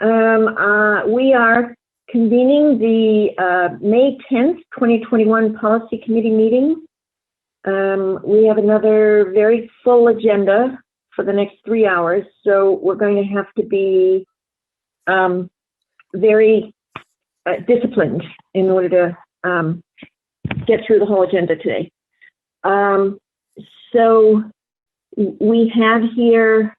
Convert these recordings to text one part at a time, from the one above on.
We are convening the May 10th, 2021 Policy Committee meeting. We have another very full agenda for the next 3 hours, so we're going to have to be very disciplined in order to get through the whole agenda today. So we have here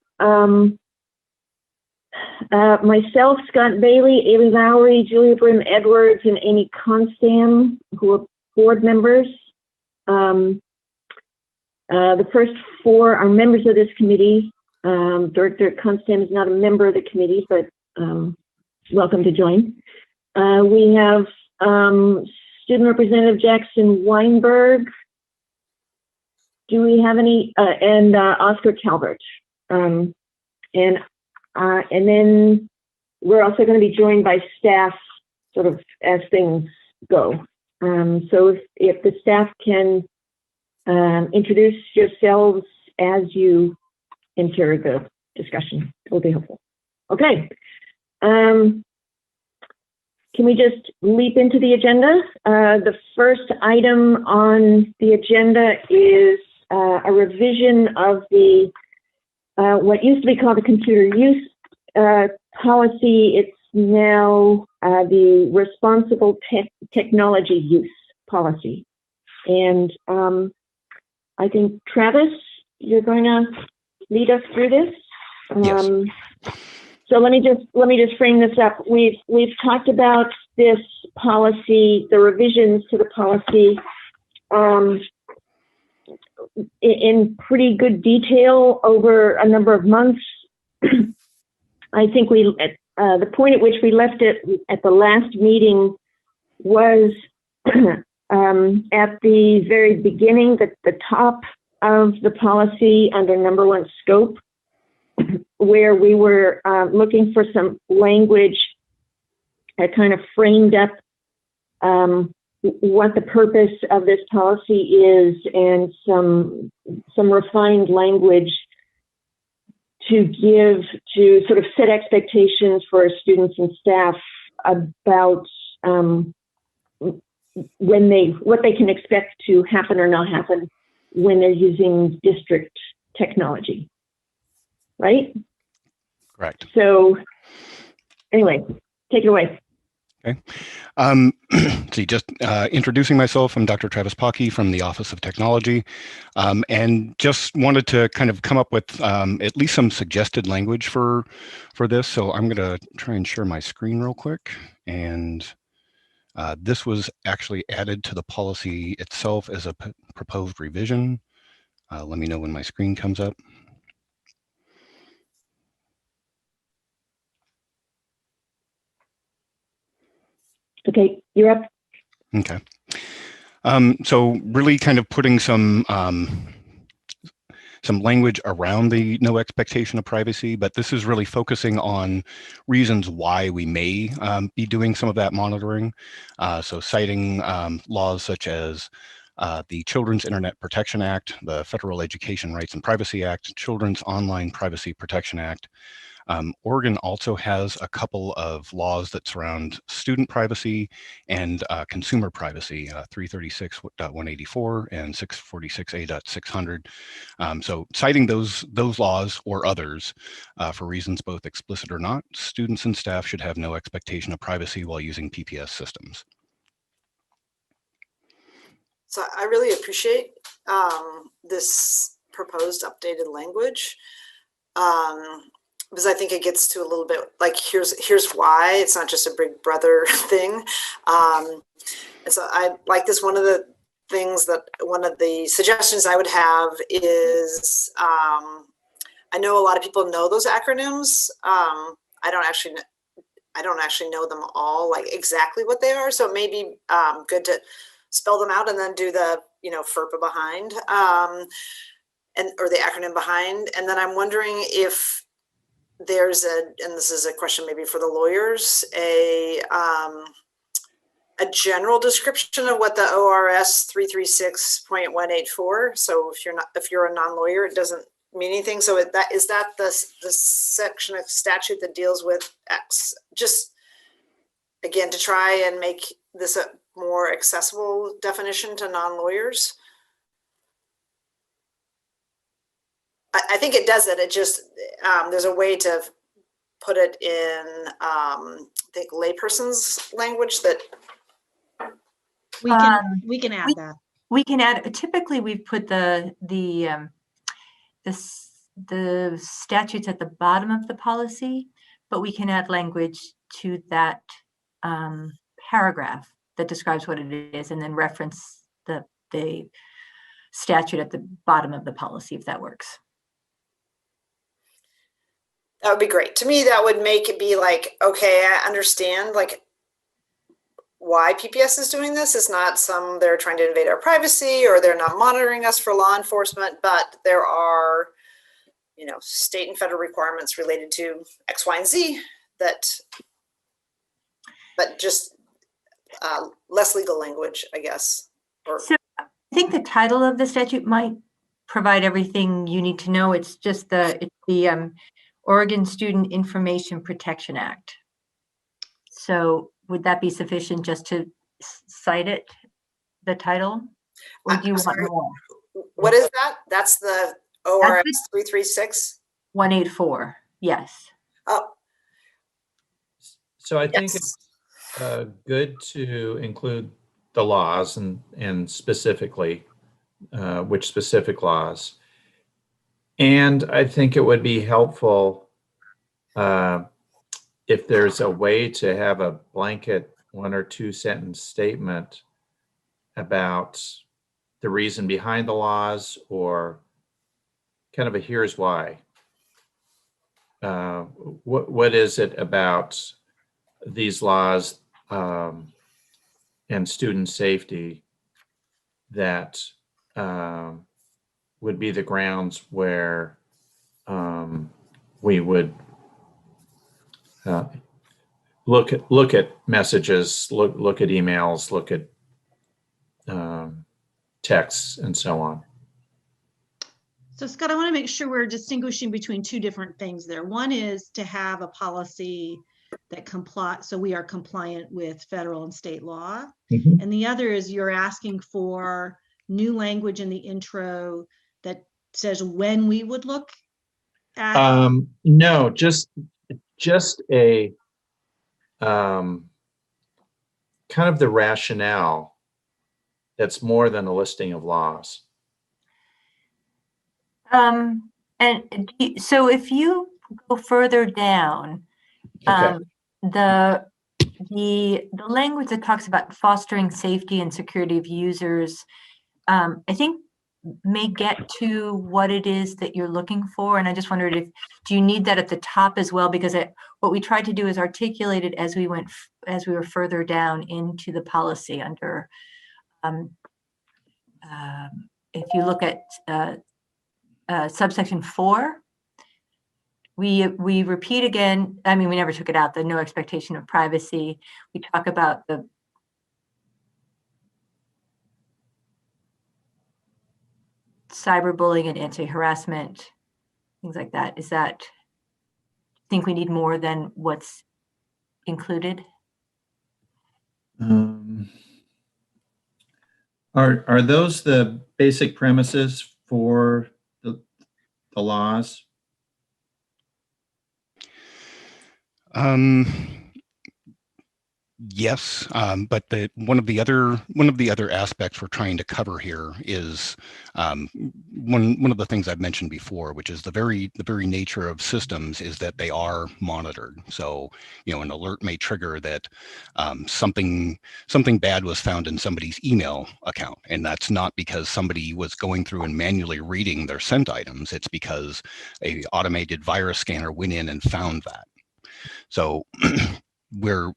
myself, Scott Bailey, Ailey Lowry, Julia Brim Edwards, and Amy Constam, who are board members. The first four are members of this committee. Director Constam is not a member of the committee, but welcome to join. We have Student Representative Jackson Weinberg. Do we have any? And Oscar Calvert. And then we're also going to be joined by staff, sort of as things go. So if the staff can introduce yourselves as you enter the discussion, it will be helpful. Okay. Can we just leap into the agenda? The first item on the agenda is a revision of the what used to be called the computer use policy. It's now the responsible technology use policy. And I think, Travis, you're going to lead us through this. Yes. So let me just frame this up. We've talked about this policy, the revisions to the policy, in pretty good detail over a number of months. I think the point at which we left it at the last meeting was at the very beginning, the top of the policy under number 1 scope, where we were looking for some language that kind of framed up what the purpose of this policy is, and some refined language to sort of set expectations for students and staff about what they can expect to happen or not happen when they're using district technology. Right? Correct. So anyway, take it away. Okay. See, just introducing myself, I'm Dr. Travis Pocky from the Office of Technology, and just wanted to kind of come up with at least some suggested language for this. So I'm going to try and share my screen real quick. And this was actually added to the policy itself as a proposed revision. Let me know when my screen comes up. Okay, you're up. Okay. So really kind of putting some language around the no expectation of privacy, but this is really focusing on reasons why we may be doing some of that monitoring. So citing laws such as the Children's Internet Protection Act, the Federal Education Rights and Privacy Act, Children's Online Privacy Protection Act. Oregon also has a couple of laws that surround student privacy and consumer privacy, 336.184 and 646A.600. So citing those laws or others for reasons both explicit or not, students and staff should have no expectation of privacy while using PPS systems. So I really appreciate this proposed updated language. Because I think it gets to a little bit like, here's why it's not just a big brother thing. And so I like this. One of the suggestions I would have is, I know a lot of people know those acronyms. I don't actually know them all, like exactly what they are. So it may be good to spell them out and then do the, FERPA behind, or the acronym behind. And then I'm wondering if there's and this is a question maybe for the lawyers, a general description of what the ORS 336.184. So if you're a non-lawyer, it doesn't mean anything? So is that the section of statute that deals with X? Just again, to try and make this a more accessible definition to non-lawyers. I think it does it. It just, there's a way to put it in, I think, layperson's language that. We can add that. We can add, typically we've put the statutes at the bottom of the policy, but we can add language to that paragraph that describes what it is and then reference the statute at the bottom of the policy, if that works. That would be great. To me, that would make it be like, okay, I understand like why PPS is doing this. It's not they're trying to invade our privacy or they're not monitoring us for law enforcement, but there are, state and federal requirements related to X, Y, and Z but just less legal language, I guess. So I think the title of the statute might provide everything you need to know. It's just the Oregon Student Information Protection Act. So would that be sufficient just to cite it, the title? Or do you want more? What is that? That's the ORS 336? 184, yes. Oh. So I think it's good to include the laws and specifically which specific laws. And I think it would be helpful if there's a way to have a blanket 1 or 2 sentence statement about the reason behind the laws or kind of a here's why. What is it about these laws and student safety that would be the grounds where we would look at messages, look at emails, look at texts, and so on. So Scott, I want to make sure we're distinguishing between 2 different things there. One is to have a policy that so we are compliant with federal and state law. Mm-hmm. And the other is you're asking for new language in the intro that says when we would look at. No, just a kind of the rationale that's more than a listing of laws. And so if you go further down, Okay. the language that talks about fostering safety and security of users, I think may get to what it is that you're looking for. And I just wondered do you need that at the top as well? Because what we tried to do is articulate it as we were further down into the policy under, if you look at subsection 4, we repeat again, I mean, we never took it out, the no expectation of privacy. We talk about the cyberbullying and anti-harassment, things like that. Is that, think we need more than what's included? Are those the basic premises for the laws? Yes, but one of the other aspects we're trying to cover here is one of the things I've mentioned before, which is the very nature of systems is that they are monitored. So an alert may trigger that something bad was found in somebody's email account, and that's not because somebody was going through and manually reading their sent items. It's because a automated virus scanner went in and found that. So we're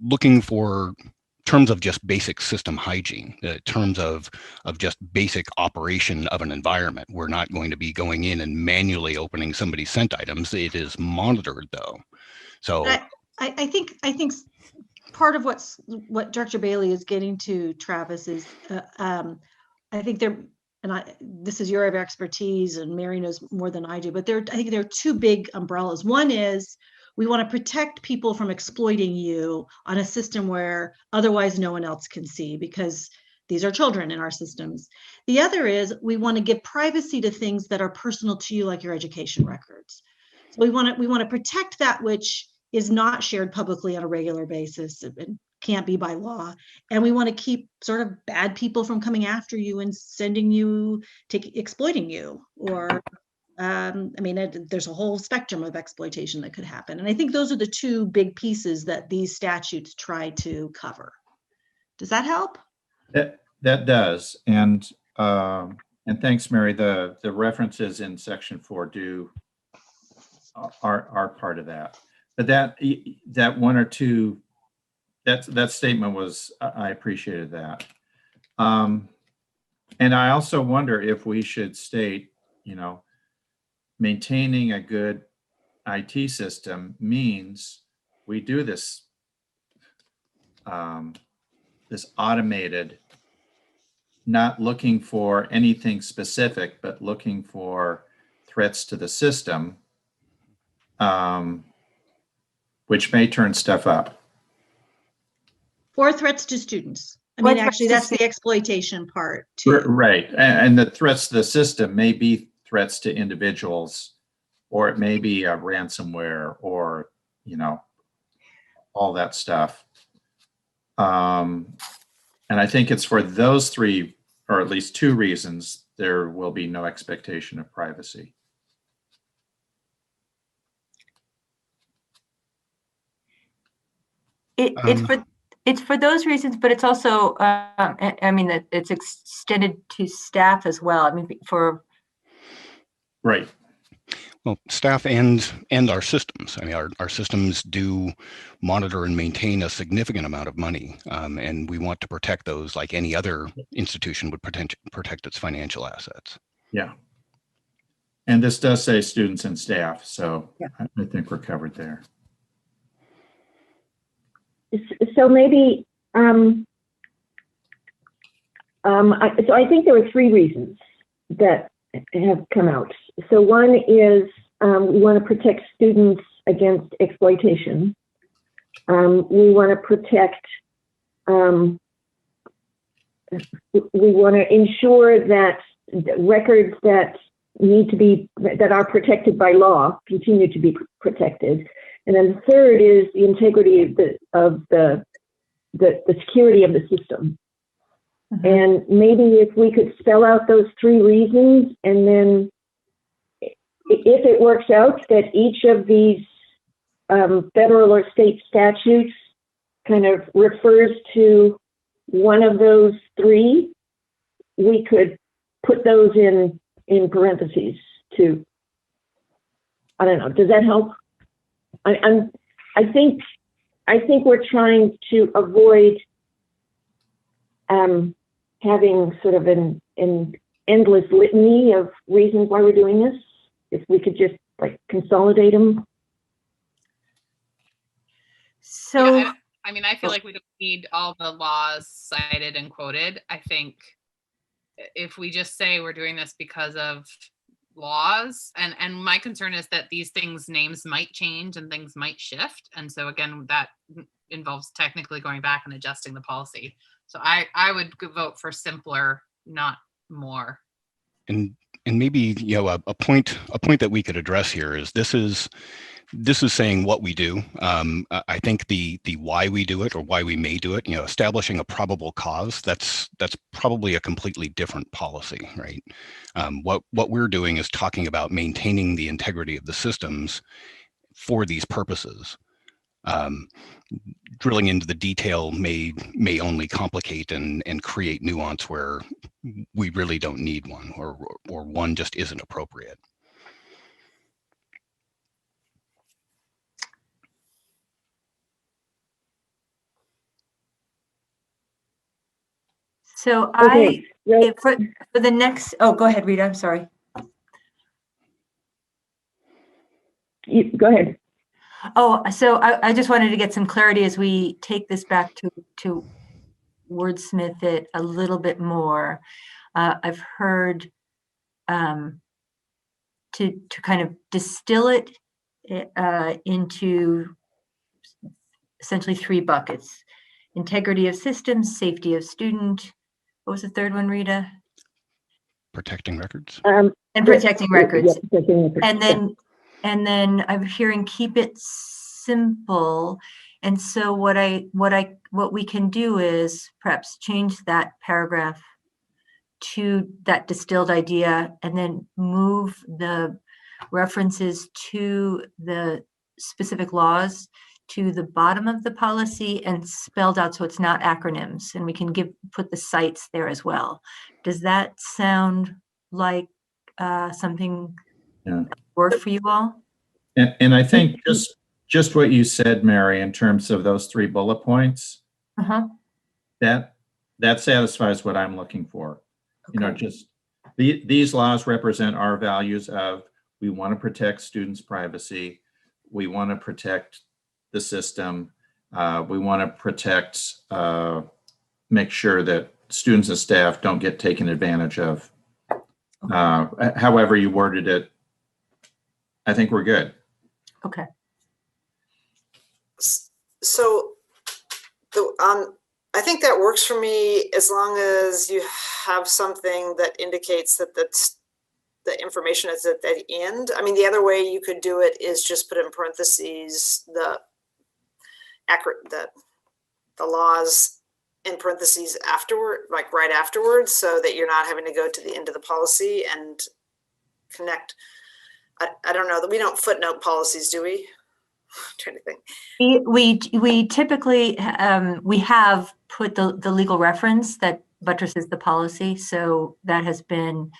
looking for terms of just basic system hygiene, terms of just basic operation of an environment. We're not going to be going in and manually opening somebody's sent items. It is monitored though. So I think part of what Director Bailey is getting to, Travis, is I think this is your area of expertise, and Mary knows more than I do, but I think there are two big umbrellas. One is we want to protect people from exploiting you on a system where otherwise no one else can see, because these are children in our systems. The other is we want to give privacy to things that are personal to you, like your education records. So we want to protect that which is not shared publicly on a regular basis and can't be by law. And we want to keep sort of bad people from coming after you and sending you, exploiting you, or there's a whole spectrum of exploitation that could happen. And I think those are the two big pieces that these statutes try to cover. Does that help? That does. And thanks, Mary. The references in section 4 are part of that. But that one or two, that statement was, I appreciated that. And I also wonder if we should state, maintaining a good IT system means we do this this automated, not looking for anything specific, but looking for threats to the system, which may turn stuff up. Or threats to students. Actually, that's the exploitation part too. Right. And the threats to the system may be threats to individuals, or it may be a ransomware, or, all that stuff. And I think it's for those three, or at least two reasons, there will be no expectation of privacy. It's for those reasons, but it's also, it's extended to staff as well. Right. Well, staff and our systems. Our systems do monitor and maintain a significant amount of money, and we want to protect those like any other institution would protect its financial assets. Yeah. And this does say students and staff, so yeah. I think we're covered there. So maybe, so I think there were three reasons that have come out. So one is we want to protect students against exploitation. We want to protect, we want to ensure that records that that are protected by law continue to be protected. And then the third is the integrity of the security of the system. Mm-hmm. And maybe if we could spell out those three reasons, and then if it works out that each of these federal or state statutes kind of refers to one of those three, we could put those in parentheses too. I don't know. Does that help? I think we're trying to avoid having sort of an endless litany of reasons why we're doing this. If we could just consolidate them. So, yeah, I feel like we don't need all the laws cited and quoted. I think if we just say we're doing this because of laws, and my concern is that these things, names might change and things might shift, and so again that involves technically going back and adjusting the policy. So I would vote for simpler, not more. And maybe a point that we could address here is this is saying what we do. I think the why we do it or why we may do it, establishing a probable cause, that's probably a completely different policy, right? What we're doing is talking about maintaining the integrity of the systems for these purposes. Drilling into the detail may only complicate and create nuance where we really don't need one, or one just isn't appropriate. So okay. For the next, oh, go ahead, Rita, I'm sorry. Go ahead. Oh, so I just wanted to get some clarity as we take this back to wordsmith it a little bit more. I've heard to kind of distill it into essentially 3 buckets: integrity of systems, safety of student. What was the third one, Rita? Protecting records. And protecting records. Yeah, protecting records. And then I'm hearing keep it simple. And so what we can do is perhaps change that paragraph to that distilled idea, and then move the references to the specific laws to the bottom of the policy and spelled out so it's not acronyms, and we can put the sites there as well. Does that sound like something that work for you all? And I think just what you said, Mary, in terms of those 3 bullet points, that satisfies what I'm looking for. Okay. You know, just these laws represent our values of, we want to protect students' privacy, we want to protect the system, we want to protect, make sure that students and staff don't get taken advantage of. However you worded it, I think we're good. Okay. So I think that works for me, as long as you have something that indicates that the information is at the end. I mean, the other way you could do it is just put in parentheses the laws in parentheses afterward, like right afterwards, so that you're not having to go to the end of the policy and connect. I don't know, that we don't footnote policies, do we? I'm trying to think. We typically we have put the legal reference that buttresses the policy, so that has been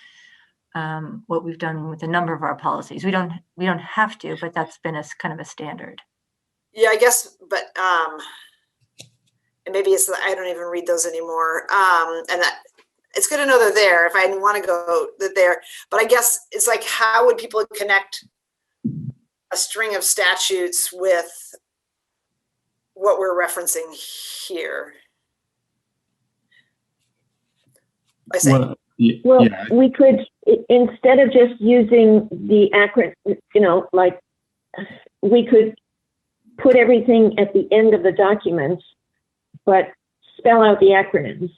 what we've done with a number of our policies. We don't have to, but that's been a kind of a standard. Yeah, I guess, but and maybe it's I don't even read those anymore, and that it's good to know they're there if I want to go there. But I guess it's like, how would people connect a string of statutes with what we're referencing here? I say. Well, we could, instead of just using the acronym, you know, like, we could put everything at the end of the document, but spell out the acronyms.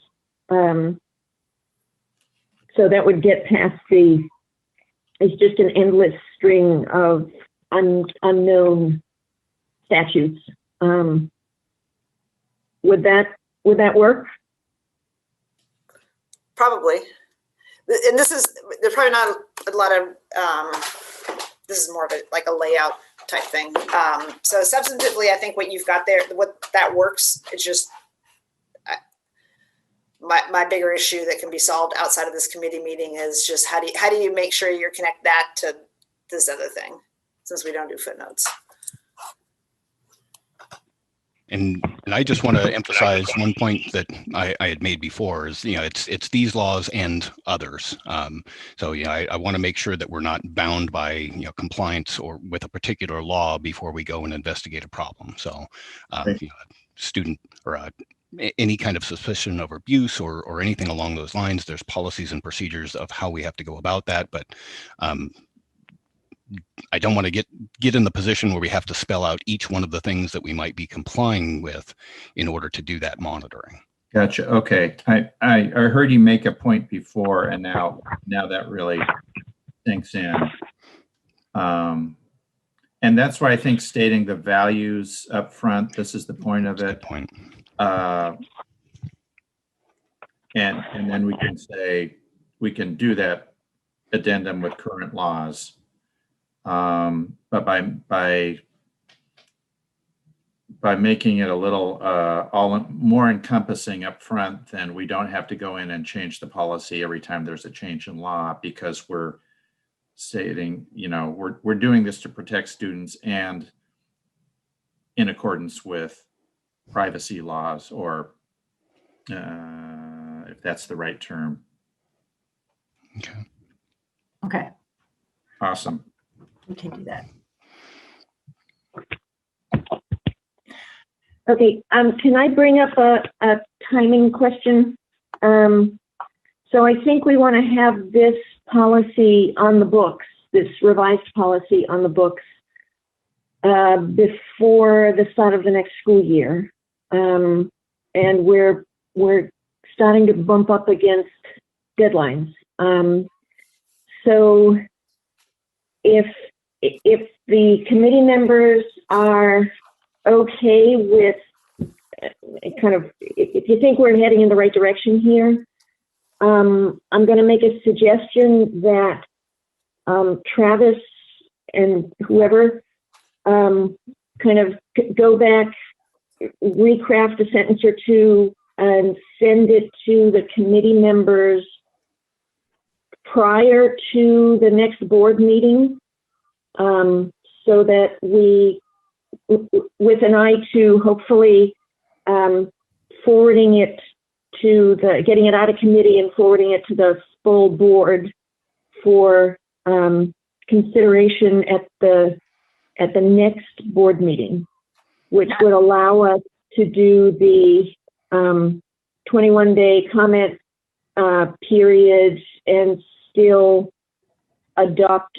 So that would get past it's just an endless string of unknown statutes. Would that work? Probably. And there's probably not a lot of, this is more of like a layout type thing. So substantively, I think what you've got there, what that works, it's just my bigger issue that can be solved outside of this committee meeting is just how do you make sure you connect that to this other thing, since we don't do footnotes. And I just want to emphasize one point that I had made before is, you know, it's these laws and others. So, you know, I want to make sure that we're not bound by, you know, compliance or with a particular law before we go and investigate a problem. So, you know, student or any kind of suspicion of abuse or anything along those lines, there's policies and procedures of how we have to go about that. But I don't want to get in the position where we have to spell out each one of the things that we might be complying with in order to do that monitoring. Gotcha. Okay. I heard you make a point before, and now that really sinks in. And that's why I think stating the values up front, this is the point of it. Good point. And then we can say, we can do that addendum with current laws. But by making it a little more encompassing up front, then we don't have to go in and change the policy every time there's a change in law, because we're stating, you know, we're doing this to protect students and in accordance with privacy laws, or if that's the right term. Okay. Awesome. We can do that. Okay, can I bring up a timing question? So I think we want to have this policy on the books, this revised policy on the books before the start of the next school year. And we're starting to bump up against deadlines. So if the committee members are okay with kind of, if you think we're heading in the right direction here, I'm going to make a suggestion that Travis and whoever kind of go back, recraft a sentence or two, and send it to the committee members prior to the next board meeting, so that we, with an eye to hopefully forwarding it to getting it out of committee and forwarding it to the full board for consideration at the next board meeting, which would allow us to do the 21-day comment period and still adopt,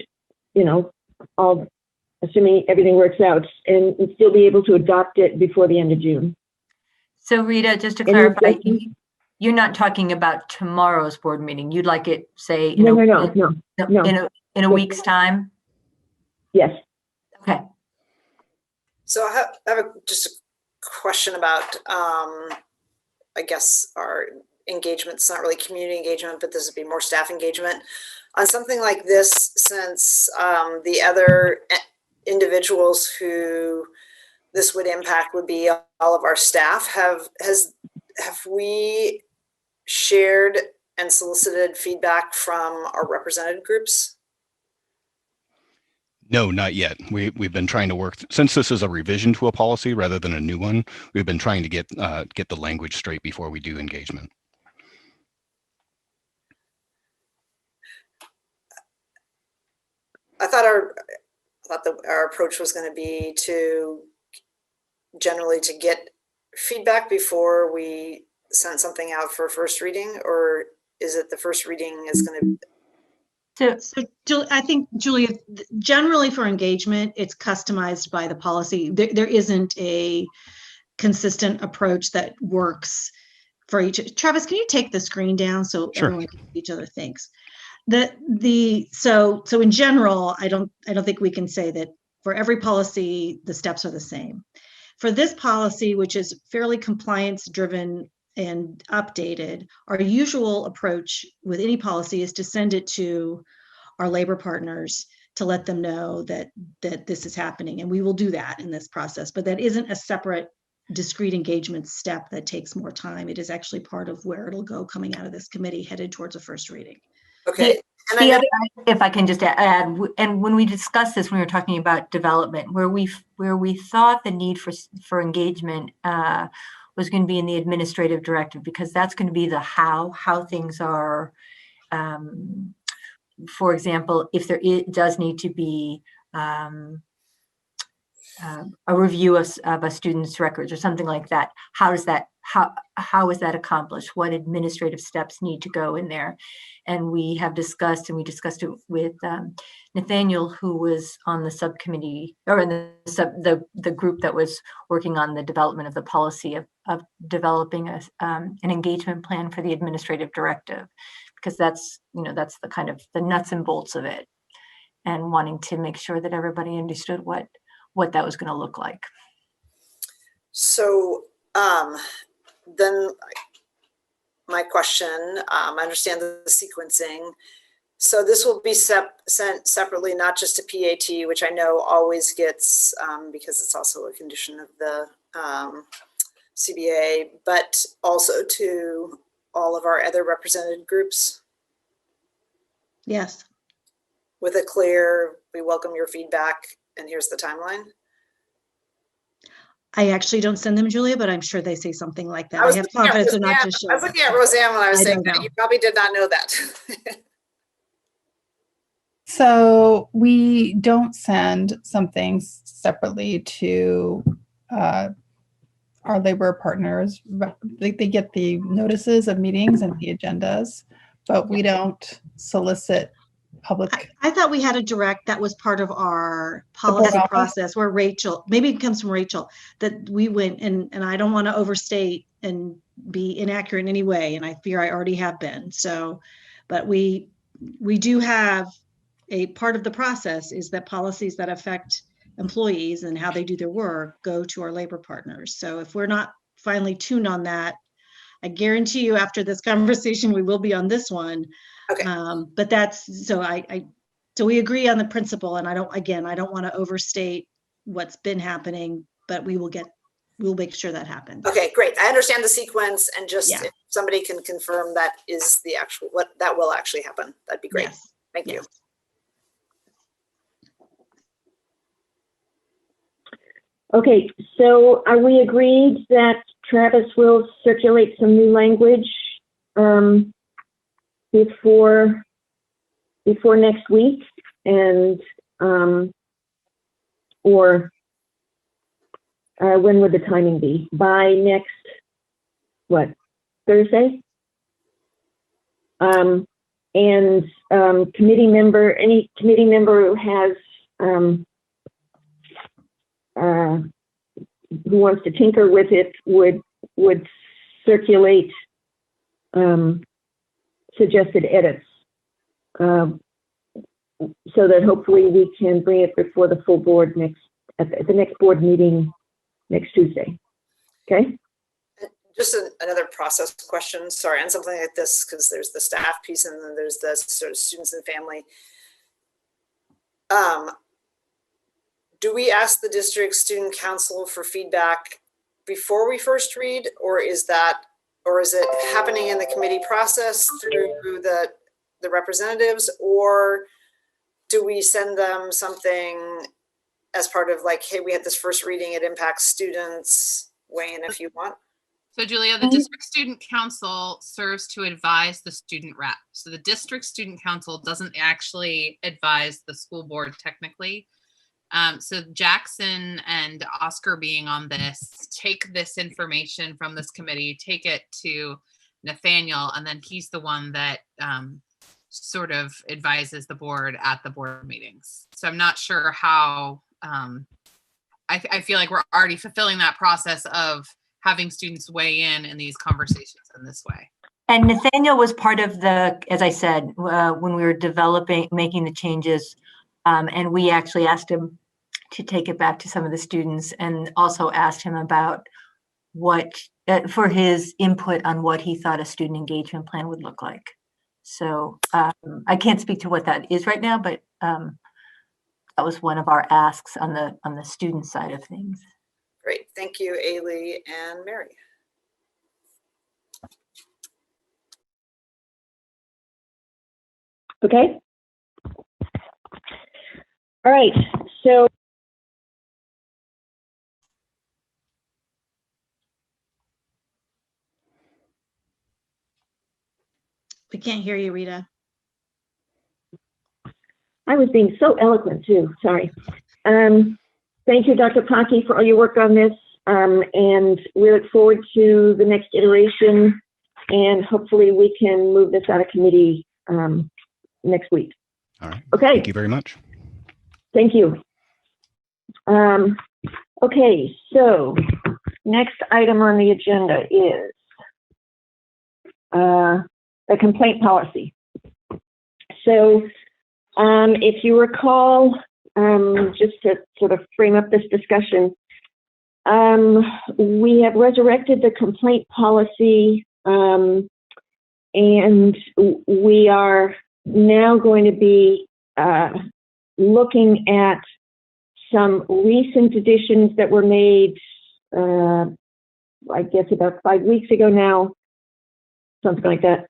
all, assuming everything works out, and still be able to adopt it before the end of June. So Rita, just to clarify, you're not talking about tomorrow's board meeting. You'd like it, say, No. in a week's time? Yes. Okay. So I have just a question about, I guess, our engagement. It's not really community engagement, but this would be more staff engagement. On something like this, since the other individuals who this would impact would be all of our staff, have we shared and solicited feedback from our represented groups? No, not yet. We've been trying to work, since this is a revision to a policy rather than a new one, we've been trying to get the language straight before we do engagement. I thought our approach was going to be to generally to get feedback before we send something out for first reading, or is it the first reading is going to? So I think, Julia, generally for engagement, it's customized by the policy. There isn't a consistent approach that works for each. Travis, can you take the screen down so Sure. everyone can see each other? Thanks. So in general, I don't think we can say that for every policy the steps are the same. For this policy, which is fairly compliance driven and updated, our usual approach with any policy is to send it to our labor partners to let them know that this is happening, and we will do that in this process. But that isn't a separate, discrete engagement step that takes more time. It is actually part of where it'll go coming out of this committee, headed towards a first reading. Okay. And If I can just add, and when we discussed this, when we were talking about development, where we thought the need for engagement was going to be in the administrative directive, because that's going to be the how things are. For example, if it does need to be a review of a student's records or something like that, how is that accomplished? What administrative steps need to go in there? And we have discussed, and we discussed it with Nathaniel, who was on the subcommittee, or in the group that was working on the development of the policy of developing an engagement plan for the administrative directive, because that's the kind of the nuts and bolts of it, and wanting to make sure that everybody understood what that was going to look like. So then my question, I understand the sequencing. So this will be sent separately, not just to PAT, which I know always gets, because it's also a condition of the CBA, but also to all of our other represented groups? Yes. With a clear, we welcome your feedback, and here's the timeline? I actually don't send them, Julia, but I'm sure they say something like that. I have confidence they're not just showing. I was looking at Roseanne when I was saying that. You probably did not know that. So we don't send something separately to our labor partners. They get the notices of meetings and the agendas, but we don't solicit public. I thought we had a direct that was part of our policy process where Rachel, maybe it comes from Rachel, that we went and I don't want to overstate and be inaccurate in any way. And I fear I already have been. So, but we do have a part of the process is that policies that affect employees and how they do their work go to our labor partners. So if we're not finally tuned on that, I guarantee you after this conversation, we will be on this one. Okay. But that's, so so we agree on the principle, and I don't want to overstate what's been happening, but we'll make sure that happens. Okay, great. I understand the sequence, and just Yeah. if somebody can confirm that is the actual, what that will actually happen, that'd be great. Yes. Thank you. Yes. Okay, so are we agreed that Travis will circulate some new language before next week, and or when would the timing be? By next, what, Thursday? And committee member, any committee member who has who wants to tinker with it would circulate suggested edits so that hopefully we can bring it before the full board at the next board meeting next Tuesday. Okay. Just another process question, sorry, on something like this, because there's the staff piece and then there's the sort of students and family. Do we ask the district student council for feedback before we first read, or is it happening in the committee process through the representatives, or do we send them something as part of like, hey, we had this first reading, it impacts students, weigh in if you want? So Julia, the district student council serves to advise the student rep. So the district student council doesn't actually advise the school board technically. So Jackson and Oscar being on this, take this information from this committee, take it to Nathaniel, and then he's the one that sort of advises the board at the board meetings. So I'm not sure how, I feel like we're already fulfilling that process of having students weigh in these conversations in this way. And Nathaniel was part of the, as I said, when we were making the changes, and we actually asked him to take it back to some of the students and also asked him about what, for his input on what he thought a student engagement plan would look like. So I can't speak to what that is right now, but that was one of our asks on the student side of things. Great, thank you, Ailey and Mary. Okay. All right, so We can't hear you, Rita. I was being so eloquent too, sorry. Thank you, Dr. Pocky, for all your work on this. And we look forward to the next iteration, and hopefully we can move this out of committee next week. All right. Okay. Thank you very much. Thank you. Okay, so next item on the agenda is the complaint policy. So if you recall, just to sort of frame up this discussion, we have resurrected the complaint policy, and we are now going to be looking at some recent additions that were made, I guess about 5 weeks ago now, something like that.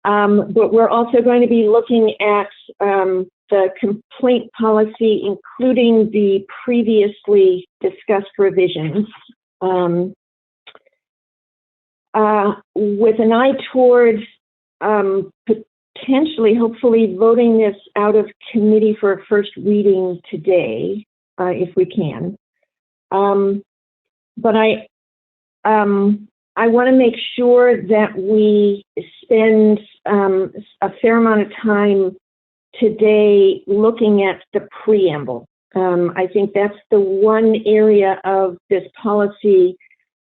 But we're also going to be looking at the complaint policy, including the previously discussed revisions, with an eye towards potentially, hopefully, voting this out of committee for a first reading today, if we can. But I want to make sure that we spend a fair amount of time today looking at the preamble. I think that's the one area of this policy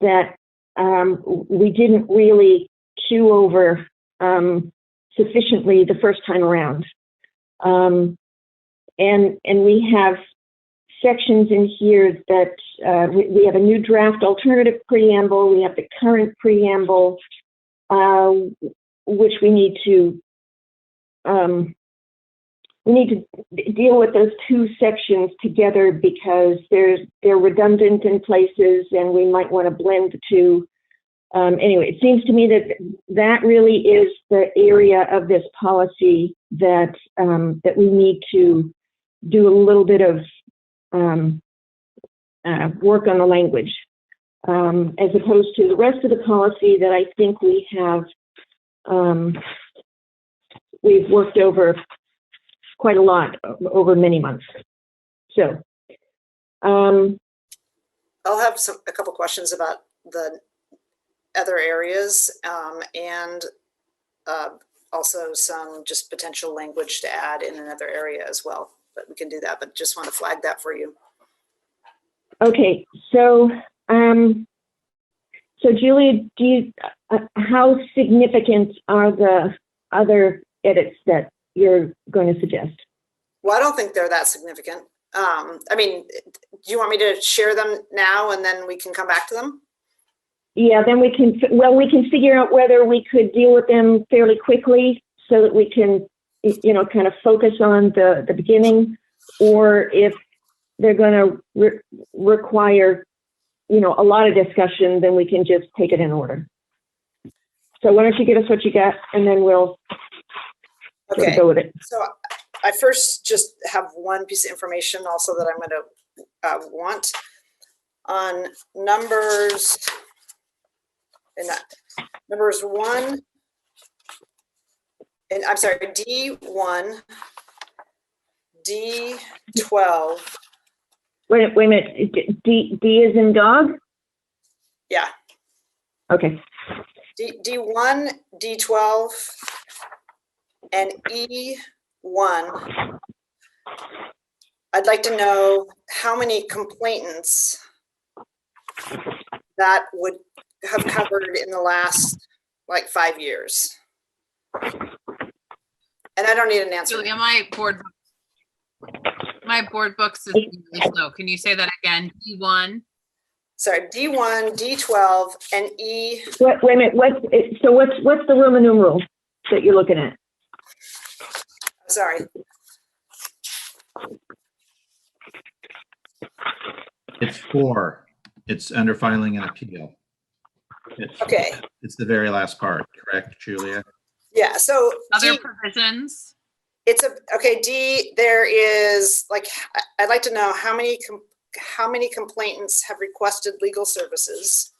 that we didn't really chew over sufficiently the first time around. And we have sections in here that we have a new draft alternative preamble, we have the current preamble, which we need to deal with those two sections together because they're redundant in places and we might want to blend the two. Anyway, it seems to me that really is the area of this policy that that we need to do a little bit of work on the language, as opposed to the rest of the policy that I think we have we've worked over quite a lot over many months. So I'll have a couple questions about the other areas and also some just potential language to add in another area as well. But we can do that, but just want to flag that for you. Okay, so so Julia, do you how significant are the other edits that you're going to suggest? Well, I don't think they're that significant. I mean, do you want me to share them now and then we can come back to them? Yeah, then we can figure out whether we could deal with them fairly quickly so that we can, you know, kind of focus on the beginning, or if they're going to require, you know, a lot of discussion, then we can just take it in order. So why don't you give us what you got, and then we'll go with it. So I first just have one piece of information also that I'm going to want on numbers. And numbers 1, and I'm sorry, D1, D12. Wait a minute. D is in dog? Yeah. Okay. D1, D12, and E1. I'd like to know how many complainants that would have covered in the last like 5 years. And I don't need an answer. Julia, my board books is really slow. Can you say that again? D1. Sorry, D1, D12, and E. Wait a minute. What's the Roman numeral that you're looking at? Sorry. It's 4. It's under filing and appeal. Okay. It's the very last part, correct, Julia? Yeah, so other provisions. It's okay, D, there is like, I'd like to know how many complainants have requested legal services.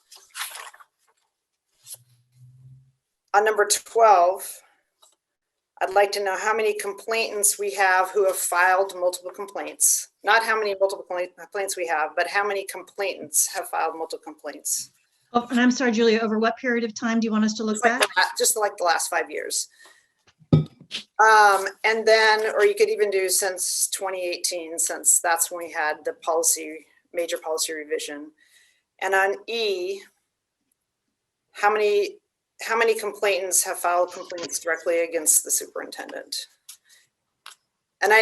On number 12, I'd like to know how many complainants we have who have filed multiple complaints. Not how many multiple complaints we have, but how many complainants have filed multiple complaints. Oh, and I'm sorry, Julia, over what period of time do you want us to look back? Just like the last 5 years. And then, or you could even do since 2018, since that's when we had the major policy revision. And on E, how many complainants have filed complaints directly against the superintendent? And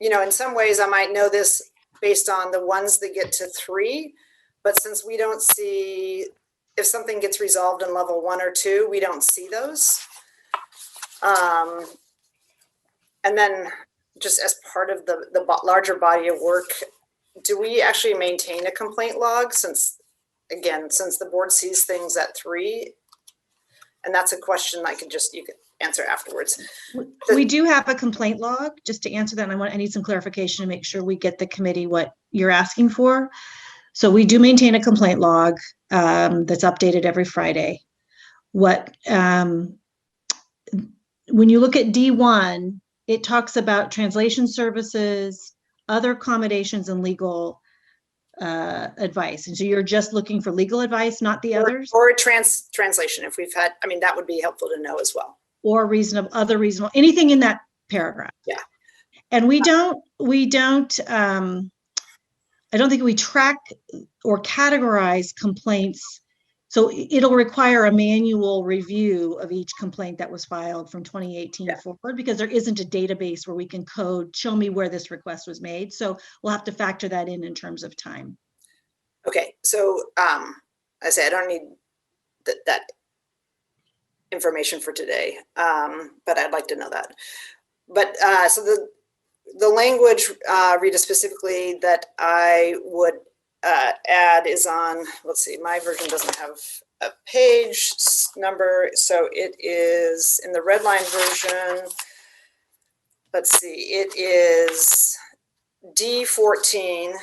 in some ways I might know this based on the ones that get to 3, but since we don't see, if something gets resolved in level 1 or 2, we don't see those. And then just as part of the larger body of work, do we actually maintain a complaint log since the board sees things at 3? And that's a question you could answer afterwards. We do have a complaint log, just to answer that. And I need some clarification to make sure we get the committee what you're asking for. So we do maintain a complaint log that's updated every Friday. When you look at D1, it talks about translation services, other accommodations and legal advice. And so you're just looking for legal advice, not the others? Or a translation if we've had, I mean, that would be helpful to know as well. Or other reasonable, anything in that paragraph. Yeah. And I don't think we track or categorize complaints. So it'll require a manual review of each complaint that was filed from 2018 forward, because there isn't a database where we can code, show me where this request was made. So we'll have to factor that in terms of time. Okay, so I say I don't need that information for today, but I'd like to know that. But so the language, Rita, specifically that I would add is on, let's see, my version doesn't have a page number, so it is in the red line version. Let's see, it is D14,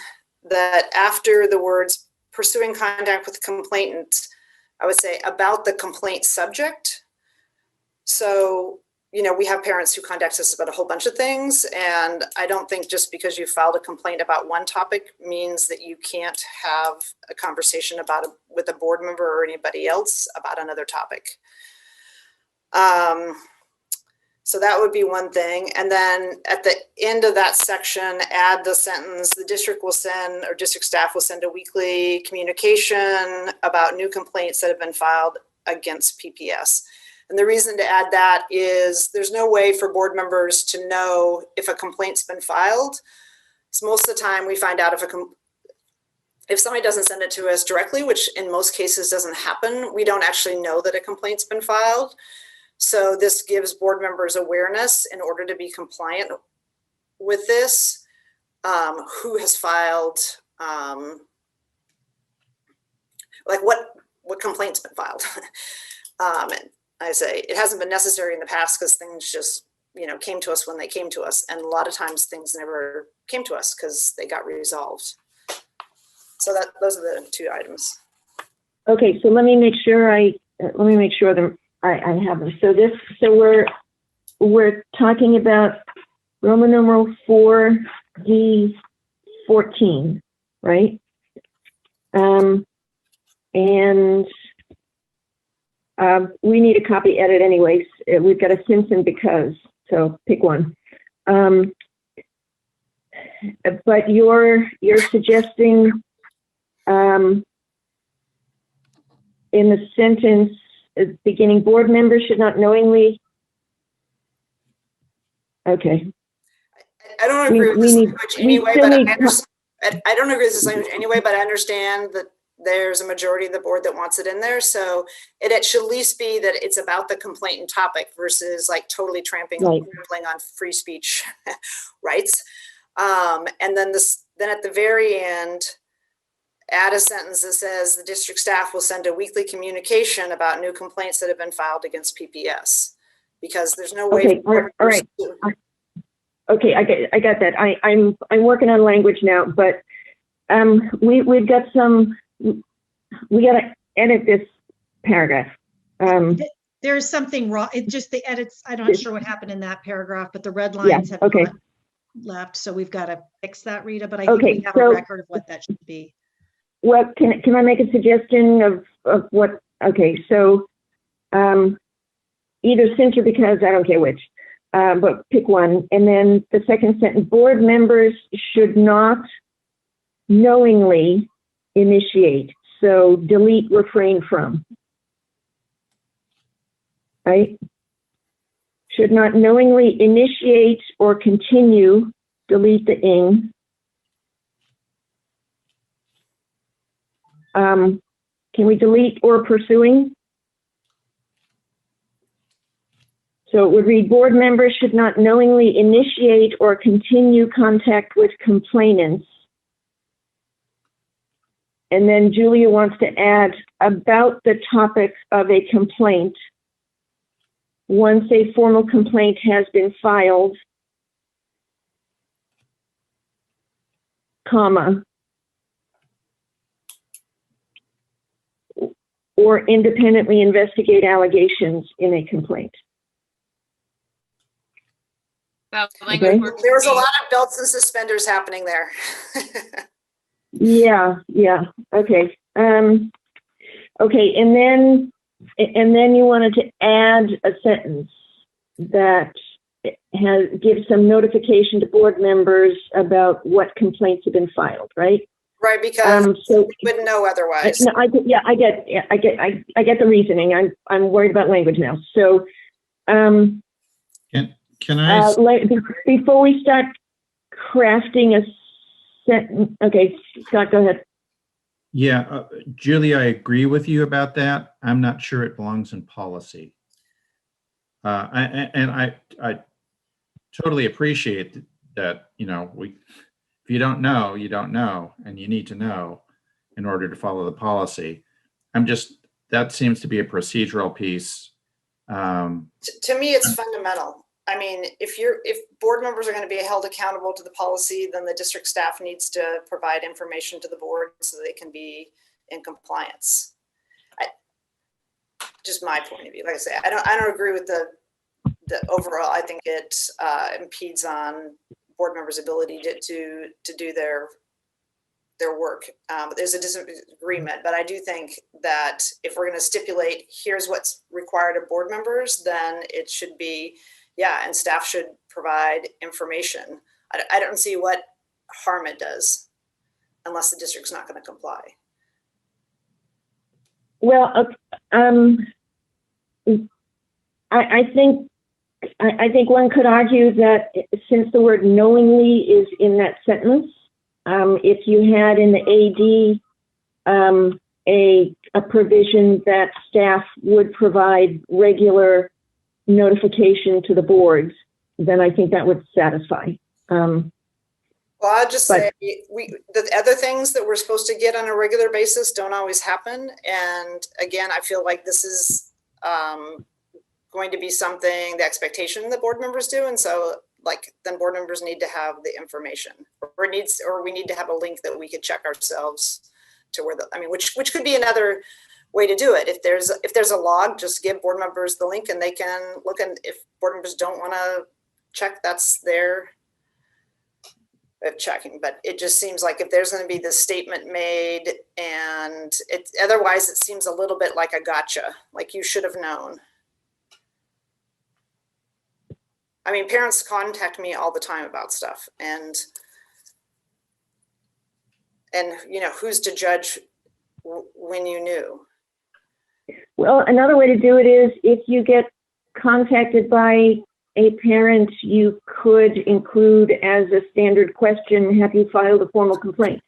that after the words pursuing contact with the complainant, I would say about the complaint subject. So, you know, we have parents who contact us about a whole bunch of things, and I don't think just because you filed a complaint about one topic means that you can't have a conversation about it with a board member or anybody else about another topic. So that would be one thing. And then at the end of that section, add the sentence, the district will send, or district staff will send a weekly communication about new complaints that have been filed against PPS. And the reason to add that is there's no way for board members to know if a complaint's been filed. So most of the time we find out if somebody doesn't send it to us directly, which in most cases doesn't happen, we don't actually know that a complaint's been filed. So this gives board members awareness in order to be compliant with this, who has filed, like what complaint's been filed. And I say it hasn't been necessary in the past because things just, you know, came to us when they came to us. And a lot of times things never came to us because they got resolved. So those are the two items. Okay, so let me make sure I have them. So we're talking about Roman numeral 4D14, right? And we need a copy edit anyways. We've got a since and because, so pick one. But you're suggesting in the sentence beginning, board members should not knowingly. Okay. I don't agree with this language anyway, but I don't agree with this language anyway, but I understand that there's a majority of the board that wants it in there. So it should at least be that it's about the complaint and topic versus like totally trampling on free speech rights. And then at the very end, add a sentence that says the district staff will send a weekly communication about new complaints that have been filed against PPS, because there's no way. Okay, all right. Okay, I got that. I'm working on language now, but we've got some. We got to edit this paragraph. There's something wrong. It just the edits. I'm not sure what happened in that paragraph, but the red lines have not left, so we've got to fix that, Rita. But I think we have a record of what that should be. Well, can I make a suggestion of what? Okay, so either since or because, I don't care which, but pick one. And then the second sentence: board members should not knowingly initiate. So delete refrain from. Right? Should not knowingly initiate or continue. Delete the ing. Can we delete or pursuing? So it would read, board members should not knowingly initiate or continue contact with complainants. And then Julia wants to add about the topic of a complaint. Once a formal complaint has been filed, comma, or independently investigate allegations in a complaint. There was a lot of belts and suspenders happening there. Yeah. Okay. Okay, and then you wanted to add a sentence that gives some notification to board members about what complaints have been filed, right? Right, because so we wouldn't know otherwise. No, I get the reasoning. I'm worried about language now. So, Can I? Before we start crafting a sentence, okay, Scott, go ahead. Yeah, Julie, I agree with you about that. I'm not sure it belongs in policy. I totally appreciate that, if you don't know, you don't know, and you need to know in order to follow the policy. That seems to be a procedural piece. To me, it's fundamental. I mean, if board members are going to be held accountable to the policy, then the district staff needs to provide information to the board so they can be in compliance. Just my point of view. Like I say, I don't agree with the overall. I think it impedes on board members' ability to do their work. There's a disagreement, but I do think that if we're going to stipulate here's what's required of board members, then it should be, and staff should provide information. I don't see what harm it does unless the district's not going to comply. Well, I think one could argue that since the word knowingly is in that sentence, if you had in the AD a provision that staff would provide regular notification to the boards, then I think that would satisfy. Well, I'll just say the other things that we're supposed to get on a regular basis don't always happen. And again, I feel like this is going to be something, the expectation that board members do. And so then board members need to have the information or we need to have a link that we could check ourselves to where which could be another way to do it. If there's a log, just give board members the link and they can look, and if board members don't want to check, that's their way of checking. But it just seems like if there's going to be this statement made and otherwise it seems a little bit like a gotcha, like you should have known. I mean, parents contact me all the time about stuff, and who's to judge when you knew? Well, another way to do it is if you get contacted by a parent, you could include as a standard question, have you filed a formal complaint?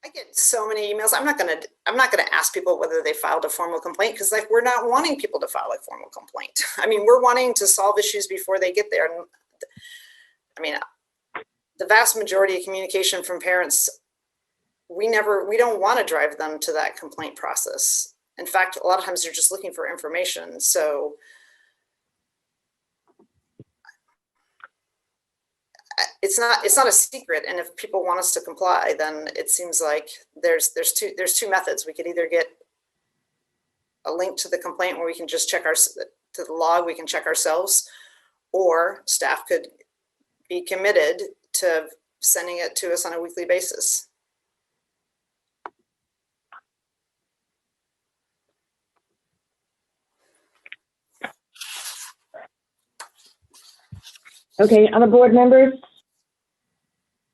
I get so many emails. I'm not gonna ask people whether they filed a formal complaint because we're not wanting people to file a formal complaint. I mean, we're wanting to solve issues before they get there. And I mean, the vast majority of communication from parents, we don't want to drive them to that complaint process. In fact, a lot of times they're just looking for information. So it's not a secret, and if people want us to comply, then it seems like there's two methods. We could either get a link to the complaint where we can just check to the log, we can check ourselves, or staff could be committed to sending it to us on a weekly basis. Okay, other board members?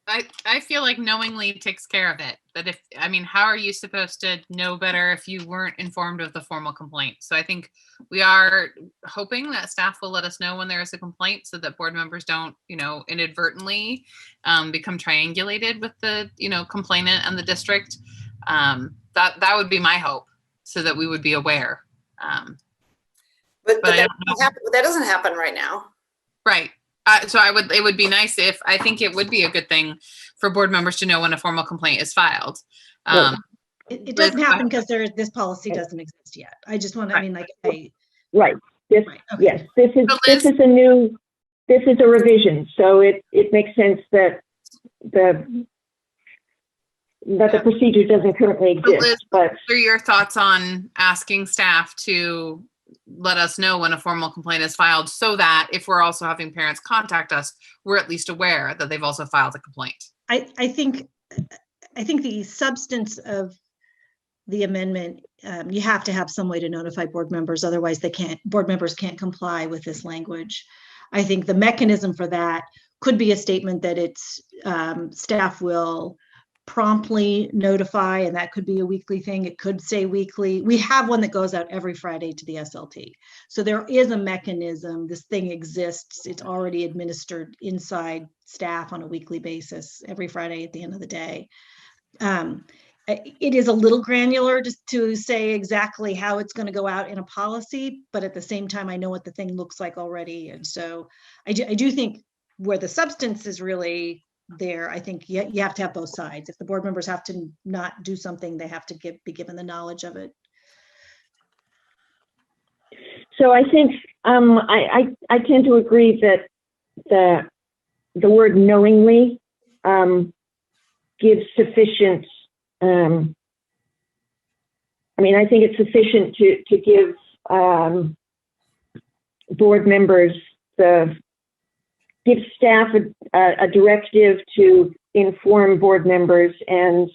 I feel like knowingly takes care of it. But how are you supposed to know better if you weren't informed of the formal complaint? So I think we are hoping that staff will let us know when there is a complaint so that board members don't, inadvertently become triangulated with the, complainant and the district. That would be my hope, so that we would be aware. But that doesn't happen right now. Right. So it would be nice if, I think it would be a good thing for board members to know when a formal complaint is filed. It doesn't happen because this policy doesn't exist yet. I just want to, right. Okay. Yes, this is a revision. So it makes sense that the procedure doesn't currently exist. Liz, but what are your thoughts on asking staff to let us know when a formal complaint is filed, so that if we're also having parents contact us, we're at least aware that they've also filed a complaint? I think I think the substance of the amendment, you have to have some way to notify board members, otherwise board members can't comply with this language. I think the mechanism for that could be a statement that it's staff will promptly notify, and that could be a weekly thing. It could say weekly. We have one that goes out every Friday to the SLT. So there is a mechanism. This thing exists. It's already administered inside staff on a weekly basis every Friday at the end of the day. It is a little granular just to say exactly how it's going to go out in a policy, but at the same time, I know what the thing looks like already. And so I do think where the substance is really there, I think you have to have both sides. If the board members have to not do something, they have to be given the knowledge of it. So I think I tend to agree that the word knowingly gives sufficient. I mean, I think it's sufficient to give board members give staff a directive to inform board members and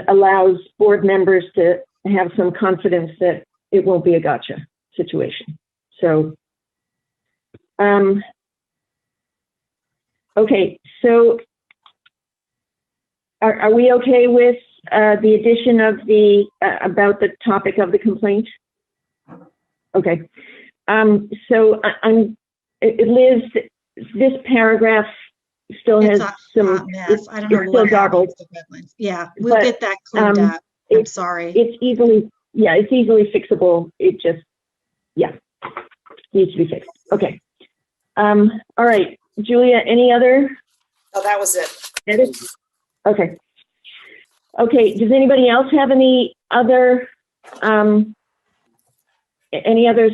allows board members to have some confidence that it won't be a gotcha situation. So, okay, so are we okay with the addition of the about the topic of the complaint? Okay, so Liz, this paragraph still has some mess. I don't know what happened to the redlines. Yeah, we'll get that cleaned up. I'm sorry. It's easily fixable. It just needs to be fixed. Okay. All right, Julia. Any other? Oh, that was it. Edits? Okay. Okay. Does anybody else have any other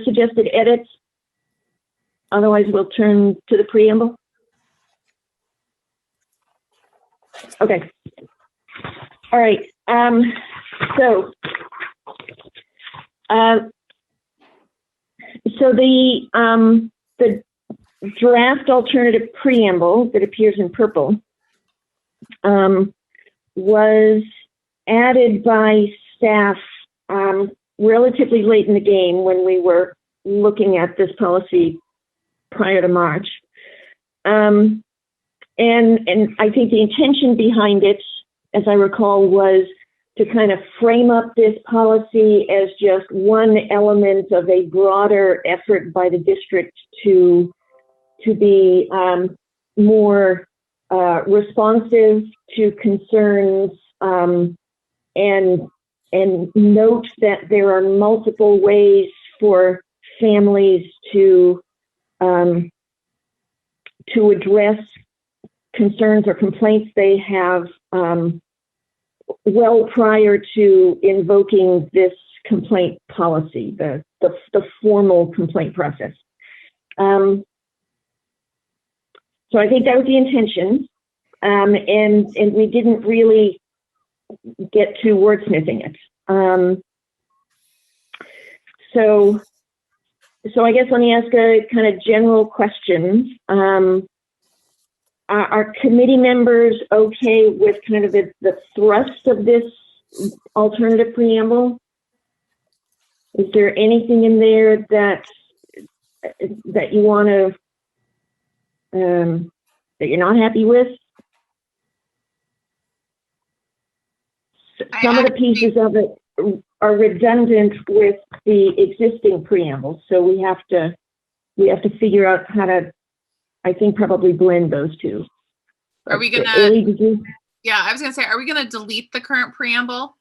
suggested edits? Otherwise, we'll turn to the preamble. Okay. All right. So the draft alternative preamble that appears in purple was added by staff relatively late in the game when we were looking at this policy prior to March. And I think the intention behind it, as I recall, was to kind of frame up this policy as just one element of a broader effort by the district to be more responsive to concerns and note that there are multiple ways for families to address concerns or complaints they have well prior to invoking this complaint policy, the formal complaint process. So I think that was the intention, and we didn't really get to wordsmithing it. So I guess let me ask a kind of general question. Are committee members okay with kind of the thrust of this alternative preamble? Is there anything in there that you want to, that you're not happy with? Some of the pieces of it are redundant with the existing preamble, so we have to figure out how to, I think, probably blend those two. Are we gonna? Yeah, I was gonna say, are we gonna delete the current preamble?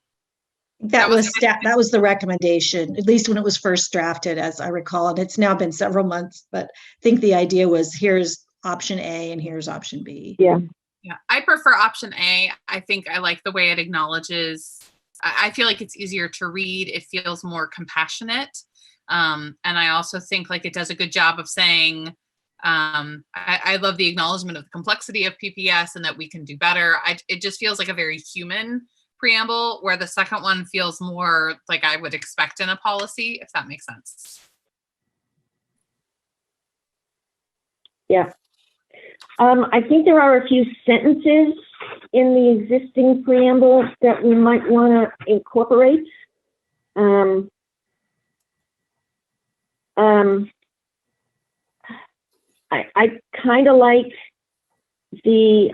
That was the recommendation, at least when it was first drafted, as I recall, and it's now been several months. But I think the idea was here's option A and here's option B. Yeah. Yeah, I prefer option A. I think I like the way it acknowledges. I feel like it's easier to read. It feels more compassionate. And I also think like it does a good job of saying, I love the acknowledgement of the complexity of PPS and that we can do better. It just feels like a very human preamble, where the second one feels more like I would expect in a policy, if that makes sense. Yeah. I think there are a few sentences in the existing preamble that we might want to incorporate. I kind of like the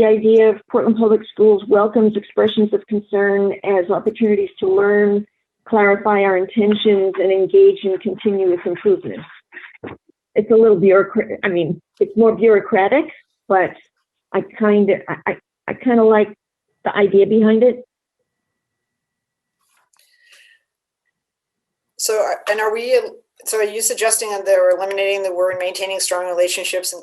idea of Portland Public Schools welcomes expressions of concern as opportunities to learn, clarify our intentions, and engage in continuous improvement. It's a little bureaucratic. I mean, it's more bureaucratic, but I kind of like the idea behind it. So, and are you suggesting that they're eliminating the word maintaining strong relationships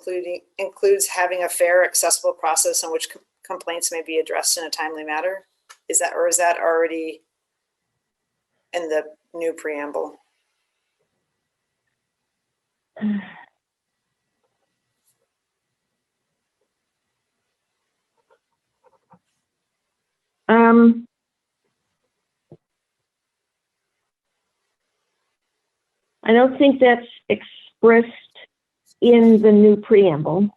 includes having a fair, accessible process in which complaints may be addressed in a timely manner? Is that already in the new preamble? I don't think that's expressed in the new preamble.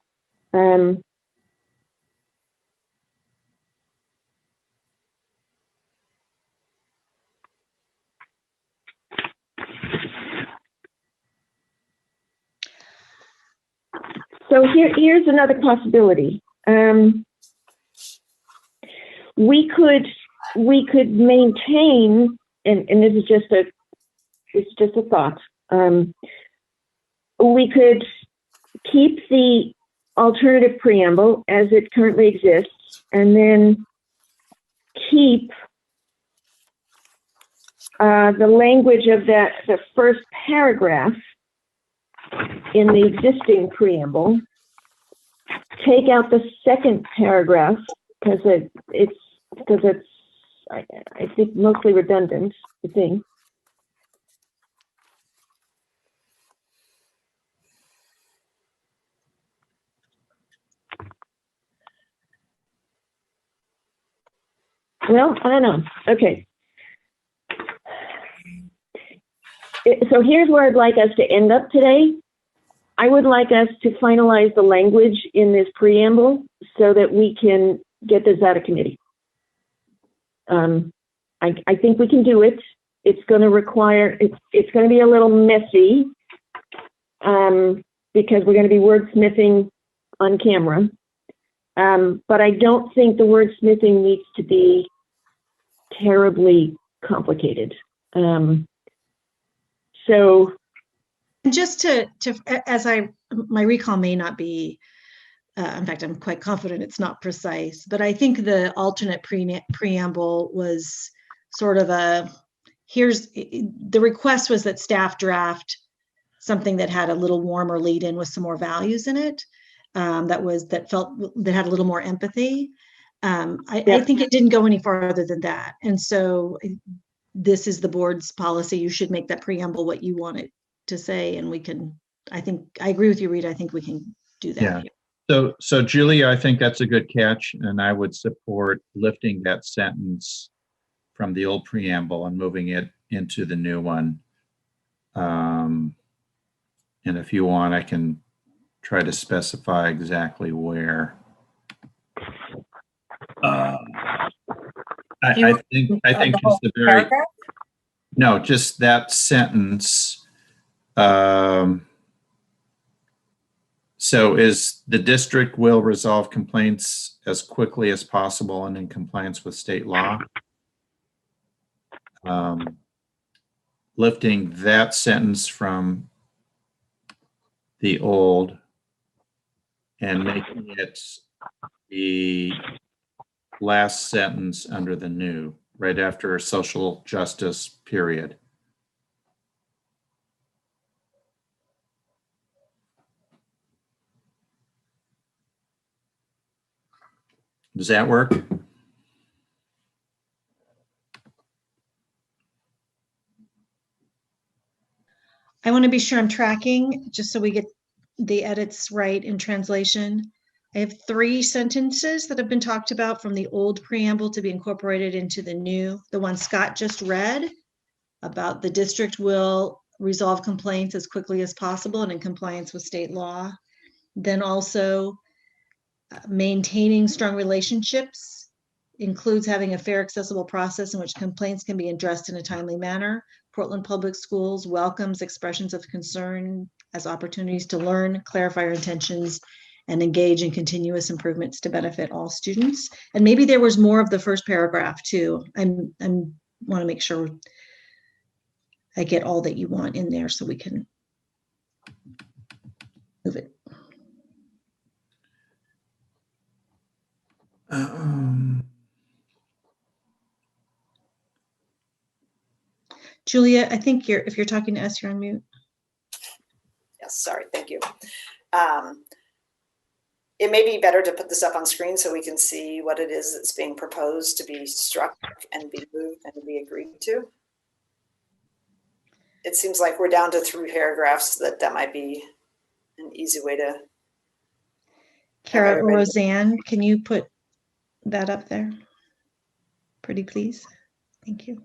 So here's another possibility. We could maintain, and this is just a thought. We could keep the alternative preamble as it currently exists, and then keep the language of the first paragraph in the existing preamble, take out the second paragraph because it's I think mostly redundant, I think. Well, I don't know. Okay. So here's where I'd like us to end up today. I would like us to finalize the language in this preamble so that we can get this out of committee. I think we can do it. It's going to require, it's going to be a little messy because we're going to be wordsmithing on camera. But I don't think the wordsmithing needs to be terribly complicated. So just my recall may not be, in fact, I'm quite confident it's not precise, but I think the alternate preamble was sort of the request was that staff draft something that had a little warmer lead in with some more values in it, that had a little more empathy. I think it didn't go any farther than that. And so this is the board's policy. You should make that preamble what you want it to say. And I agree with you, Rita. I think we can do that. Yeah. So Julia, I think that's a good catch. And I would support lifting that sentence from the old preamble and moving it into the new one. And if you want, I can try to specify exactly where. I think just the very paragraph? No, just that sentence. So is the district will resolve complaints as quickly as possible and in compliance with state law. Lifting that sentence from the old and making it the last sentence under the new, right after social justice period. Does that work? I want to be sure I'm tracking just so we get the edits right in translation. I have 3 sentences that have been talked about from the old preamble to be incorporated into the new, the one Scott just read about the district will resolve complaints as quickly as possible and in compliance with state law. Then also Maintaining strong relationships includes having a fair, accessible process in which complaints can be addressed in a timely manner. Portland Public Schools welcomes expressions of concern as opportunities to learn, clarify our intentions, and engage in continuous improvements to benefit all students. And maybe there was more of the first paragraph too. I want to make sure I get all that you want in there so we can move it. Julia, I think if you're talking to us, you're on mute. Yes, sorry, thank you. It may be better to put this up on screen so we can see what it is that's being proposed to be struck and be moved and be agreed to. It seems like we're down to 3 paragraphs. That might be an easy way to. Kara or Roseanne, can you put that up there? Pretty please. Thank you.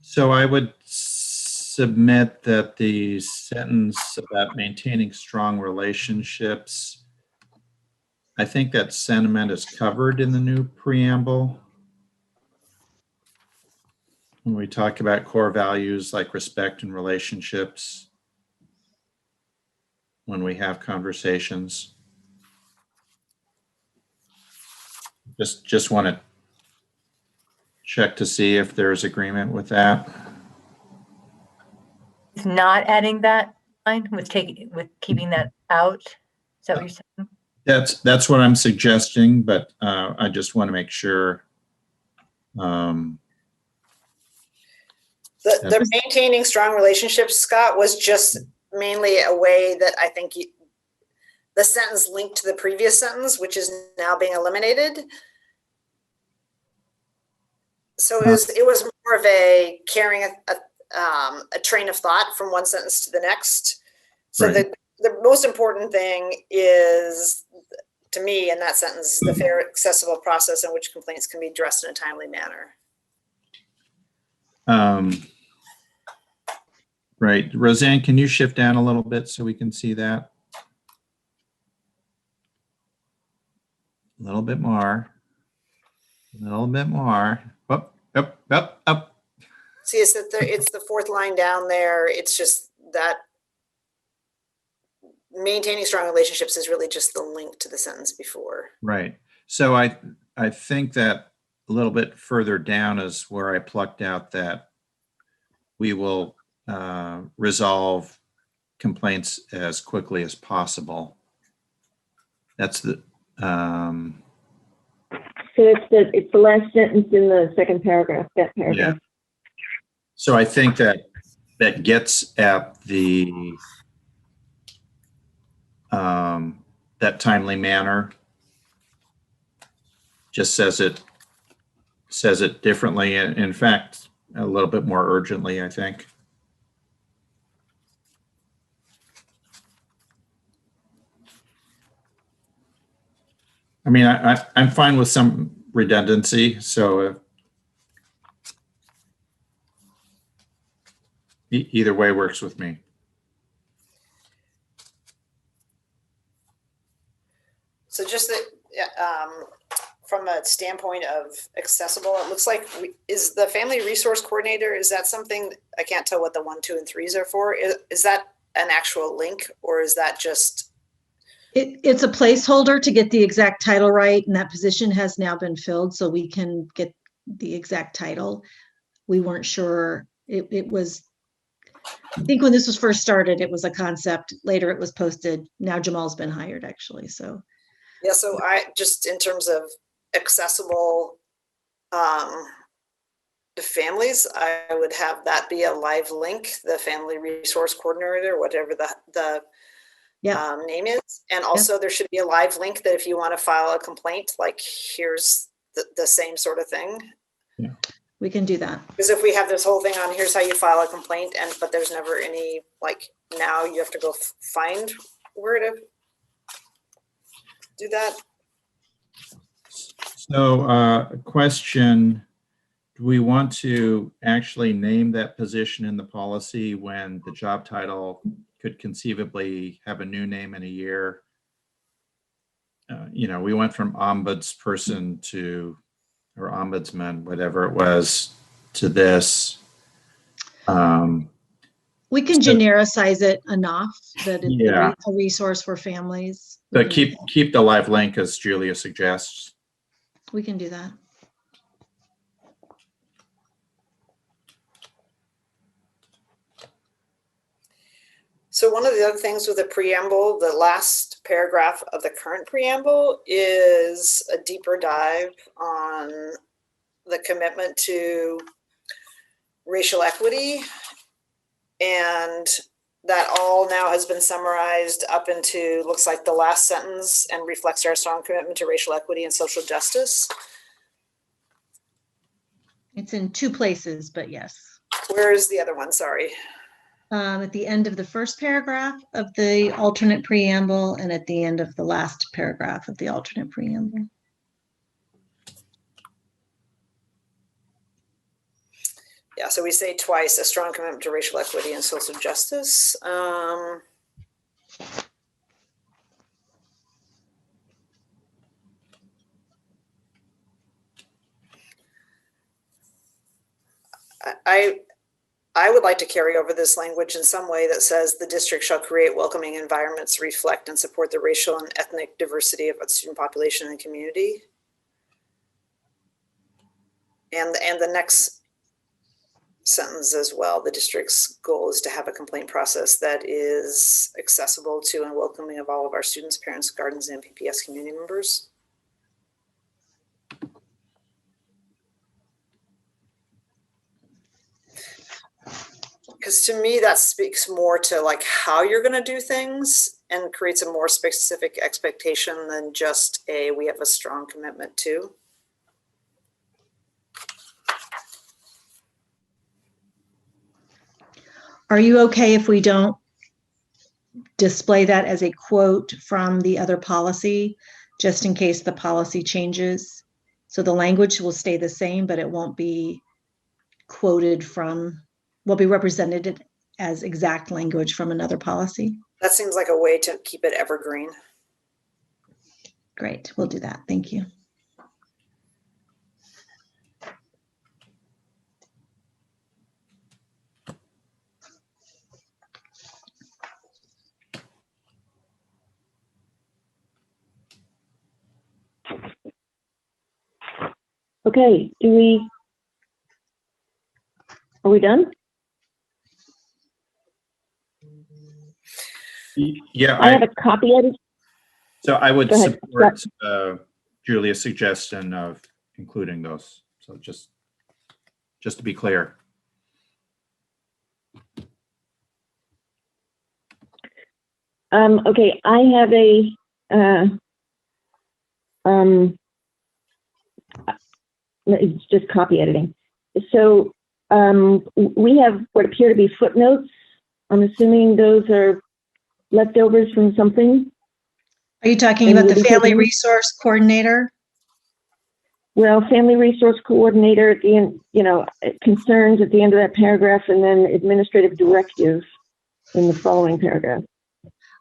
So I would submit that the sentence about maintaining strong relationships, I think that sentiment is covered in the new preamble. When we talk about core values like respect and relationships, when we have conversations. Just want to check to see if there's agreement with that. It's not adding that line with keeping that out. Is that what you're saying? That's what I'm suggesting, but I just want to make sure. The maintaining strong relationships, Scott, was just mainly a way that I think the sentence linked to the previous sentence, which is now being eliminated. So it was more of a carrying a train of thought from one sentence to the next. So right. The most important thing is, to me, in that sentence, the fair, accessible process in which complaints can be addressed in a timely manner. Right. Roseanne, can you shift down a little bit so we can see that? A little bit more. A little bit more. Up. See, it's the 4th line down there. It's just that maintaining strong relationships is really just the link to the sentence before. Right. So I think that a little bit further down is where I plucked out that we will resolve complaints as quickly as possible. That's the so it's the last sentence in the second paragraph, that paragraph. Yeah. So I think that gets at the that timely manner. Just says it differently, and in fact a little bit more urgently, I think. I mean, I'm fine with some redundancy, so either way works with me. So just from a standpoint of accessible, it looks like is the family resource coordinator, is that something, I can't tell what the 1, 2, and 3s are for. Is that an actual link, or is that just? It's a placeholder to get the exact title right, and that position has now been filled, so we can get the exact title. We weren't sure. It was, I think when this was first started, it was a concept. Later it was posted. Now Jamal's been hired, actually. So yeah, so I just, in terms of accessible to families, I would have that be a live link, the family resource coordinator, whatever the name is. And also there should be a live link that if you want to file a complaint, like here's the same sort of thing. Yeah, we can do that. Because if we have this whole thing on here's how you file a complaint, but there's never any, like, now you have to go find where to do that. So a question, do we want to actually name that position in the policy when the job title could conceivably have a new name in a year? we went from ombudsperson to, or ombudsman, whatever it was, to this. We can So- genericize it enough that it's Yeah. a resource for families. We But can- keep the live link as Julia suggests. We can do that. So one of the other things with the preamble, the last paragraph of the current preamble is a deeper dive on the commitment to racial equity. And that all now has been summarized up into, looks like the last sentence, and reflects our strong commitment to racial equity and social justice. It's in two places, but yes. Where is the other one? Sorry. At the end of the first paragraph of the alternate preamble and at the end of the last paragraph of the alternate preamble. Yeah, so we say twice, a strong commitment to racial equity and social justice. I would like to carry over this language in some way that says the district shall create welcoming environments, reflect and support the racial and ethnic diversity of its student population and community. And the next sentence as well, the district's goal is to have a complaint process that is accessible to and welcoming of all of our students, parents, guardians, and PPS community members. Because to me, that speaks more to like how you're going to do things and creates a more specific expectation than just we have a strong commitment to. Are you okay if we don't display that as a quote from the other policy, just in case the policy changes? So the language will stay the same, but it won't be quoted from, will be represented as exact language from another policy. That seems like a way to keep it evergreen. Great, we'll do that. Thank you. Okay, are we done? Yeah, I have a copy edit. so I would Go ahead. support Julia's suggestion of including those. So just to be clear. Okay, I have it's just copy editing. So we have what appear to be footnotes. I'm assuming those are leftovers from something. Are you talking And about the we'll be family taking- resource coordinator? Well, family resource coordinator at the end, concerns at the end of that paragraph, and then administrative directive in the following paragraph.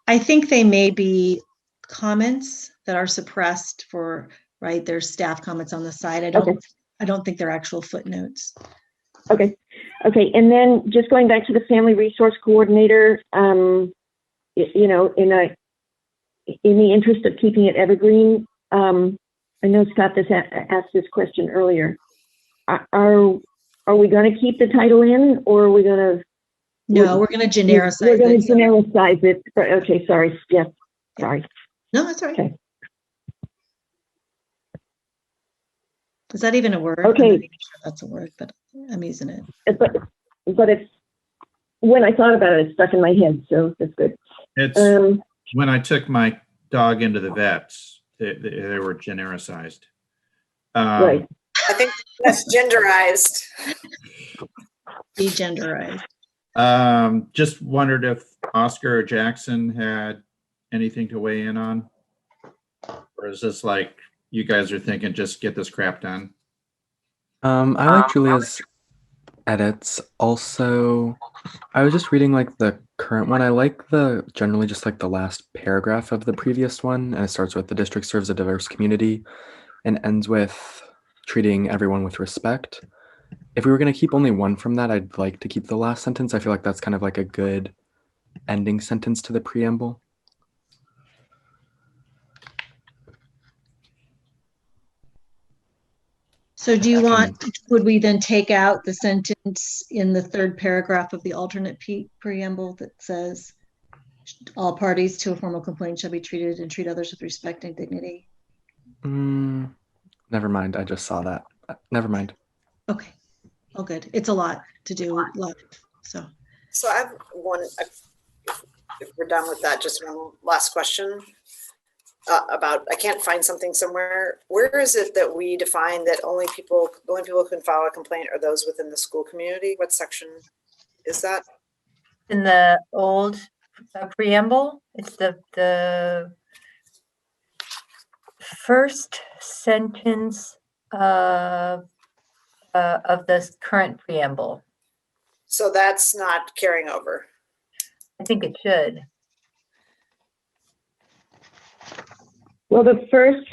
I think they may be comments that are suppressed for, right? There's staff comments on the side. I don't think they're actual footnotes. Okay. And then just going back to the family resource coordinator, in the interest of keeping it evergreen, I know Scott asked this question earlier. Are we going to keep the title in, or are we going to? No, we're going to genericize it. We're going to genericize it. Okay, sorry. Yes, sorry. No, that's all right. Okay. Is that even a word? Okay. I'm not even sure that's a word, but I'm using it. But it's, when I thought about it, it stuck in my head, so that's good. It's when I took my dog into the vets, they were genericized. Right. I think that's genderized. Degenderized. Just wondered if Oscar or Jackson had anything to weigh in on, or is this like you guys are thinking just get this crap done? I like Julia's edits. Also, I was just reading like the current one. I like generally just like the last paragraph of the previous one, and it starts with the district serves a diverse community and ends with treating everyone with respect. If we were going to keep only one from that, I'd like to keep the last sentence. I feel like that's kind of like a good ending sentence to the preamble. So do you want, would we then take out the sentence in the third paragraph of the alternate preamble that says all parties to a formal complaint shall be treated and treat others with respect and dignity? Never mind. I just saw that. Never mind. Okay. Oh, good. It's a lot to do live. So I have one, if we're done with that, just one last question about, I can't find something somewhere. Where is it that we define that the only people who can file a complaint are those within the school community? What section is that? In the old preamble, it's the first sentence of this current preamble. So that's not carrying over. I think it should. Well, the first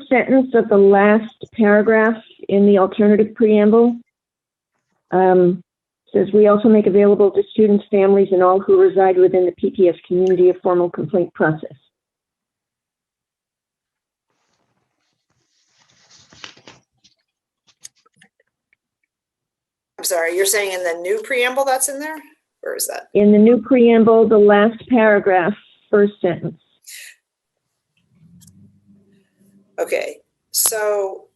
sentence of the last paragraph in the alternative preamble says, we also make available to students, families, and all who reside within the PPS community a formal complaint process. I'm sorry, you're saying in the new preamble that's in there? Where is that? In the new preamble, the last paragraph, first sentence. Okay, so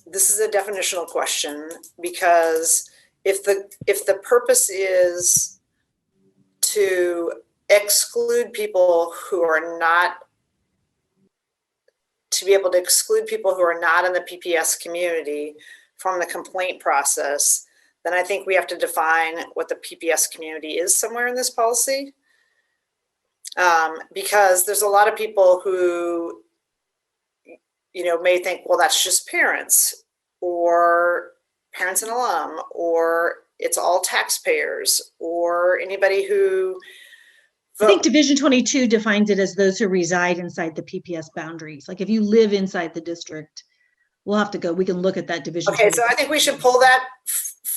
this is a definitional question, because if the purpose is to exclude people who are not, to be able to exclude people who are not in the PPS community from the complaint process, then I think we have to define what the PPS community is somewhere in this policy. Because there's a lot of people who, you know, may think, well, that's just parents or parents and alum, or it's all taxpayers, or anybody who I think Division 22 defines it as those who reside inside the PPS boundaries. Like if you live inside the district, we'll have to go, we can look at that division. Okay, 22. So I think we should pull that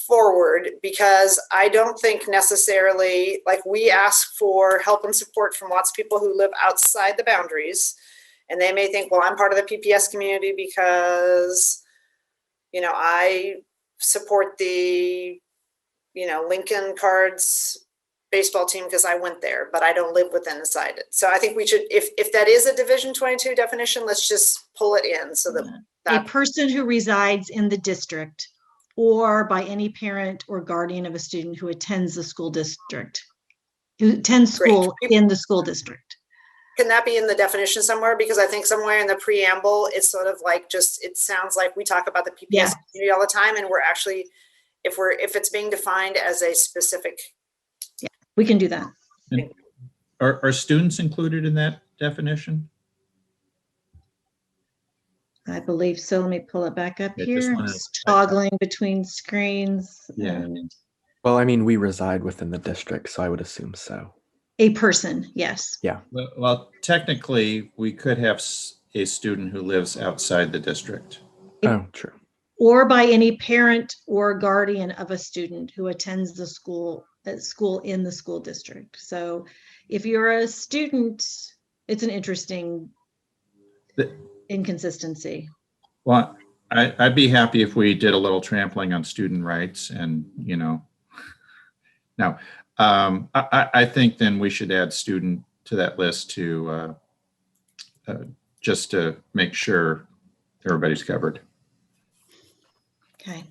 forward, because I don't think necessarily, like, we ask for help and support from lots of people who live outside the boundaries, and they may think, well, I'm part of the PPS community because, you know, I support the, you know, Lincoln Cards baseball team because I went there, but I don't live within inside it. So I think we should, if that is a Division 22 definition, let's just pull it in so that a person who resides in the district or by any parent or guardian of a student who attends the school district, who attends school in the school district. Can that be in the definition somewhere? Because I think somewhere in the preamble, it's sort of like just, it sounds like we talk about the PPS community all the time, and we're actually, if it's being defined as a specific. Yeah, we can do that. And are students included in that definition? I believe so. Let me pull it back up here. Just toggling between screens. Yeah. Well, I mean, we reside within the district, so I would assume so. A person, yes. Yeah. Well, technically, we could have a student who lives outside the district. Oh, true. Or by any parent or guardian of a student who attends the school in the school district. So if you're a student, it's an interesting inconsistency. Well, I'd be happy if we did a little trampling on student rights, and, you know, now I think then we should add student to that list to just to make sure everybody's covered. Okay,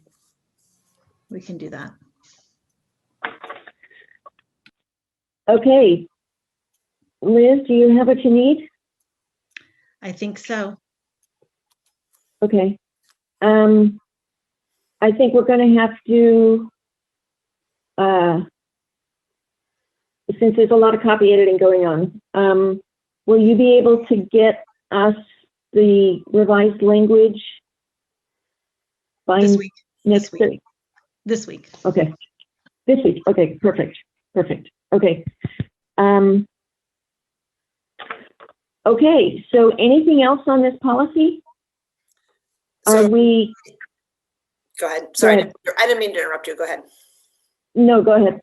we can do that. Okay, Liz, do you have what you need? I think so. Okay. I think we're going to have to, since there's a lot of copy editing going on, will you be able to get us the revised language by this week? Next week. This week. Okay. This week. Okay, perfect. Perfect. Okay. Okay, so anything else on this policy? So, Are we? go ahead. Sorry, Go ahead. I didn't mean to interrupt you. Go ahead. No, go ahead.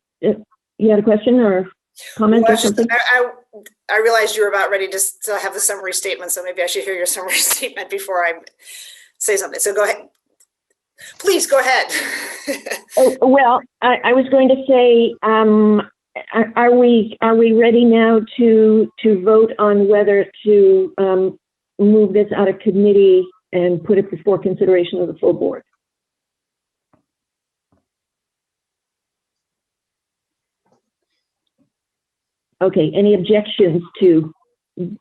You had a question or comment Well, or something? I realized you were about ready to have the summary statement, so maybe I should hear your summary statement before I say something. So go ahead. Please go ahead. Oh, well, I was going to say, are we ready now to vote on whether to move this out of committee and put it before consideration of the full board? Okay, any objections to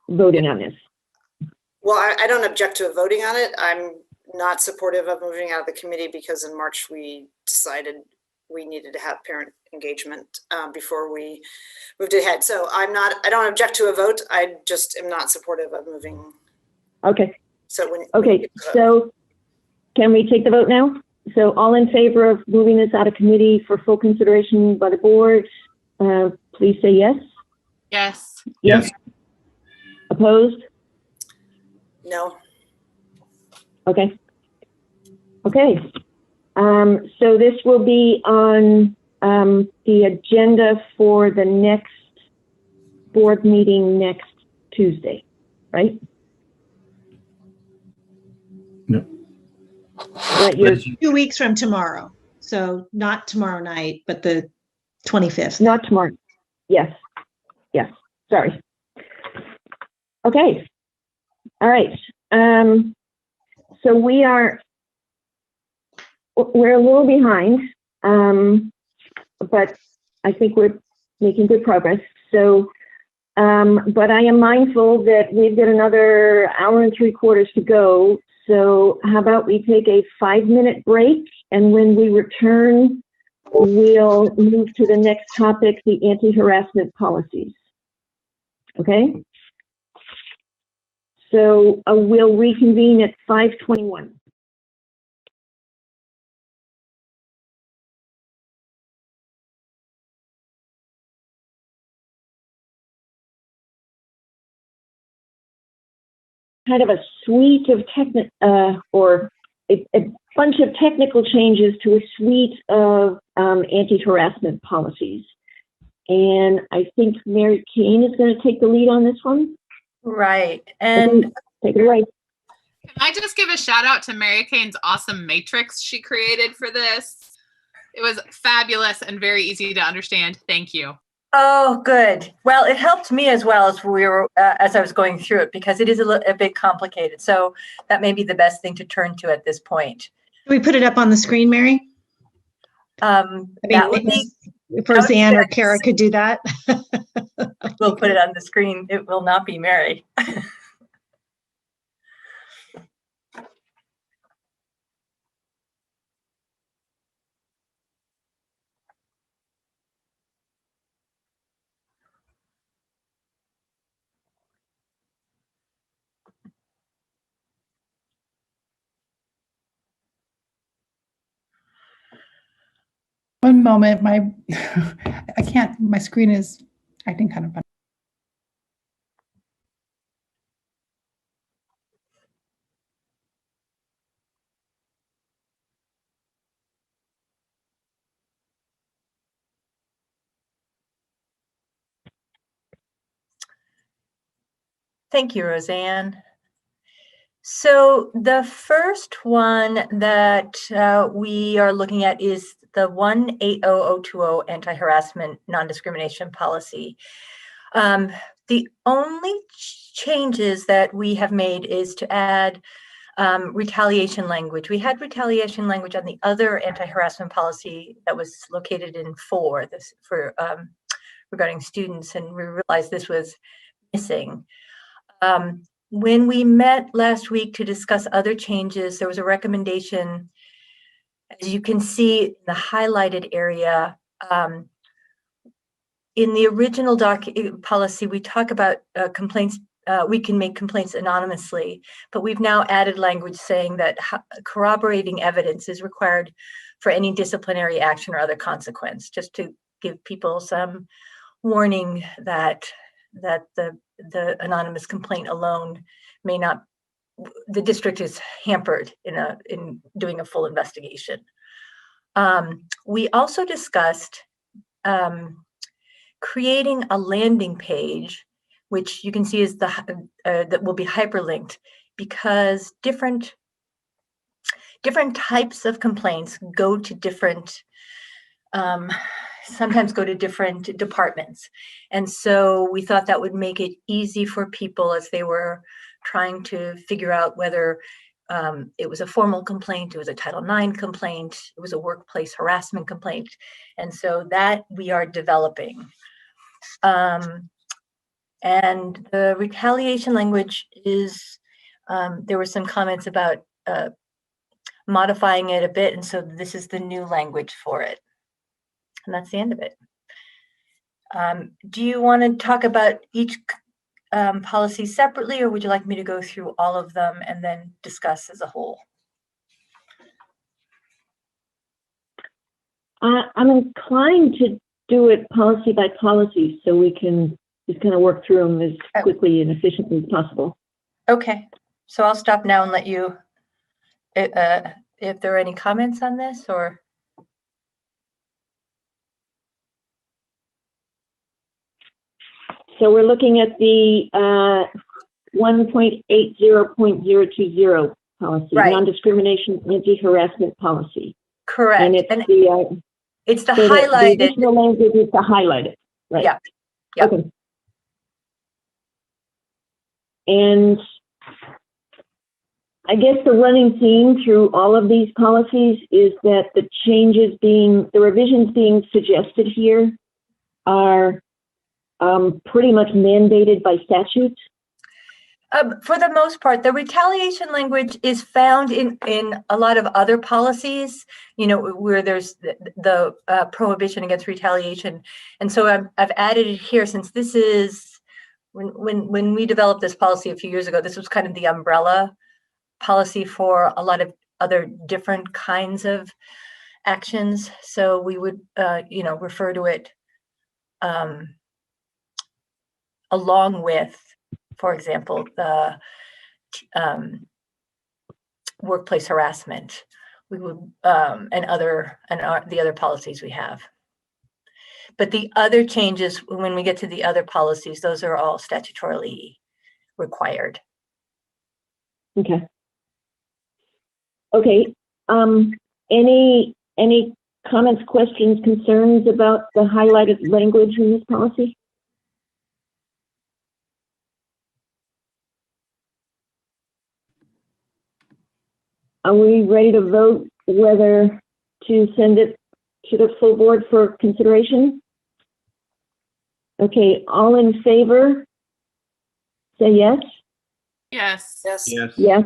voting on this? Well, I don't object to voting on it. I'm not supportive of moving out of the committee because in March we decided we needed to have parent engagement before we moved ahead. So I don't object to a vote. I just am not supportive of moving. Okay. So so can we take the vote now? So all in favor of moving this out of committee for full consideration by the board, please say yes. Yes. Yes. Opposed? No. Okay. Okay. So this will be on the agenda for the next board meeting next Tuesday, right? No. But you're 2 weeks from tomorrow. So not tomorrow night, but the 25th. not tomorrow. Yes. Yes. Sorry. Okay. All right. So we're a little behind, but I think we're making good progress. So, but I am mindful that we've got another hour and 3/4 to go. So how about we take a 5-minute break, and when we return, we'll move to the next topic, the anti-harassment policies. Okay? So we'll reconvene at 5:21. Kind of a suite of or a bunch of technical changes to a suite of anti-harassment policies. And I think Mary Kane is going to take the lead on this one. Right. And take it away. Can I just give a shout out to Mary Kane's awesome matrix she created for this? It was fabulous and very easy to understand. Thank you. oh, good. Well, it helped me as well as as I was going through it, because it is a bit complicated. So that may be the best thing to turn to at this point. Can we put it up on the screen, Mary? That would be, if Roseanne or Kara could do that. we'll put it on the screen. It will not be Mary. One moment, I can't, my screen is acting kind of funny. Thank you, Roseanne. So the first one that we are looking at is the 180020 Anti-Harassment Non-Discrimination Policy. The only changes that we have made is to add retaliation language. We had retaliation language on the other anti-harassment policy that was located in 4, regarding students, and we realized this was missing. When we met last week to discuss other changes, there was a recommendation, as you can see in the highlighted area. In the original policy, we talk about complaints we can make complaints anonymously, but we've now added language saying that corroborating evidence is required for any disciplinary action or other consequence, just to give people some warning that the anonymous complaint alone may not, the district is hampered in doing a full investigation. We also discussed creating a landing page, which you can see is that will be hyperlinked, because different types of complaints go to different, sometimes go to different departments. And so we thought that would make it easy for people as they were trying to figure out whether it was a formal complaint, it was a Title IX complaint, it was a workplace harassment complaint. And so that we are developing. And the retaliation language is, there were some comments about modifying it a bit. And so this is the new language for it. And that's the end of it. Do you want to talk about each policy separately, or would you like me to go through all of them and then discuss as a whole? I'm inclined to do it policy by policy so we can just kind of work through them as quickly and efficiently as possible. Okay, so I'll stop now and let you, if there are any comments on this, or. So we're looking at the 1.80.020 policy, right. Non-Discrimination, Anti-Harassment Policy. Correct. And it's the so highlighted. The additional language is the highlighted, right? Yeah. Yeah. Okay. And I guess the running theme through all of these policies is that the revisions being suggested here are pretty much mandated by statute. For the most part, the retaliation language is found in a lot of other policies, where there's the prohibition against retaliation. And so I've added it here, since this is, when we developed this policy a few years ago, this was kind of the umbrella policy for a lot of other different kinds of actions. So we would, refer to it along with, for example, the workplace harassment, we would, the other policies we have. But the other changes, when we get to the other policies, those are all statutorily required. Okay. Okay. Any comments, questions, concerns about the highlighted language in this policy? Are we ready to vote whether to send it to the full board for consideration? Okay, all in favor, say yes. Yes. Yes. Yes. Yes.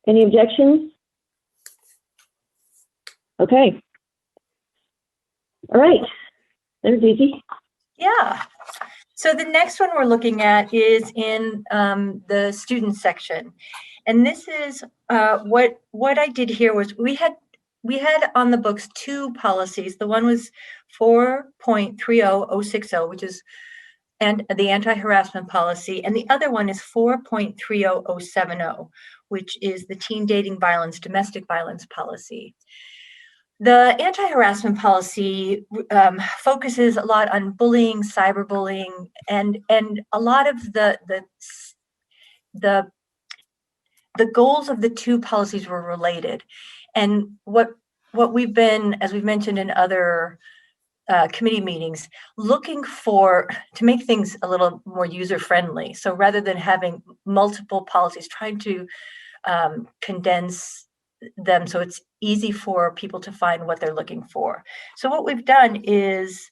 Any objections? Okay. All right, that was easy. Yeah. So the next one we're looking at is in the student section. And this is what I did here was we had on the books two policies. The one was 4.30060, which is the Anti-Harassment Policy, and the other one is 4.30070, which is the Teen Dating Violence, Domestic Violence Policy. The Anti-Harassment Policy focuses a lot on bullying, cyberbullying, and a lot of the goals of the two policies were related. And what we've been, as we've mentioned in other committee meetings, looking to make things a little more user-friendly. So rather than having multiple policies, trying to condense them so it's easy for people to find what they're looking for. So what we've done is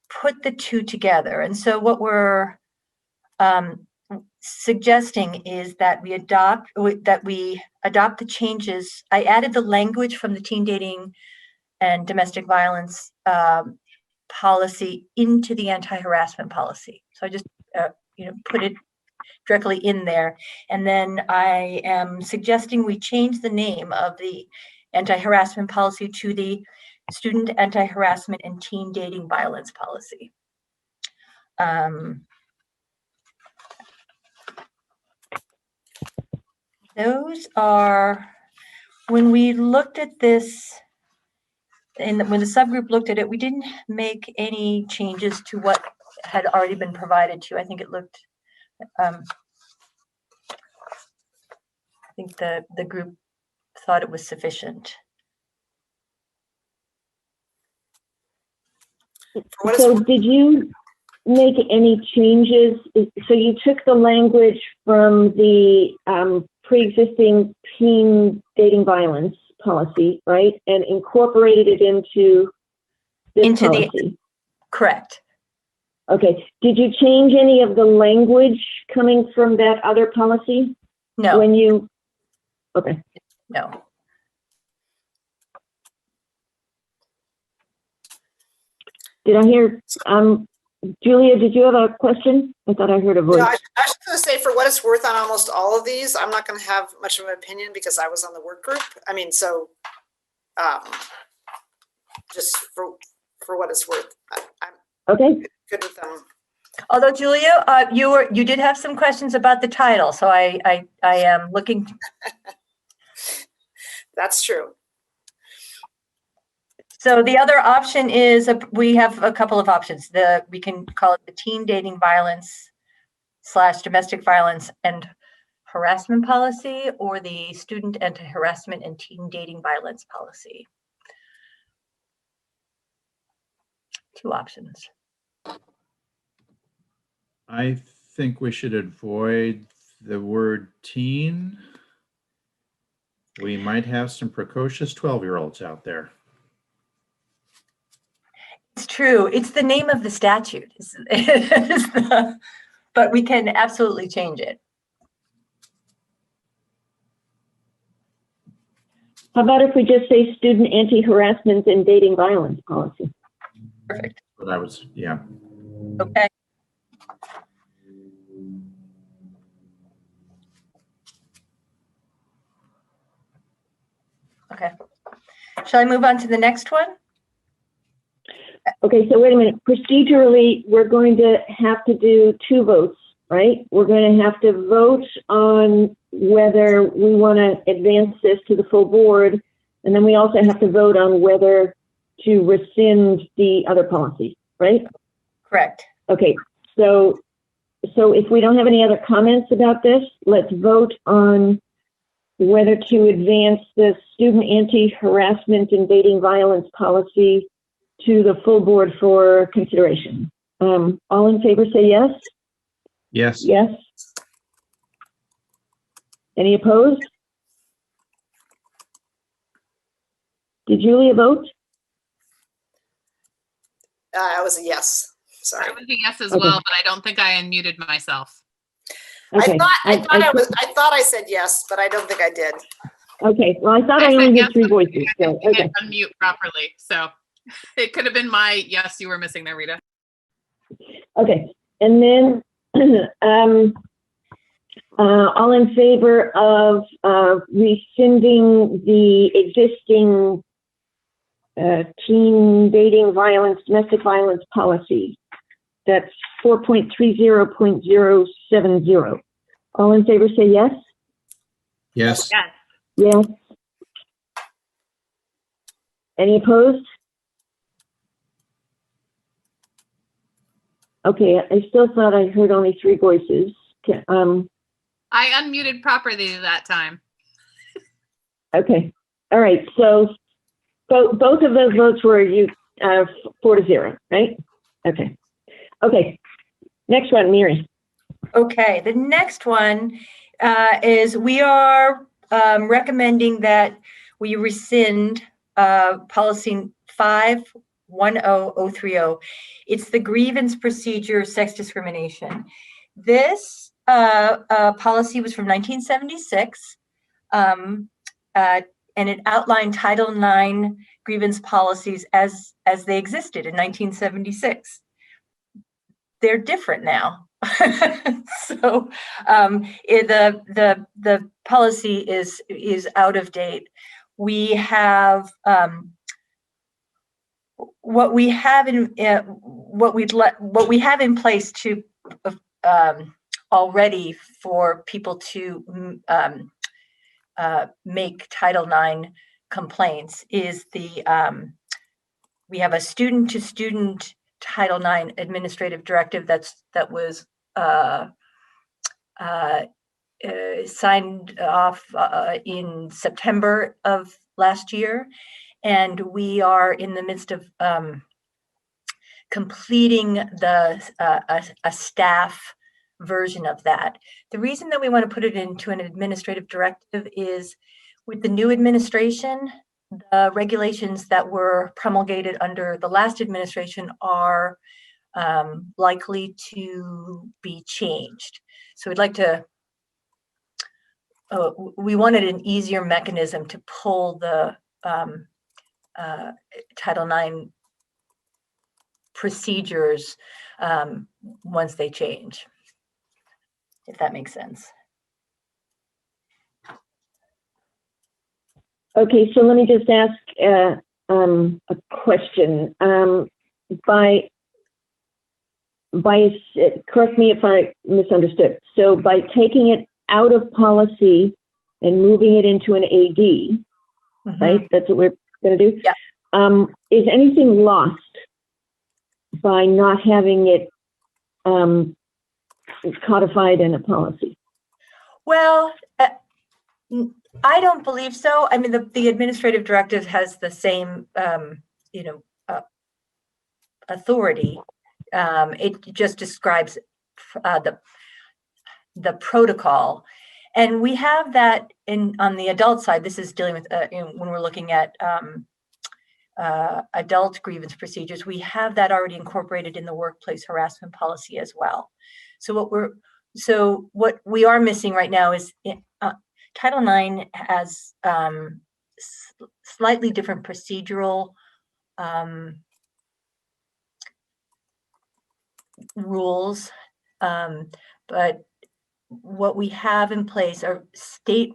put the two together. And so what we're suggesting is that we adopt the changes. I added the language from the teen dating and domestic violence policy into the anti-harassment policy. So I just put it directly in there. And then I am suggesting we change the name of the anti-harassment policy to the Student Anti-Harassment and Teen Dating Violence Policy. Those are, when we looked at this, and when the subgroup looked at it, we didn't make any changes to what had already been provided to. I think it looked, I think the group thought it was sufficient. So did you make any changes? So you took the language from the pre-existing teen dating violence policy, right? And incorporated it into this policy. Correct. Okay. Did you change any of the language coming from that other policy? No. When you, okay. No. Did I hear, Julia, did you have a question? I thought I heard a voice. No, I was going to say, for what it's worth on almost all of these, I'm not going to have much of an opinion because I was on the work group. I mean, so just for what it's worth, I'm okay. Good with them. Although Julia, you did have some questions about the title, so I am looking. That's true. So the other option is we have a couple of options. We can call it the Teen Dating Violence / Domestic Violence and Harassment Policy, or the Student Anti-Harassment and Teen Dating Violence Policy. Two options. I think we should avoid the word teen. We might have some precocious 12-year-olds out there. It's true. It's the name of the statute, but we can absolutely change it. How about if we just say Student Anti-Harassment and Dating Violence Policy? Perfect. But I was, yeah. Okay. Okay. Shall I move on to the next one? Okay, so wait a minute. Procedurally, we're going to have to do two votes, right? We're going to have to vote on whether we want to advance this to the full board, and then we also have to vote on whether to rescind the other policy, right? Correct. Okay, so if we don't have any other comments about this, let's vote on whether to advance the Student Anti-Harassment and Dating Violence Policy to the full board for consideration. All in favor say yes? Yes. Yes. Any opposed? Did Julia vote? I was a yes. Sorry. I was a yes as Okay. well, but I don't think I unmuted myself. Okay. I thought I said yes, but I don't think I did. Okay, well, I thought I said only yes, heard three but voices, I so, didn't okay. unmute properly, so it could have been my yes you were missing there, Rita. Okay, and then all in favor of rescinding the existing teen dating violence, domestic violence policy. That's 4.30.070. All in favor say yes? Yes. Yes. Yes. Any opposed? Okay, I still thought I heard only three voices. Okay, I unmuted properly that time. okay. All right, so both of those votes were 4-0, right? Okay. Okay, next one, Miri. Okay, the next one is we are recommending that we rescind policy 510030. It's the grievance procedure, sex discrimination. This policy was from 1976, and it outlined Title IX grievance policies as they existed in 1976. They're different now. So the policy is out of date. We have what we have in place to already for people to make Title IX complaints is we have a student-to-student Title IX administrative directive that was signed off in September of last year, and we are in the midst of completing a staff version of that. The reason that we want to put it into an administrative directive is with the new administration, the regulations that were promulgated under the last administration are likely to be changed. So we'd like to, we wanted an easier mechanism to pull the Title IX procedures once they change, if that makes sense. Okay, so let me just ask a question. Correct me if I misunderstood. So by taking it out of policy and moving it into an AD, right? That's what we're going to do. Yeah. Is anything lost by not having it codified in a policy? Well, I don't believe so. I mean, the administrative directive has the same, authority. It just describes the protocol, and we have that on the adult side. This is dealing with when we're looking at adult grievance procedures. We have that already incorporated in the workplace harassment policy as well. So what we are missing right now is Title IX has slightly different procedural rules, but what we have in place are state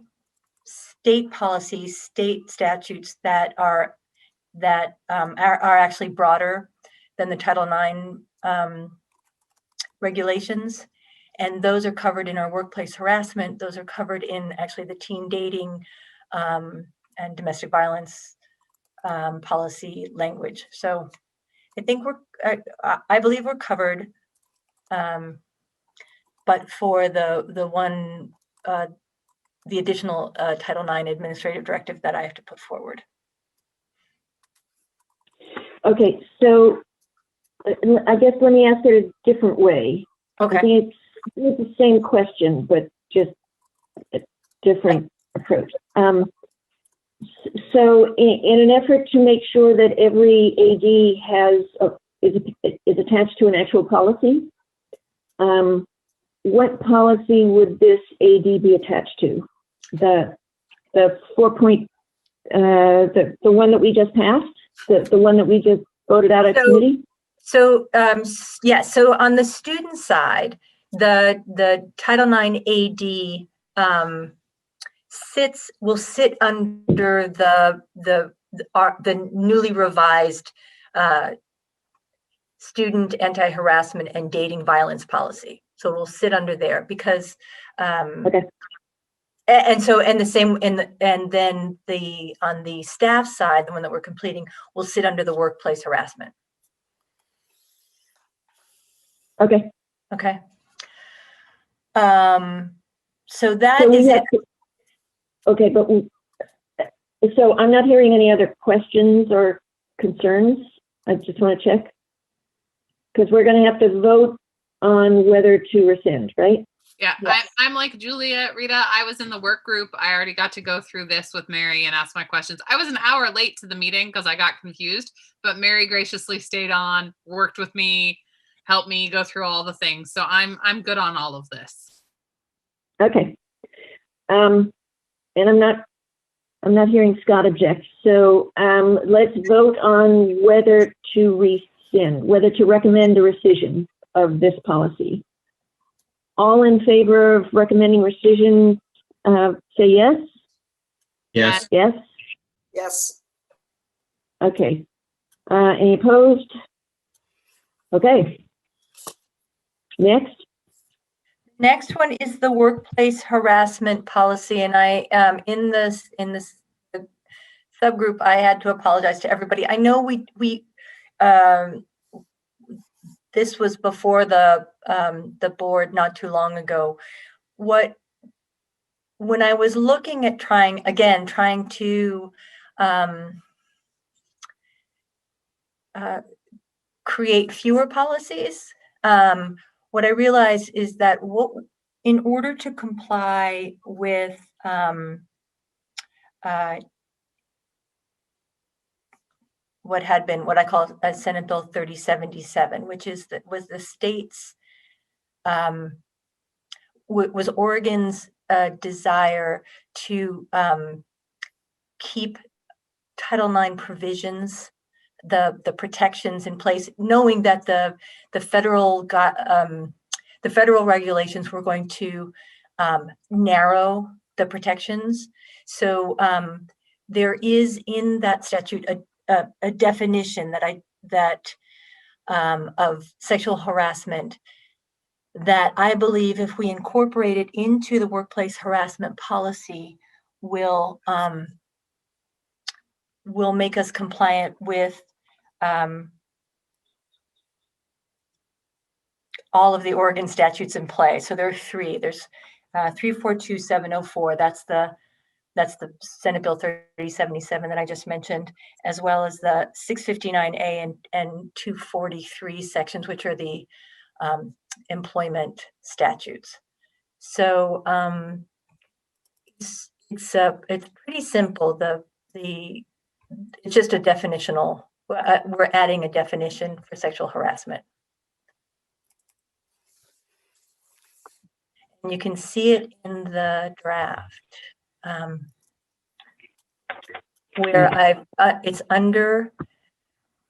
policies, state statutes that are actually broader than the Title IX regulations. And those are covered in our workplace harassment. Those are covered in actually the teen dating and domestic violence policy language. So I think I believe we're covered. But for the additional Title IX administrative directive that I have to put forward. Okay, so I guess let me ask it a different way. Okay. I think it's the same question, but just a different approach. So in an effort to make sure that every AD is attached to an actual policy, what policy would this AD be attached to? The 4-point, the one that we just passed, the one that we just voted out of committee? So yeah, so on the student side, the Title IX AD will sit under the newly revised student anti-harassment and dating violence policy. So it will sit under there because okay. And then on the staff side, the one that we're completing, will sit under the workplace harassment. Okay. Okay. So that is it. Okay, but so I'm not hearing any other questions or concerns. I just want to check because we're going to have to vote on whether to rescind, right? Yeah, Yes. I'm like Julia, Rita. I was in the work group. I already got to go through this with Mary and ask my questions. I was an hour late to the meeting because I got confused, but Mary graciously stayed on, worked with me, helped me go through all the things. So I'm good on all of this. Okay. And I'm not hearing Scott object. So let's vote on whether to rescind, whether to recommend the rescission of this policy. all in favor of recommending rescission, say yes. Yes. Yes. Yes. Okay. Any opposed? Okay. Next. Next one is the workplace harassment policy, and I in this subgroup I had to apologize to everybody. I know we this was before the board not too long ago. When I was looking at trying to create fewer policies, what I realized is that in order to comply with what I call Senate Bill 3077, which was the state's was Oregon's desire to keep Title IX provisions, the protections in place, knowing that the federal regulations were going to narrow the protections. So there is in that statute a definition of sexual harassment that I believe, if we incorporate it into the workplace harassment policy, will make us compliant with all of the Oregon statutes in play. So there are three. There's 342704. That's the Senate Bill 3077 that I just mentioned, as well as the 659A and 243 sections, which are the employment statutes. So it's pretty simple. It's just a definitional. We're adding a definition for sexual harassment. And you can see it in the draft where it's under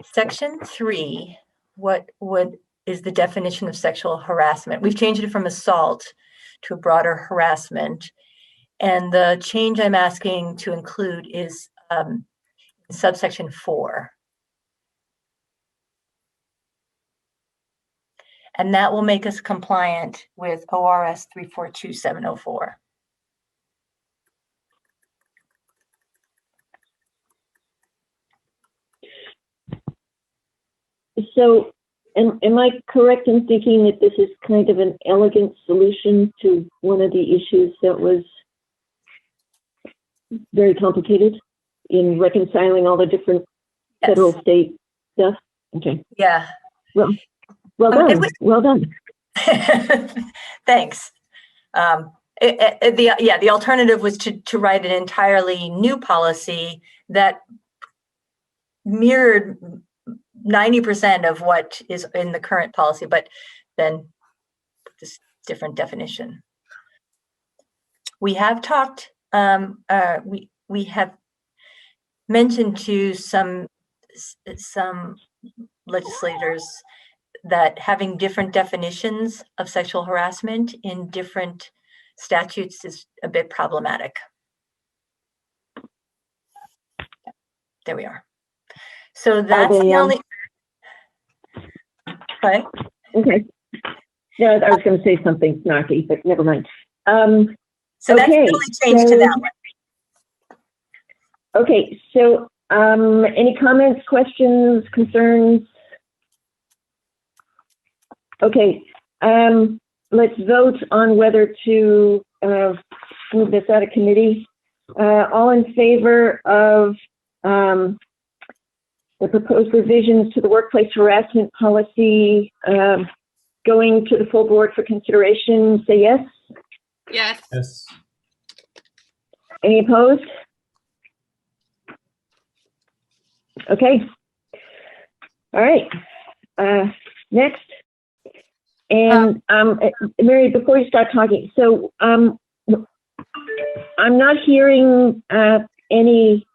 section 3. What is the definition of sexual harassment? We've changed it from assault to a broader harassment. And the change I'm asking to include is subsection 4. And that will make us compliant with ORS 342704. So am I correct in thinking that this is kind of an elegant solution to one of the issues that was very complicated in reconciling all the different federal, state stuff? Okay. Yeah. Well done. Well done. Thanks. The alternative was to write an entirely new policy that mirrored 90% of what is in the current policy, but then this different definition. We have talked, we have mentioned to some legislators that having different definitions of sexual harassment in different statutes is a bit problematic. There we are. So that's the only. What? Okay. No, I was going to say something snarky, but never mind. So that's the only change to that one. Okay. So any comments, questions, concerns? Okay. Let's vote on whether to move this out of committee. All in favor of the proposed revisions to the workplace harassment policy going to the full board for consideration, say yes. Yes. Yes. Any opposed? Okay. All right. Next. And Mary, before you start talking, so I'm not hearing any,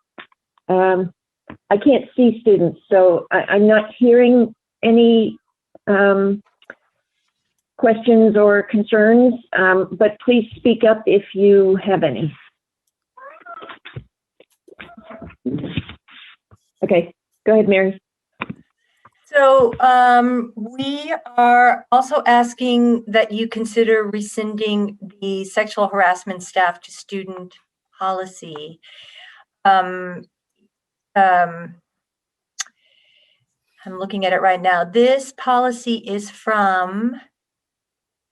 I can't see students, so I'm not hearing any questions or concerns, but please speak up if you have any. Okay, go ahead, Mary. So we are also asking that you consider rescinding the sexual harassment staff to student policy. I'm looking at it right now. This policy is from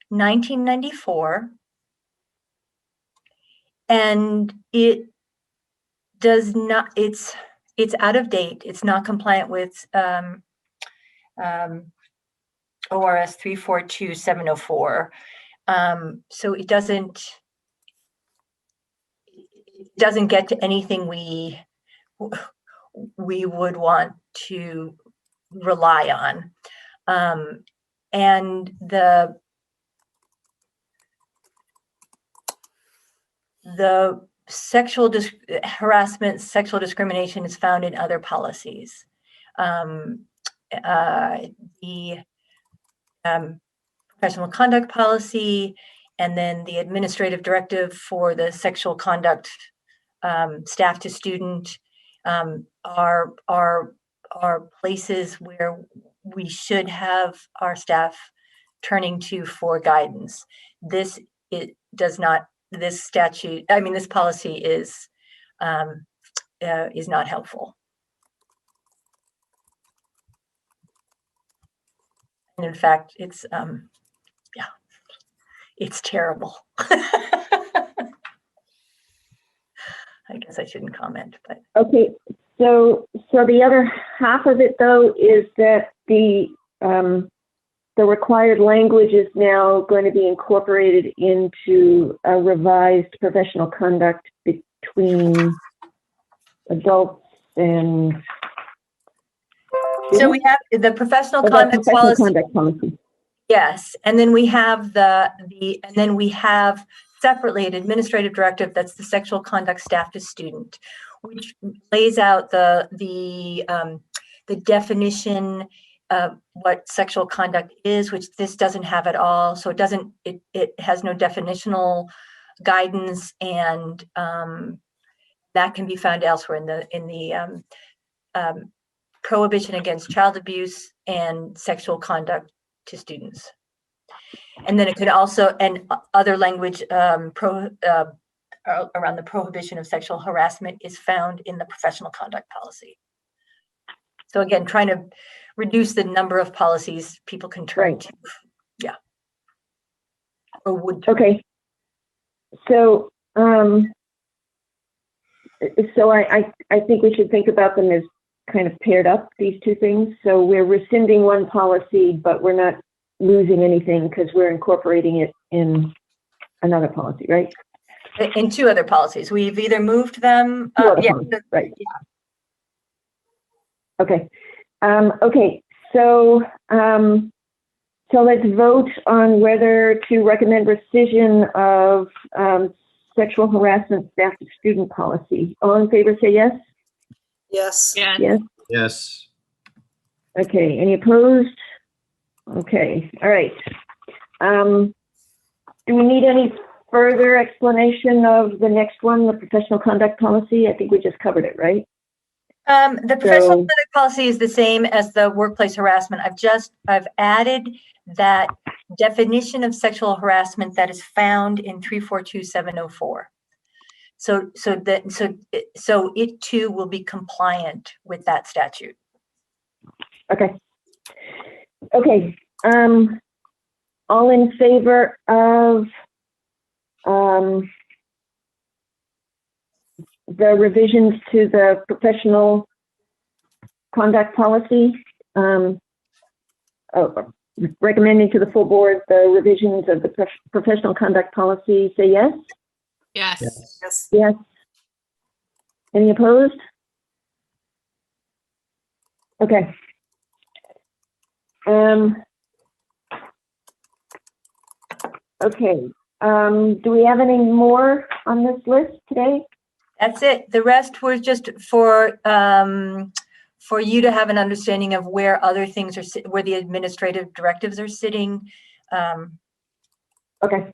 1994, and it does not, it's out of date. It's not compliant with ORS 342-704. So it doesn't get to anything we would want to rely on. And the sexual harassment, sexual discrimination is found in other policies. The professional conduct policy, and then the administrative directive for the sexual conduct staff to student are places where we should have our staff turning to for guidance. This policy is not helpful. And in fact, it's it's terrible. I guess I shouldn't comment, but okay. So the other half of it, though, is that the required language is now going to be incorporated into a revised professional conduct between adults and. So we have the professional conduct policy. Yes, and then we have we have separately an administrative directive that's the sexual conduct staff to student, which lays out the definition of what sexual conduct is, which this doesn't have at all. So it has no definitional guidance, and that can be found elsewhere in the prohibition against child abuse and sexual conduct to students. And then it could also, and other language around the prohibition of sexual harassment is found in the professional conduct policy. So again, trying to reduce the number of policies people can turn to. Yeah. Or would. Okay. So, I think we should think about them as kind of paired up, these two things. So we're rescinding one policy, but we're not losing anything because we're incorporating it in another policy, right? In two other policies. We've either moved them. Right. Yeah. Okay. Okay. So let's vote on whether to recommend rescission of sexual harassment staff to student policy. All in favor, say yes. Yes. Yeah. Yes. Yes. Okay. Any opposed? Okay. All right. Do we need any further explanation of the next one, the professional conduct policy? I think we just covered it, right? The professional conduct policy is the same as the workplace harassment. I've added that definition of sexual harassment that is found in 342-704. So it too will be compliant with that statute. Okay. Okay. All in favor of the revisions to the professional conduct policy, recommending to the full board the revisions of the professional conduct policy, say yes? Yes. Yes. Yes. Any opposed? Okay. Okay. Do we have any more on this list today? That's it. The rest was just for you to have an understanding of where other things are, where the administrative directives are sitting. Okay.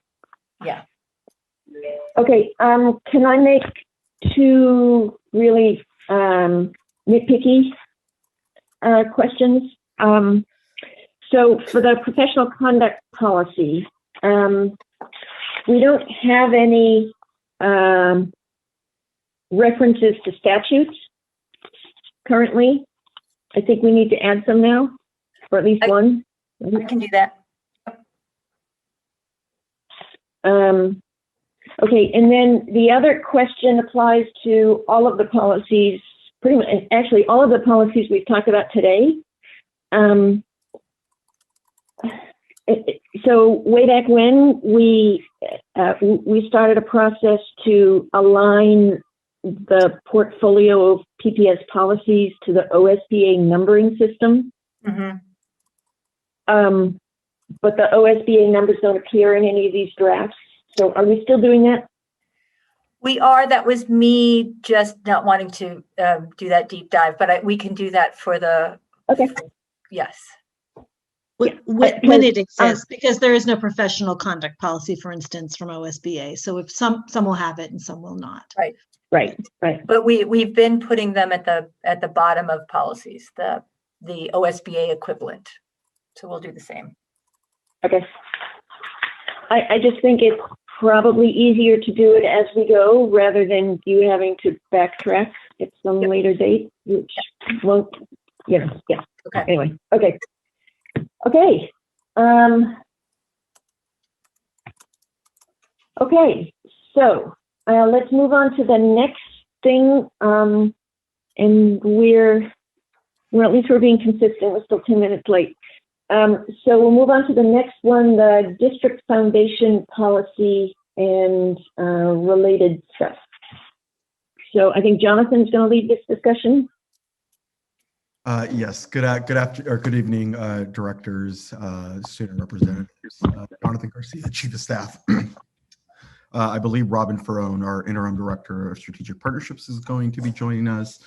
Yeah. Okay, can I make two really nitpicky questions? So for the professional conduct policy, we don't have any references to statutes currently. I think we need to add some now, or at least one. I can do that. Okay, and then the other question applies to all of the policies, pretty much, actually all of the policies we've talked about today. So way back when we started a process to align the portfolio of PPS policies to the OSBA numbering system. Mm-hmm. But the OSBA numbers don't appear in any of these drafts. So are we still doing that? We are. That was me just not wanting to do that deep dive, but we can do that for the. Okay. Yes. When it exists, because there is no professional conduct policy, for instance, from OSBA. So if some will have it and some will not. Right. Right. But we've been putting them at the bottom of policies, the OSBA equivalent. So we'll do the same. Okay. I just think it's probably easier to do it as we go rather than you having to backtrack at some later date, which won't, yeah. Okay. Anyway, okay. Okay. Okay, so let's move on to the next thing. And we're at least we're being consistent. We're still 10 minutes late. So we'll move on to the next one, the district foundation policy and related stuff. So I think Jonathan's going to lead this discussion. Yes. Good evening, directors, student representatives. Jonathan Garcia, Chief of Staff. I believe Robin Ferrone, our Interim Director of Strategic Partnerships, is going to be joining us.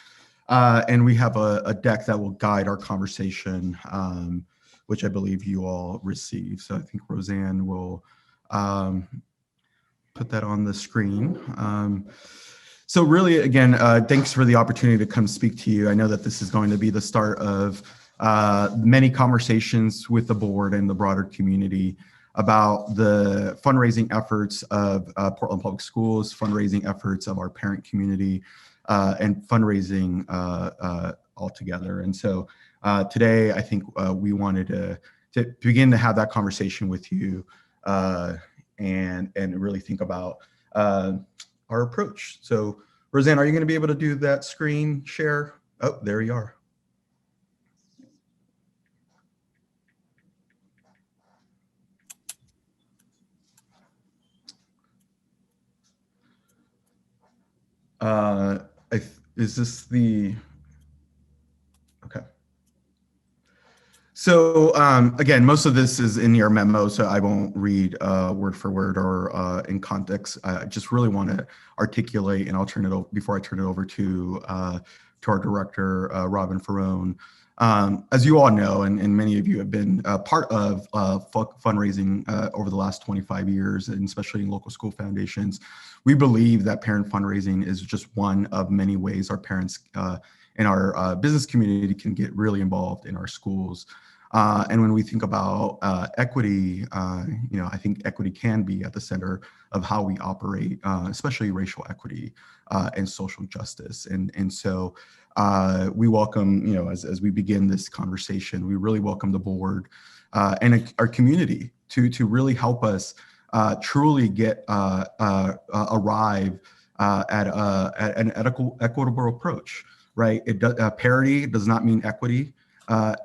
And we have a deck that will guide our conversation, which I believe you all received. So I think Roseanne will put that on the screen. So really, again, thanks for the opportunity to come speak to you. I know that this is going to be the start of many conversations with the board and the broader community about the fundraising efforts of Portland Public Schools, fundraising efforts of our parent community, and fundraising altogether. And so today, I think we wanted to begin to have that conversation with you and really think about our approach. So Roseanne, are you going to be able to do that screen share? Oh, there you are. Is this the, okay. So again, most of this is in your memo, so I won't read word for word or in context. I just really want to articulate, and I'll turn it over before I turn it over to our director, Robin Ferrone. As you all know, and many of you have been part of fundraising over the last 25 years, and especially in local school foundations, we believe that parent fundraising is just one of many ways our parents and our business community can get really involved in our schools. And when we think about equity, I think equity can be at the center of how we operate, especially racial equity and social justice. And so we welcome, as we begin this conversation, we really welcome the board and our community to really help us truly arrive at an equitable approach, right? Parity does not mean equity.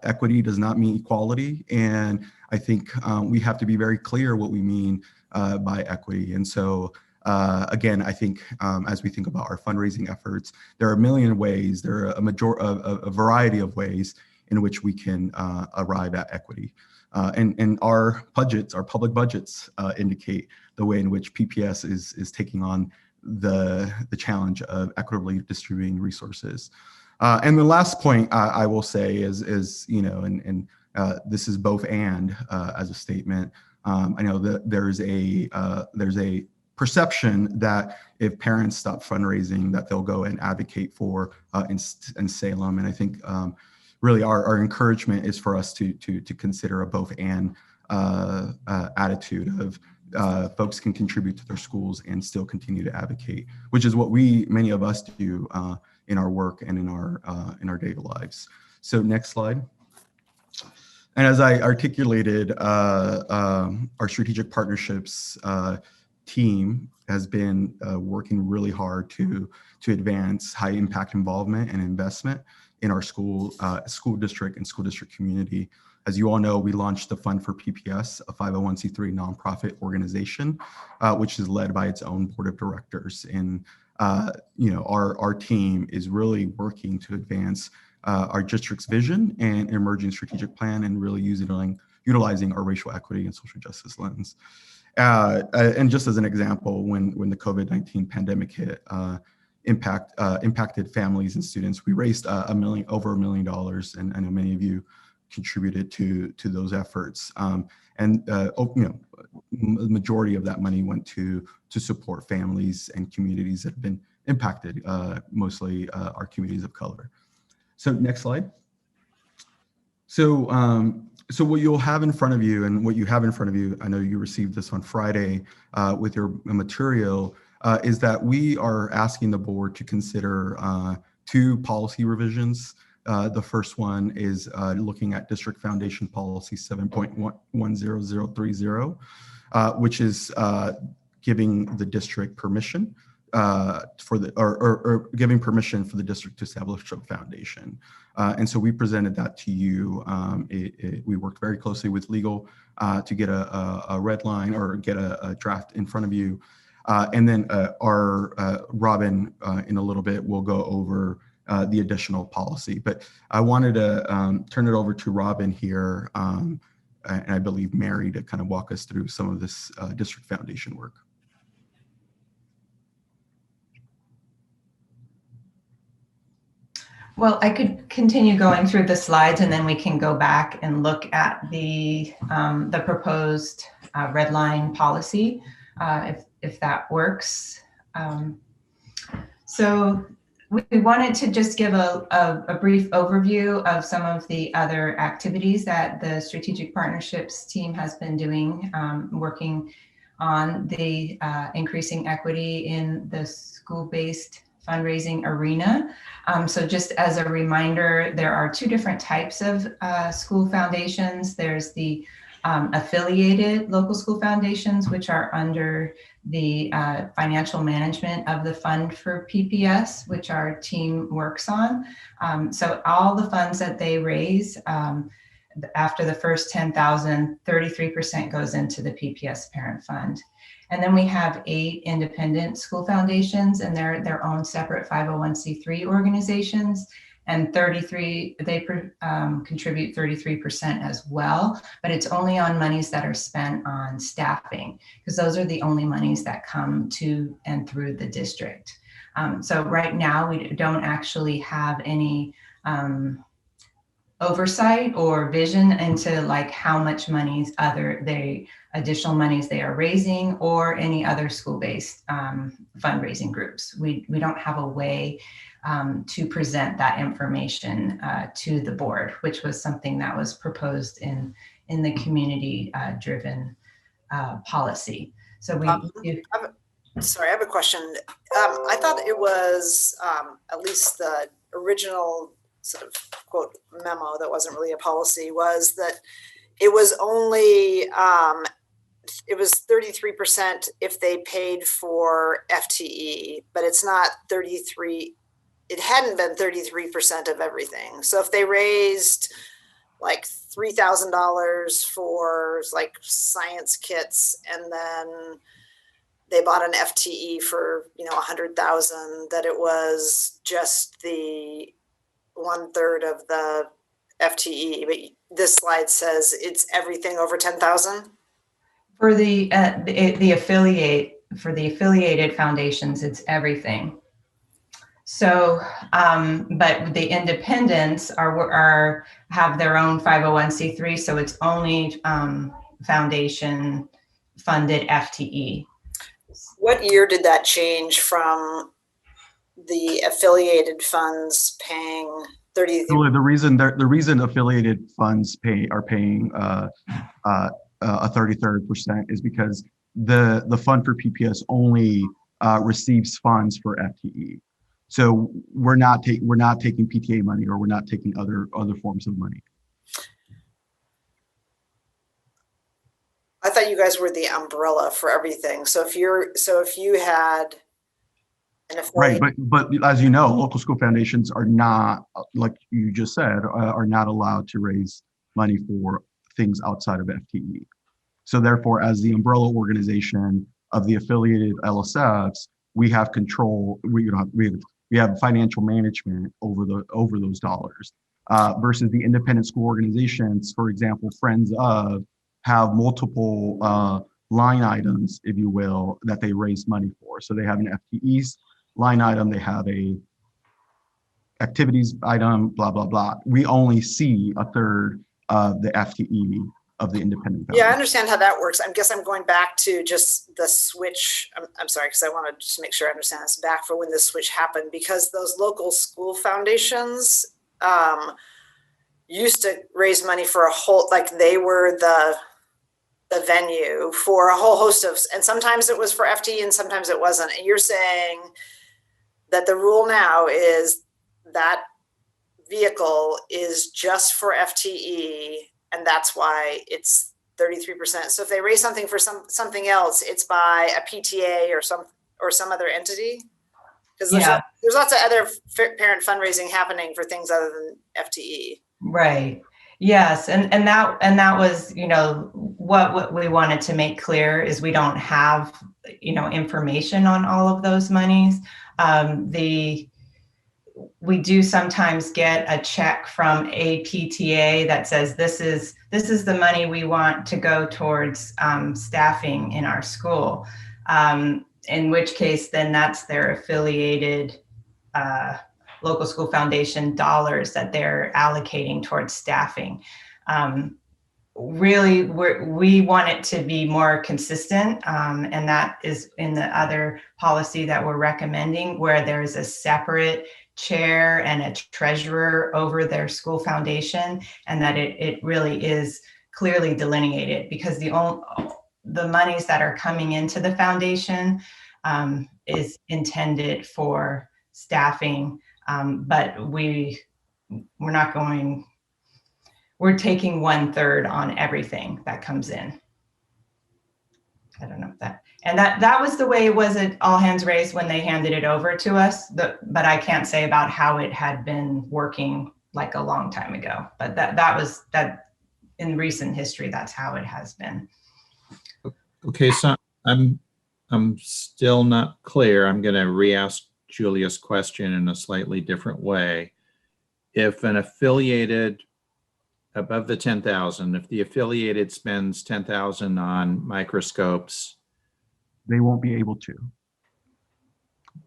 Equity does not mean equality. And I think we have to be very clear what we mean by equity. And so, again, I think as we think about our fundraising efforts, there are a million ways, there are a variety of ways in which we can arrive at equity. And our budgets, our public budgets indicate the way in which PPS is taking on the challenge of equitably distributing resources. And the last point I will say is this is both and as a statement. I know that there's a perception that if parents stop fundraising, that they'll go and advocate for in Salem. And I think really our encouragement is for us to consider a both and attitude of folks can contribute to their schools and still continue to advocate, which is what many of us do in our work and in our daily lives. So next slide. And as I articulated, our strategic partnerships team has been working really hard to advance high impact involvement and investment in our school district and school district community. As you all know, we launched the Fund for PPS, a 501c3 nonprofit organization, which is led by its own board of directors. And our team is really working to advance our district's vision and emerging strategic plan, and really utilizing our racial equity and social justice lens. And just as an example, when the COVID-19 pandemic hit, impacted families and students, we raised over $1 million, and I know many of you contributed to those efforts. The majority of that money went to support families and communities that have been impacted, mostly our communities of color. So next slide. So what you'll have in front of you, and what you have in front of you, I know you received this on Friday with your material, is that we are asking the board to consider 2 policy revisions. The first one is looking at District Foundation Policy 7.10030, which is giving the district permission giving permission for the district to establish a foundation. And so we presented that to you. We worked very closely with legal to get a red line or get a draft in front of you. And then our Robin in a little bit will go over the additional policy. But I wanted to turn it over to Robin here, and I believe Mary, to kind of walk us through some of this district foundation work. Well, I could continue going through the slides, and then we can go back and look at the proposed red line policy, if that works. So we wanted to just give a brief overview of some of the other activities that the Strategic Partnerships team has been doing, working on the increasing equity in the school-based fundraising arena. So just as a reminder, there are 2 different types of school foundations. There's the affiliated local school foundations, which are under the financial management of the Fund for PPS, which our team works on. So all the funds that they raise, after the first 10,000, 33% goes into the PPS parent fund. And then we have 8 independent school foundations, and they're their own separate 501c3 organizations. And 33, they contribute 33% as well, but it's only on monies that are spent on staffing, because those are the only monies that come to and through the district. So right now we don't actually have any oversight or vision into like how much monies additional monies they are raising, or any other school-based fundraising groups. We don't have a way to present that information to the board, which was something that was proposed in the community driven policy. So sorry, I have a question. I thought it was at least the original sort of quote memo that wasn't really a policy, was that it was only it was 33% if they paid for FTE, but it's not 33. It hadn't been 33% of everything. So if they raised like $3,000 for like science kits, and then they bought an FTE for 100,000, that it was just the 1/3 of the FTE. But this slide says it's everything over 10,000. For the affiliated foundations, it's everything. So, but the independents have their own 501c3, so it's only Foundation funded FTE. What year did that change from the affiliated funds paying 30? Well, the reason affiliated funds are paying a 33rd% is because the fund for PPS only receives funds for FTE. So we're not taking PTA money, or we're not taking other forms of money. I thought you guys were the umbrella for everything. So if you had an affiliate, Right, but as you know, local school foundations are not, like you just said, are not allowed to raise money for things outside of FTE. So therefore, as the umbrella organization of the affiliated LSFs, we have control. We have financial management over those dollars. Versus the independent school organizations, for example, Friends of, have multiple line items, if you will, that they raise money for. So they have an FTEs line item, they have a activities item, blah, blah, blah. We only see a third of the FTE of the independent foundation. yeah, I understand how that works. I guess I'm going back to just the switch. I'm sorry, because I want to just make sure I understand this, back for when this switch happened, because those local school foundations used to raise money for a whole, like they were the venue for a whole host of, and sometimes it was for FTE and sometimes it wasn't. And you're saying that the rule now is that vehicle is just for FTE, and that's why it's 33%. So if they raise something for something else, it's by a PTA or some other entity? Because there's lots of other parent fundraising happening for things other than FTE. Right. Yes. And that was, what we wanted to make clear is we don't have, information on all of those monies. We do sometimes get a check from a PTA that says this is the money we want to go towards staffing in our school. In which case, then that's their affiliated local school foundation dollars that they're allocating towards staffing. Really, we want it to be more consistent, and that is in the other policy that we're recommending, where there's a separate chair and a treasurer over their school foundation, and that it really is clearly delineated, because the monies that are coming into the foundation is intended for staffing, but we're taking 1/3 on everything that comes in. I don't know if that was the way it was at All Hands Raised when they handed it over to us, but I can't say about how it had been working like a long time ago, but that in recent history, that's how it has been. Okay, so I'm still not clear. I'm going to re-ask Julia's question in a slightly different way. If an affiliated above the 10,000, if the affiliated spends 10,000 on microscopes, they won't be able to.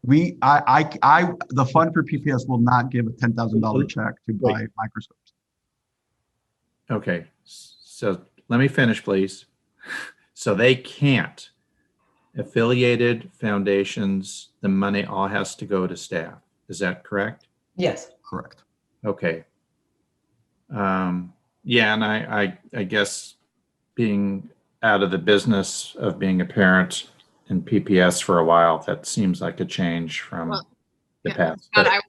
The fund for PPS will not give a $10,000 check to buy microscopes. Okay, so let me finish, please. So they can't. Affiliated foundations, the money all has to go to staff. Is that correct? Yes. Correct. Okay. Yeah, and I guess being out of the business of being a parent in PPS for a while, that seems like a change from the past. But I would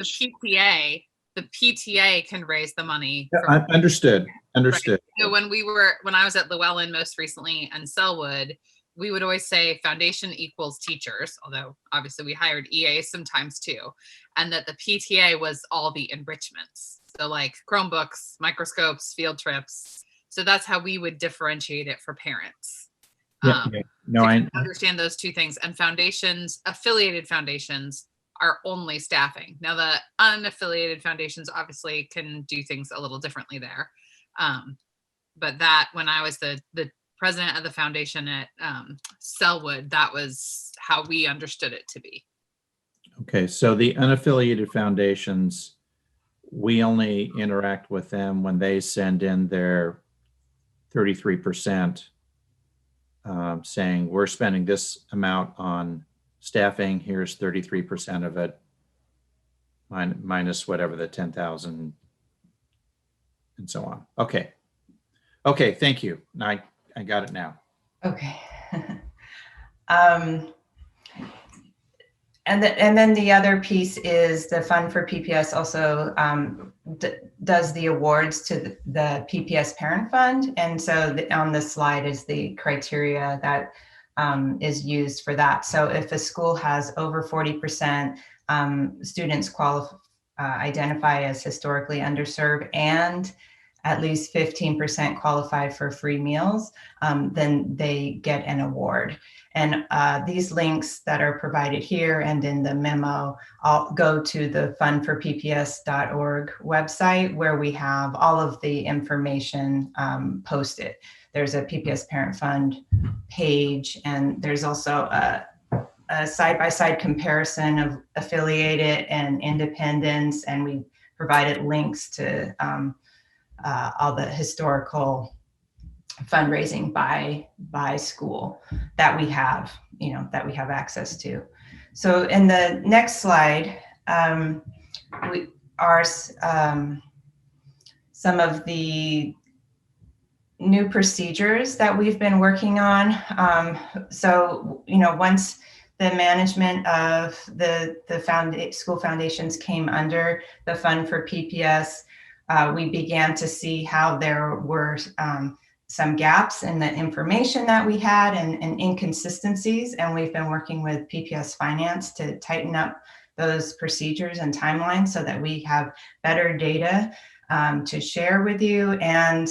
say the PTA can raise the money. Understood. Right. So when I was at Llewellyn most recently and Selwood, we would always say foundation equals teachers, although obviously we hired EAs sometimes too, and that the PTA was all the enrichments. So like Chromebooks, microscopes, field trips. So that's how we would differentiate it for parents. No, I understand those two things. And foundations, affiliated foundations, are only staffing. Now the unaffiliated foundations obviously can do things a little differently there. But that when I was the president of the foundation at Selwood, that was how we understood it to be. Okay, so the unaffiliated foundations, we only interact with them when they send in their 33%, saying we're spending this amount on staffing, here's 33% of it, minus whatever the 10,000 and so on. Okay. Okay, thank you. I got it now. Okay. And then the other piece is the Fund for PPS also does the awards to the PPS Parent Fund. And so on this slide is the criteria that is used for that. So if a school has over 40% students identify as historically underserved and at least 15% qualify for free meals, then they get an award. And these links that are provided here and in the memo, I'll go to the fundforpps.org website where we have all of the information posted. There's a PPS Parent Fund page, and there's also a side-by-side comparison of affiliated and independents, and we provided links to all the historical fundraising by school that we have, that we have access to. So in the next slide, we are some of the new procedures that we've been working on. So, once the management of the school foundations came under the Fund for PPS, we began to see how there were some gaps in the information that we had and inconsistencies. And we've been working with PPS Finance to tighten up those procedures and timelines so that we have better data to share with you and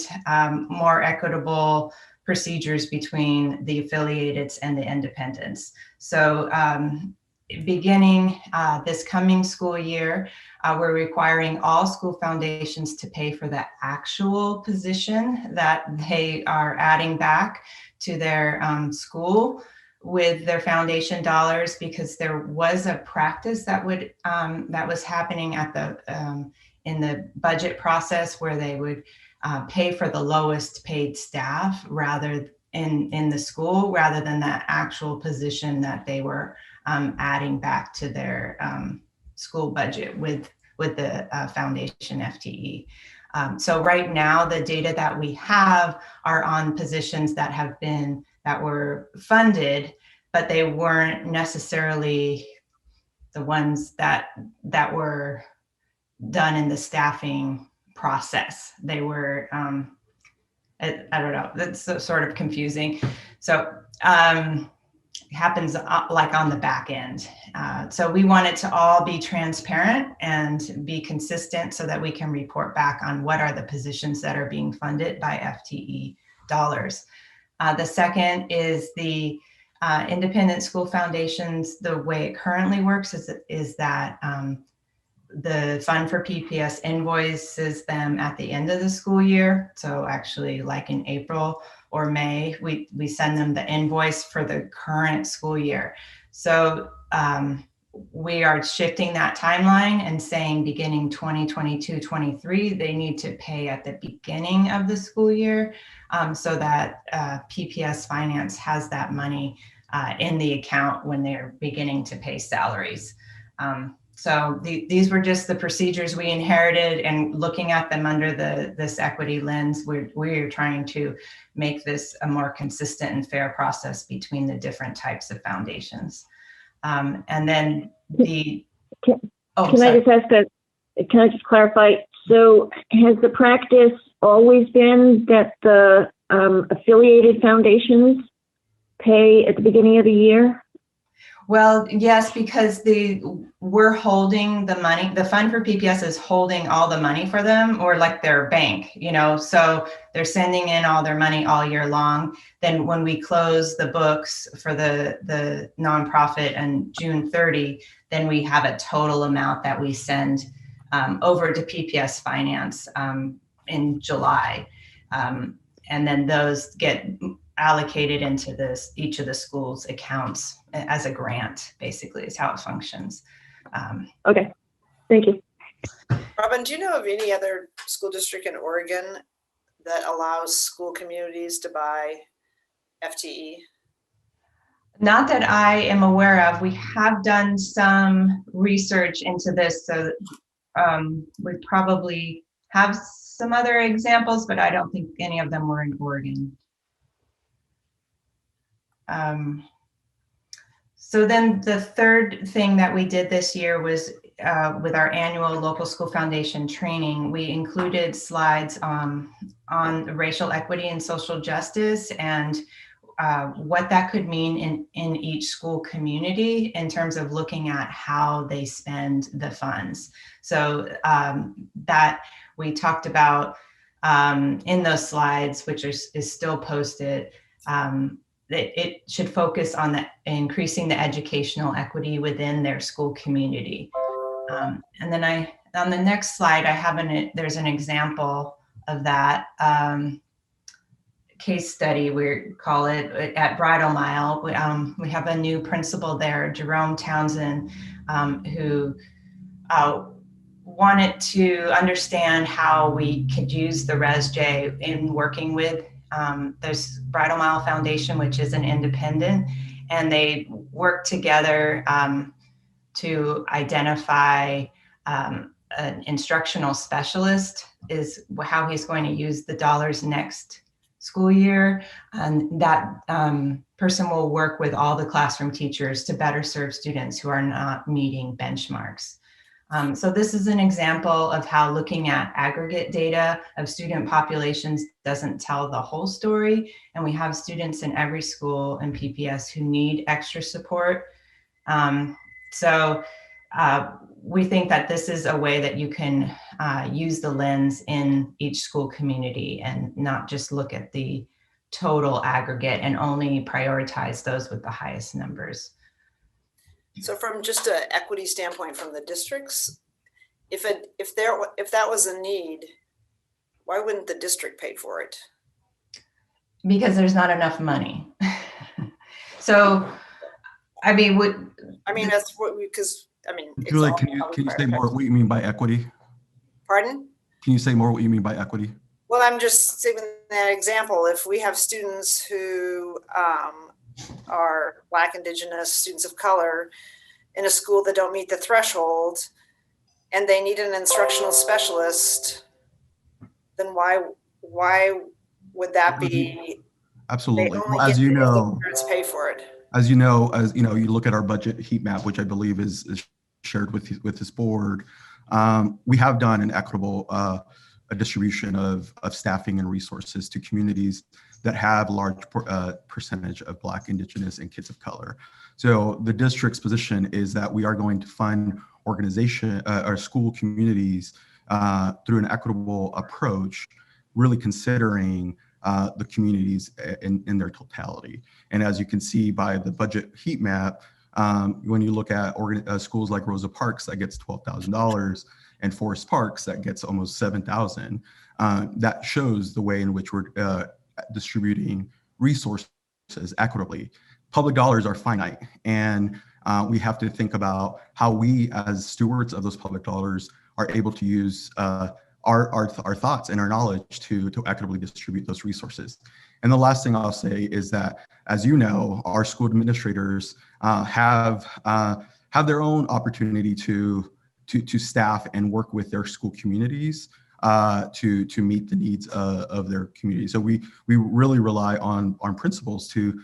more equitable procedures between the affiliated and the independents. So beginning this coming school year, we're requiring all school foundations to pay for the actual position that they are adding back to their school with their foundation dollars, because there was a practice that was happening at in the budget process where they would pay for the lowest paid staff rather in the school rather than that actual position that they were adding back to their school budget with the foundation FTE. So right now, the data that we have are on positions that were funded, but they weren't necessarily the ones that were done in the staffing process. They were, I don't know, that's sort of confusing. So it happens like on the back end. So we want it to all be transparent and be consistent so that we can report back on what are the positions that are being funded by FTE dollars. The second is the independent school foundations. The way it currently works is that the Fund for PPS invoices them at the end of the school year. So actually like in April or May, we send them the invoice for the current school year. So we are shifting that timeline and saying beginning 2022-23, they need to pay at the beginning of the school year so that PPS Finance has that money in the account when they're beginning to pay salaries. So these were just the procedures we inherited, and looking at them under this equity lens, we're trying to make this a more consistent and fair process between the different types of foundations. And then can I just clarify? So has the practice always been that the affiliated foundations pay at the beginning of the year? Well, yes, because we're holding the money. The Fund for PPS is holding all the money for them, or like their bank, so they're sending in all their money all year long. Then when we close the books for the nonprofit on June 30, then we have a total amount that we send over to PPS Finance in July. And then those get allocated into each of the schools' accounts as a grant, basically, is how it functions. Okay, thank you. Robin, do you know of any other school district in Oregon that allows school communities to buy FTE? Not that I am aware of. We have done some research into this, so we probably have some other examples, but I don't think any of them were in Oregon. So then the third thing that we did this year was with our annual local school foundation training, we included slides on racial equity and social justice and what that could mean in each school community in terms of looking at how they spend the funds. So that we talked about in those slides, which is still posted, it should focus on increasing the educational equity within their school community. And then on the next slide, there's an example of that. Case study, we call it, at Bridal Mile. We have a new principal there, Jerome Townsend, who wanted to understand how we could use the ResJ in working with there's Bridal Mile Foundation, which is an independent, and they work together to identify an instructional specialist is how he's going to use the dollars next school year. And that person will work with all the classroom teachers to better serve students who are not meeting benchmarks. So this is an example of how looking at aggregate data of student populations doesn't tell the whole story. And we have students in every school in PPS who need extra support. So we think that this is a way that you can use the lens in each school community and not just look at the total aggregate and only prioritize those with the highest numbers. So from just an equity standpoint from the districts, if that was a need, why wouldn't the district pay for it? Because there's not enough money. So, I mean, that's what because Julie, can you say more what you mean by equity? Pardon? Can you say more what you mean by equity? Well, I'm just giving that example. If we have students who are Black, Indigenous, students of color in a school that don't meet the threshold and they need an instructional specialist, then why would that be? Absolutely. Well, as you know, pay for it. As you know, you look at our budget heat map, which I believe is shared with this board. We have done an equitable a distribution of staffing and resources to communities that have large percentage of Black, Indigenous, and kids of color. So the district's position is that we are going to fund our school communities through an equitable approach, really considering the communities in their totality. And as you can see by the budget heat map, when you look at schools like Rosa Parks, that gets $12,000, and Forest Parks, that gets almost $7,000. That shows the way in which we're distributing resources equitably. Public dollars are finite, and we have to think about how we, as stewards of those public dollars, are able to use our thoughts and our knowledge to equitably distribute those resources. And the last thing I'll say is that, as you know, our school administrators have their own opportunity to staff and work with their school communities to meet the needs of their community. So we really rely on principals to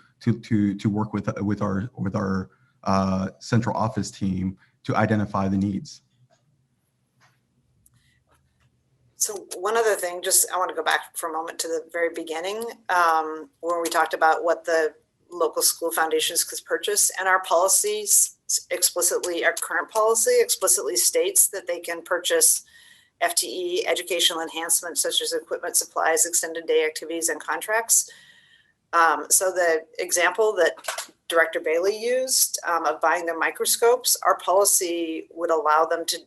work with our central office team to identify the needs. So one other thing, I want to go back for a moment to the very beginning, where we talked about what the local school foundations could purchase, and our policies explicitly, our current policy explicitly states that they can purchase FTE educational enhancements such as equipment, supplies, extended day activities, and contracts. So the example that Director Bailey used of buying the microscopes, our policy would allow them to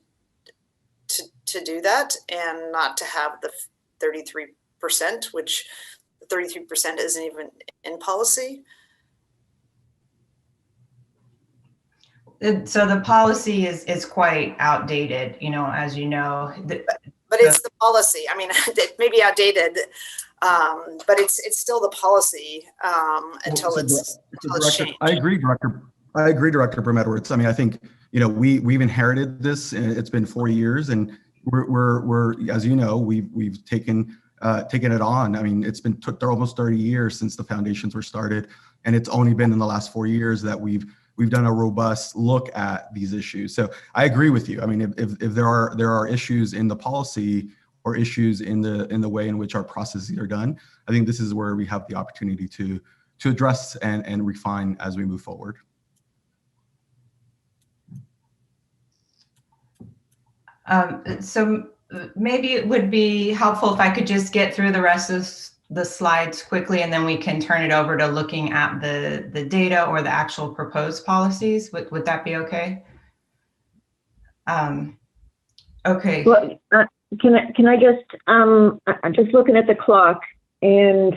do that and not to have the 33%, which 33% isn't even in policy. So the policy is quite outdated, as you know. But it's the policy. I mean, it may be outdated, but it's still the policy until it's changed. I agree, Director Brim-Edwards. I mean, I think, you know, we've inherited this, and it's been 4 years, and we're as you know, we've taken it on. I mean, it's been almost 30 years since the foundations were started, and it's only been in the last 4 years that we've done a robust look at these issues. So I agree with you. I mean, if there are issues in the policy or issues in the way in which our processes are done, I think this is where we have the opportunity to address and refine as we move forward. So maybe it would be helpful if I could just get through the rest of the slides quickly, and then we can turn it over to looking at the data or the actual proposed policies. Would that be okay? Okay. Well, can I just, I'm just looking at the clock, and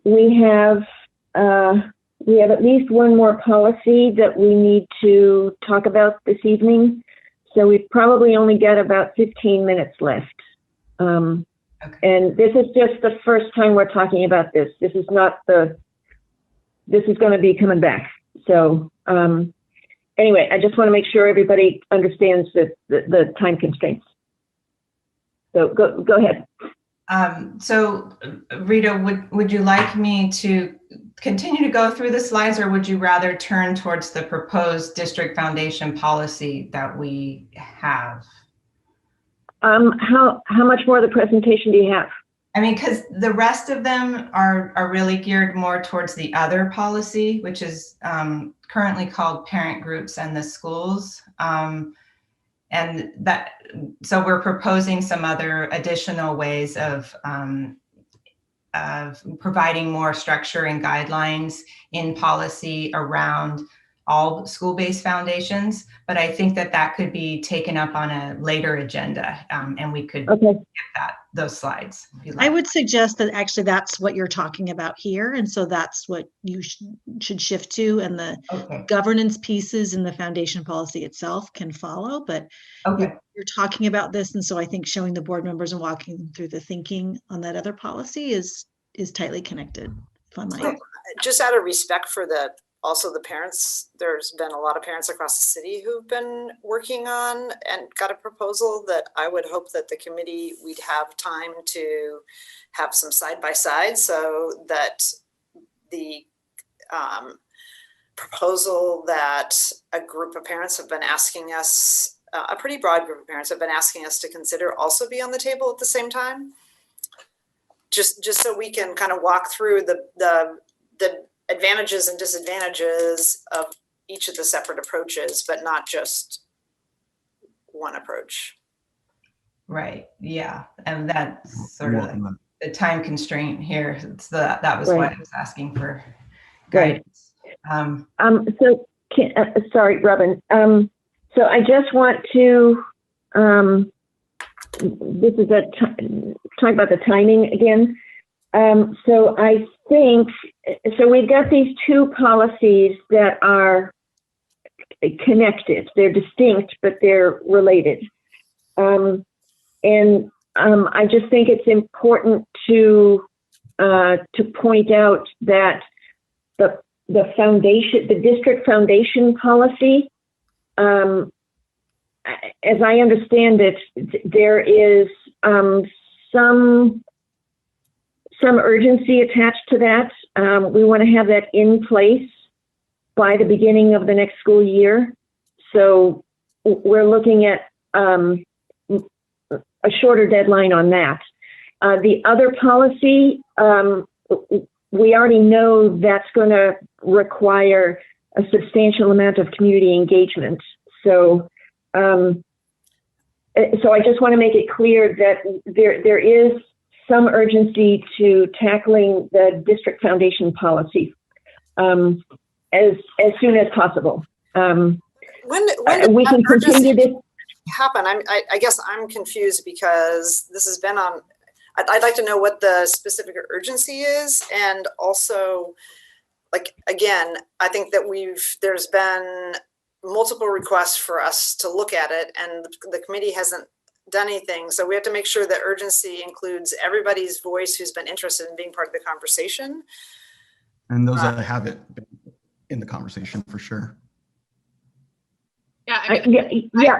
we have at least one more policy that we need to talk about this evening. So we've probably only got about 15 minutes left. Okay. And this is just the first time we're talking about this. This is not this is going to be coming back. So anyway, I just want to make sure everybody understands the time constraints. So go ahead. So Rita, would you like me to continue to go through the slides, or would you rather turn towards the proposed district foundation policy that we have? How much more of the presentation do you have? I mean, because the rest of them are really geared more towards the other policy, which is currently called Parent Groups and the Schools. And that, so we're proposing some other additional ways of providing more structure and guidelines in policy around all school-based foundations, but I think that could be taken up on a later agenda, and we could get those slides. If you like. I would suggest that actually that's what you're talking about here, and so that's what you should shift to, and the governance pieces in the foundation policy itself can follow, but you're talking about this, and so I think showing the board members and walking them through the thinking on that other policy is tightly connected, if I might. Just out of respect for also the parents, there's been a lot of parents across the city who've been working on and got a proposal that I would hope that the committee, we'd have time to have some side-by-side, so that the proposal that a group of parents have been asking us, a pretty broad group of parents have been asking us to consider, also be on the table at the same time. Just so we can kind of walk through the advantages and disadvantages of each of the separate approaches, but not just one approach. Right. Yeah. And that's sort of the time constraint here. That was why I was asking for guidance. So sorry, Robin. So I just want to, this is talk about the timing again. So I think, so we've got these two policies that are connected. They're distinct, but they're related. And I just think it's important to point out that the foundation, the district foundation policy, as I understand it, there is some urgency attached to that. We want to have that in place by the beginning of the next school year. So we're looking at a shorter deadline on that. The other policy, we already know that's going to require a substantial amount of community engagement. So I just want to make it clear that there is some urgency to tackling the district foundation policy as soon as possible. When we can continue this happen? I guess I'm confused because this has been on. I'd like to know what the specific urgency is, and also, like, again, I think that there's been multiple requests for us to look at it, and the committee hasn't done anything. So we have to make sure that urgency includes everybody's voice who's been interested in being part of the conversation. And those that haven't been in the conversation for sure. Yeah,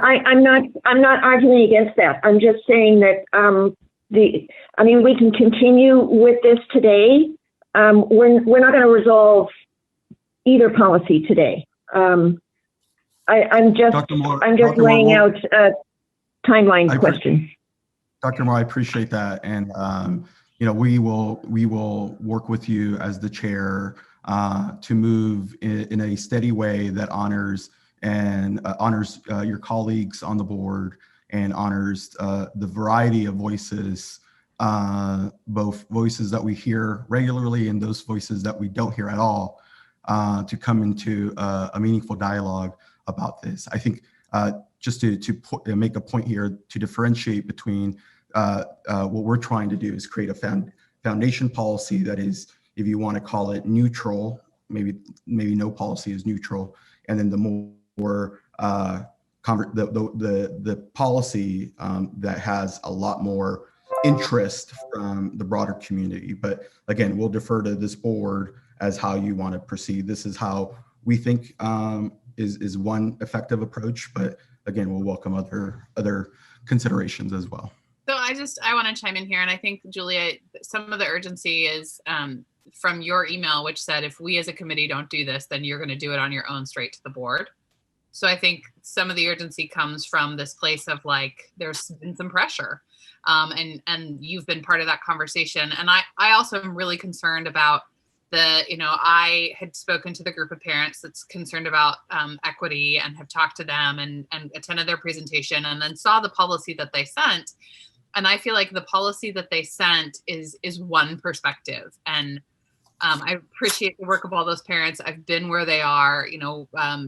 I'm not arguing against that. I'm just saying that we can continue with this today. We're not going to resolve either policy today. I'm just laying out a timeline question. Dr. Moore, I appreciate that, and we will work with you as the chair to move in a steady way that honors your colleagues on the board and honors the variety of voices, both voices that we hear regularly and those voices that we don't hear at all, to come into a meaningful dialogue about this. I think just to make a point here to differentiate between what we're trying to do is create a foundation policy that is, if you want to call it neutral, maybe no policy is neutral, and then the more the policy that has a lot more interest from the broader community. But again, we'll defer to this board as how you want to proceed. This is how we think is one effective approach, but again, we'll welcome other considerations as well. So I want to chime in here, and I think, Julia, some of the urgency is from your email, which said if we as a committee don't do this, then you're going to do it on your own straight to the board. So I think some of the urgency comes from this place of like, there's been some pressure, and you've been part of that conversation. And I also am really concerned about I had spoken to the group of parents that's concerned about equity and have talked to them and attended their presentation and then saw the policy that they sent. And I feel like the policy that they sent is one perspective. And I appreciate the work of all those parents. I've been where they are,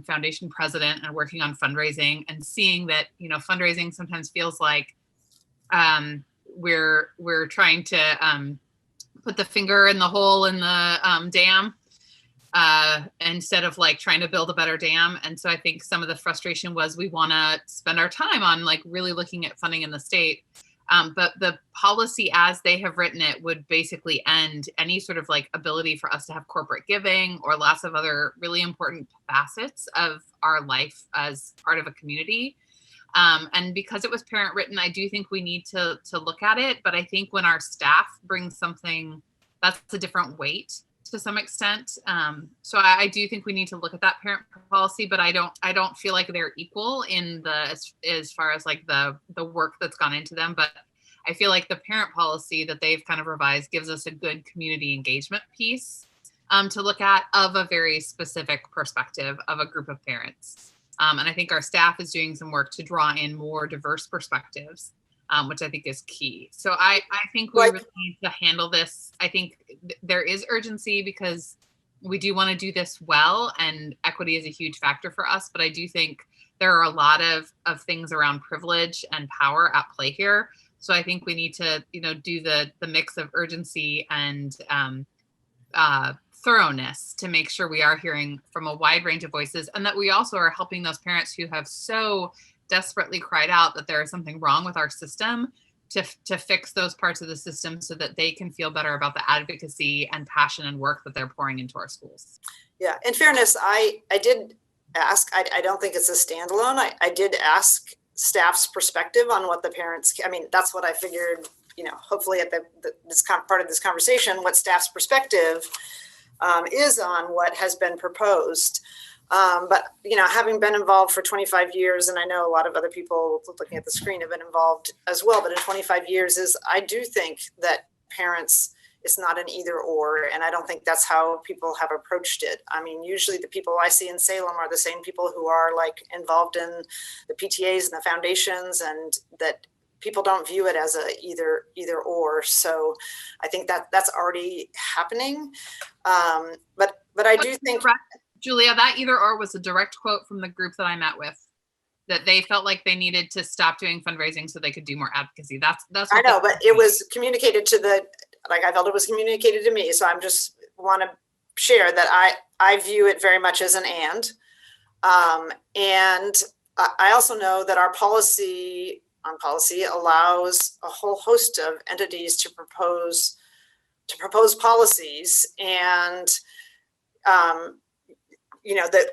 foundation president and working on fundraising and seeing that, fundraising sometimes feels like we're trying to put the finger in the hole in the dam instead of like trying to build a better dam. And so I think some of the frustration was we want to spend our time on like really looking at funding in the state. But the policy as they have written it would basically end any sort of like ability for us to have corporate giving or lots of other really important facets of our life as part of a community. And because it was parent written, I do think we need to look at it. But I think when our staff brings something, that's a different weight to some extent. So I do think we need to look at that parent policy, but I don't feel like they're equal in as far as like the work that's gone into them. But I feel like the parent policy that they've kind of revised gives us a good community engagement piece to look at of a very specific perspective of a group of parents. And I think our staff is doing some work to draw in more diverse perspectives, which I think is key. So I think we really need to handle this. I think there is urgency because we do want to do this well, and equity is a huge factor for us. But I do think there are a lot of things around privilege and power at play here. So I think we need to, do the mix of urgency and thoroughness to make sure we are hearing from a wide range of voices, and that we also are helping those parents who have so desperately cried out that there is something wrong with our system to fix those parts of the system so that they can feel better about the advocacy and passion and work that they're pouring into our schools. Yeah, in fairness, I did ask, I don't think it's a standalone. I did ask staff's perspective on what the parents, that's what I figured, hopefully at this part of this conversation, what staff's perspective is on what has been proposed. But, having been involved for 25 years, and I know a lot of other people looking at the screen have been involved as well, but in 25 years I do think that parents, it's not an either or, and I don't think that's how people have approached it. Usually the people I see in Salem are the same people who are like involved in the PTAs and the foundations, and that people don't view it as a either or. So I think that's already happening. But I do think, Julia, that either or was a direct quote from the group that I met with, that they felt like they needed to stop doing fundraising so they could do more advocacy. That's what I know, but it was communicated to I felt it was communicated to me. So I'm just want to share that I view it very much as an and I also know that our policy on policy allows a whole host of entities to propose policies, and you know, that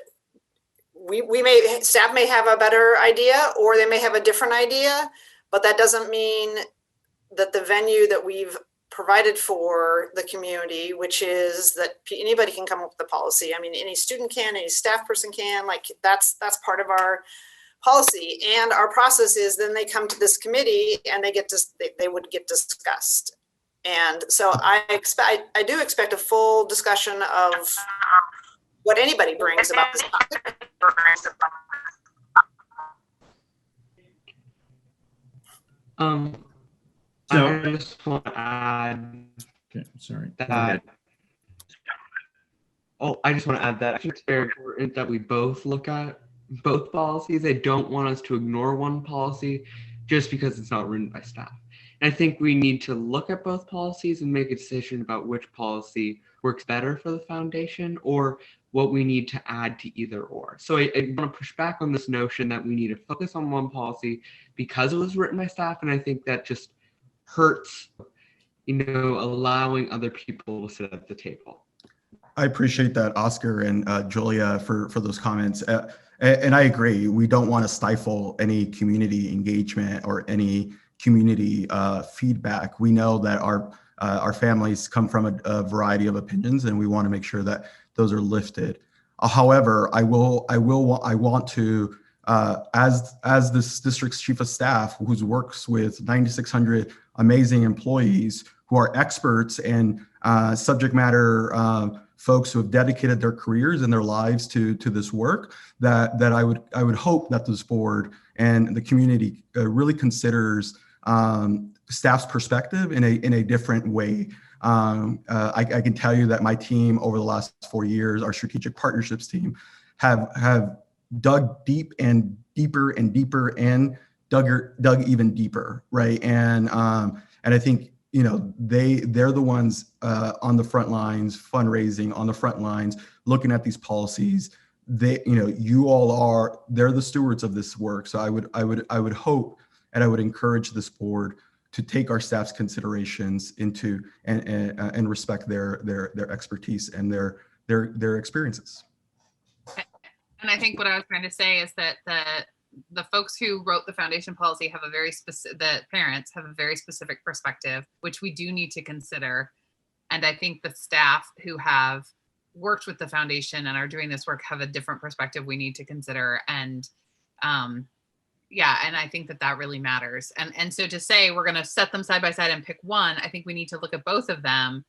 staff may have a better idea, or they may have a different idea, but that doesn't mean that the venue that we've provided for the community, which is that anybody can come up with the policy. I mean, any student can, any staff person can, like that's part of our policy. And our process is then they come to this committee and they would get discussed. And so I do expect a full discussion of what anybody brings about this topic. So I just want to add. Okay, sorry. That. Oh, I just want to add that I think it's very important that we both look at both policies. I don't want us to ignore one policy just because it's not written by staff. And I think we need to look at both policies and make a decision about which policy works better for the foundation or what we need to add to either or. So I want to push back on this notion that we need to focus on one policy because it was written by staff. And I think that just hurts, you know, allowing other people to sit at the table. I appreciate that, Oscar and Julia, for those comments. And I agree, we don't want to stifle any community engagement or any community feedback. We know that our families come from a variety of opinions, and we want to make sure that those are lifted. However, I want to, as this district's chief of staff, who works with 9,600 amazing employees who are experts and subject matter folks who have dedicated their careers and their lives to this work, that I would hope that this board and the community really considers staff's perspective in a different way. I can tell you that my team over the last 4 years, our strategic partnerships team, have dug deep and deeper and deeper and dug even deeper, right? And I think, you know, they're the ones on the front lines, fundraising on the front lines, looking at these policies. They're the stewards of this work. So I would hope, and I would encourage this board to take our staff's considerations into and respect their expertise and their experiences. And I think what I was trying to say is that the folks who wrote the foundation policy have a very specific, the parents have a very specific perspective, which we do need to consider. And I think the staff who have worked with the foundation and are doing this work have a different perspective we need to consider. And yeah, and I think that really matters. And so to say we're going to set them side by side and pick one, I think we need to look at both of them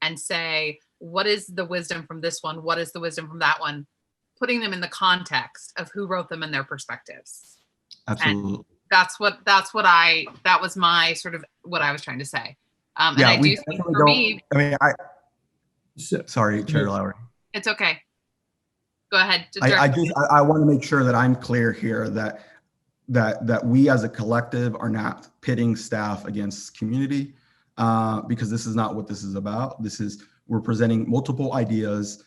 and say, what is the wisdom from this one? What is the wisdom from that one? Putting them in the context of who wrote them and their perspectives. Absolutely. And that was my sort of what I was trying to say. And I do think for me, sorry, Chair Lowry. It's okay. Go ahead. I want to make sure that I'm clear here that we as a collective are not pitting staff against community, because this is not what this is about. We're presenting multiple ideas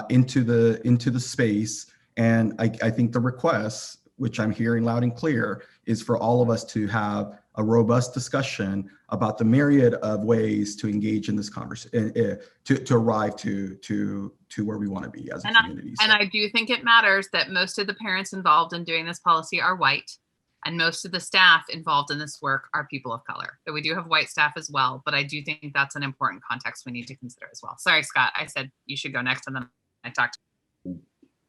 into the space, and I think the request, which I'm hearing loud and clear, is for all of us to have a robust discussion about the myriad of ways to engage in this conversation, to arrive to where we want to be as a community. And I do think it matters that most of the parents involved in doing this policy are white, and most of the staff involved in this work are people of color. So we do have white staff as well, but I do think that's an important context we need to consider as well. Sorry, Scott, I said you should go next and then I talked.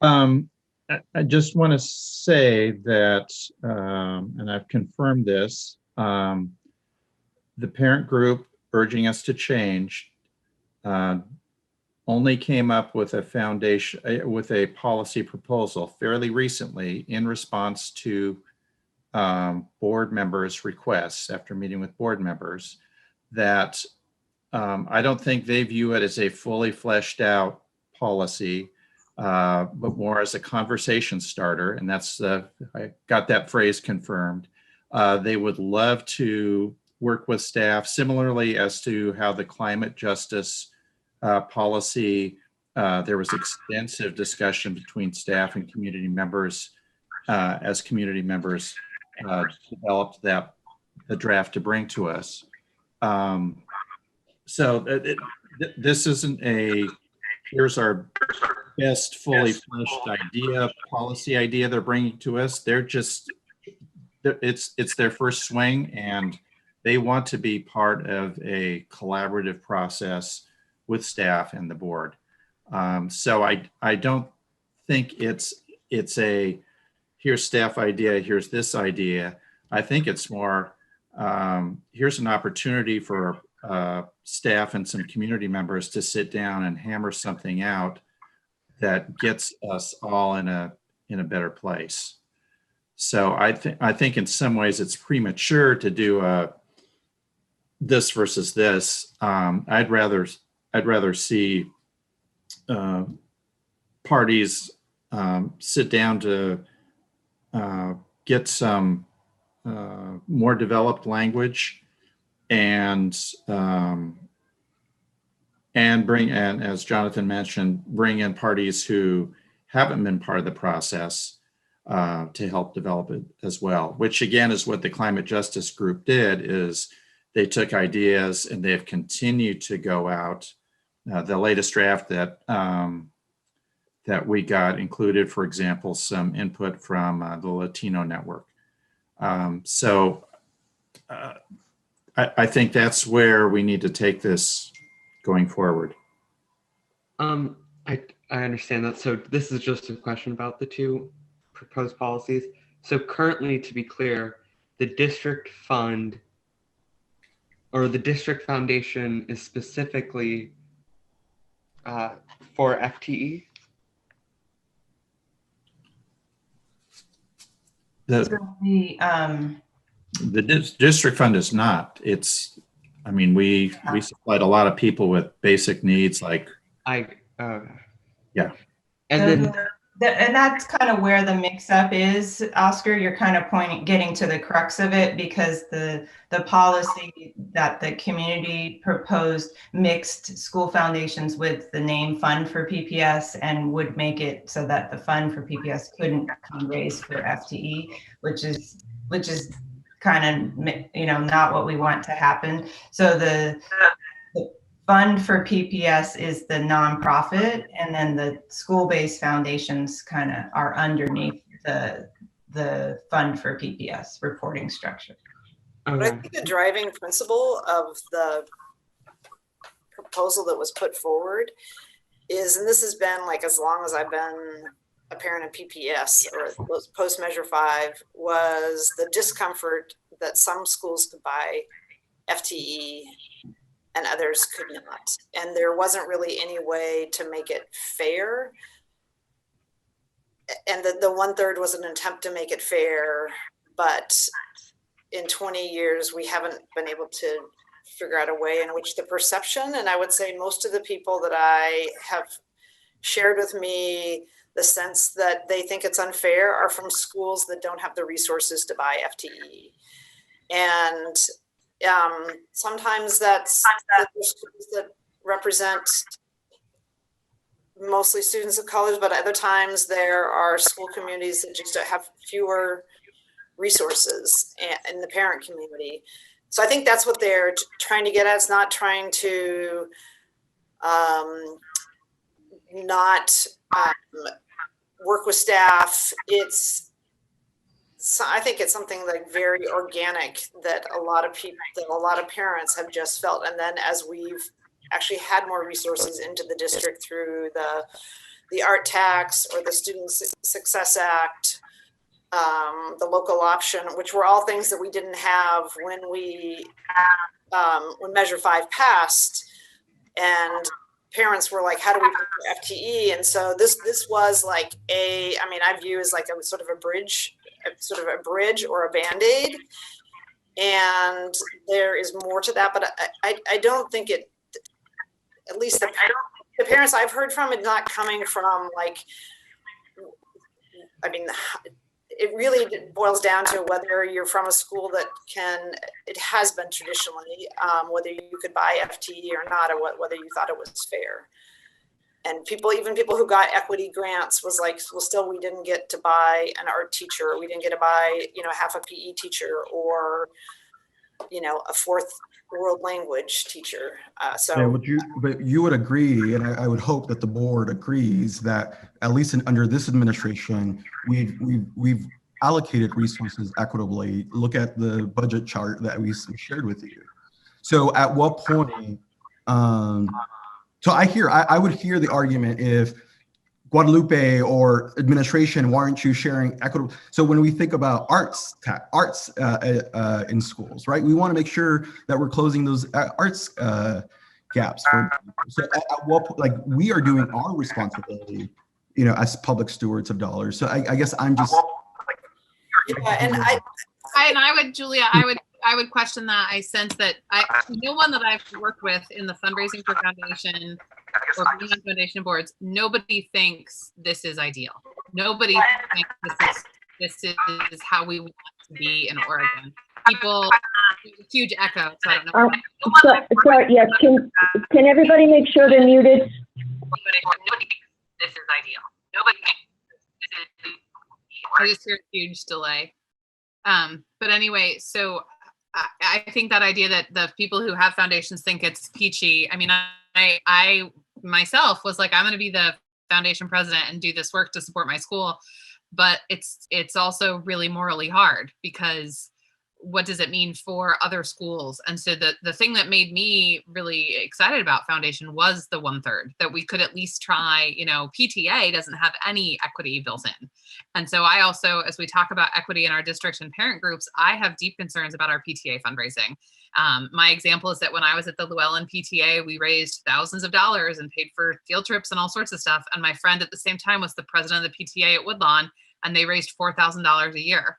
I just want to say that, and I've confirmed this, the parent group urging us to change only came up with a policy proposal fairly recently in response to board members' requests after meeting with board members, that I don't think they view it as a fully fleshed out policy, but more as a conversation starter. And that's, I got that phrase confirmed. They would love to work with staff similarly as to how the climate justice policy, there was extensive discussion between staff and community members as community members developed that draft to bring to us. So this isn't a, here's our best fully fleshed idea, policy idea they're bringing to us. They're just, it's their first swing, and they want to be part of a collaborative process with staff and the board. So I don't think it's a, here's staff idea, here's this idea. I think it's more, here's an opportunity for staff and some community members to sit down and hammer something out that gets us all in a better place. So I think in some ways it's premature to do this versus this. I'd rather see parties sit down to get some more developed language and bring, and as Jonathan mentioned, bring in parties who haven't been part of the process to help develop it as well, which again is what the climate justice group did, is they took ideas and they have continued to go out. The latest draft that we got included, for example, some input from the Latino Network. So I think that's where we need to take this going forward. I understand that. So this is just a question about the two proposed policies. So currently, to be clear, the district fund or the district foundation is specifically for FTE? The district fund is not. It's, I mean, we supplied a lot of people with basic needs like. Yeah. And and that's kind of where the mix-up is, Oscar. You're kind of getting to the crux of it, because the policy that the community proposed mixed school foundations with the name fund for PPS, and would make it so that the fund for PPS couldn't be raised for FTE, which is kind of, not what we want to happen. So the fund for PPS is the nonprofit, and then the school-based foundations kind of are underneath the fund for PPS reporting structure. But I think the driving principle of the proposal that was put forward is, and this has been like as long as I've been a parent of PPS or post Measure 5, was the discomfort that some schools could buy FTE and others could not. And there wasn't really any way to make it fair. And the 1/3 was an attempt to make it fair, but in 20 years, we haven't been able to figure out a way in which the perception, and I would say most of the people that I have shared with me the sense that they think it's unfair, are from schools that don't have the resources to buy FTE. And sometimes that's the schools that represent mostly students of colors, but other times there are school communities that just have fewer resources in the parent community. So I think that's what they're trying to get at. It's not trying to not work with staff. I think it's something like very organic that a lot of people, that a lot of parents have just felt. And then as we've actually had more resources into the district through the art tax or the Student Success Act, the local option, which were all things that we didn't have when Measure 5 passed, and parents were like, how do we pay for FTE? And so this was like I view as like a sort of a bridge or a Band-Aid. And there is more to that, but I don't think it, at least the parents I've heard from, it's not coming from like, it really boils down to whether you're from a school that it has been traditionally, whether you could buy FTE or not, or whether you thought it was fair. And even people who got equity grants was like, well, still we didn't get to buy an art teacher, or we didn't get to buy, half a PE teacher, or you know, a fourth world language teacher. Yeah, but you would agree, and I would hope that the board agrees that at least under this administration, we've allocated resources equitably. Look at the budget chart that we shared with you. So at what point, so I would hear the argument if Guadalupe or administration, why aren't you sharing equitable? So when we think about arts in schools, right? We want to make sure that we're closing those arts gaps. So at what point, like, we are doing our responsibility, you know, as public stewards of dollars. So I guess I'm just. Yeah, and I would, Julia, I would question that. I sense that no one that I've worked with in the fundraising for foundation or being on foundation boards, nobody thinks this is ideal. Nobody thinks this is how we want to be in Oregon. People, there's a huge echo, so I don't know. Sorry, yes, can everybody make sure they're muted? Nobody thinks this is ideal. Nobody thinks this is. I just hear a huge delay. But anyway, so I think that idea that the people who have foundations think it's peachy. I mean, I myself was like, I'm going to be the foundation president and do this work to support my school. But it's also really morally hard, because what does it mean for other schools? And so the thing that made me really excited about foundation was the 1/3, that we could at least try. You know, PTA doesn't have any equity built in. And so I also, as we talk about equity in our district and parent groups, I have deep concerns about our PTA fundraising. My example is that when I was at the Llewellyn PTA, we raised thousands of dollars and paid for field trips and all sorts of stuff. And my friend at the same time was the president of the PTA at Woodlawn, and they raised $4,000 a year.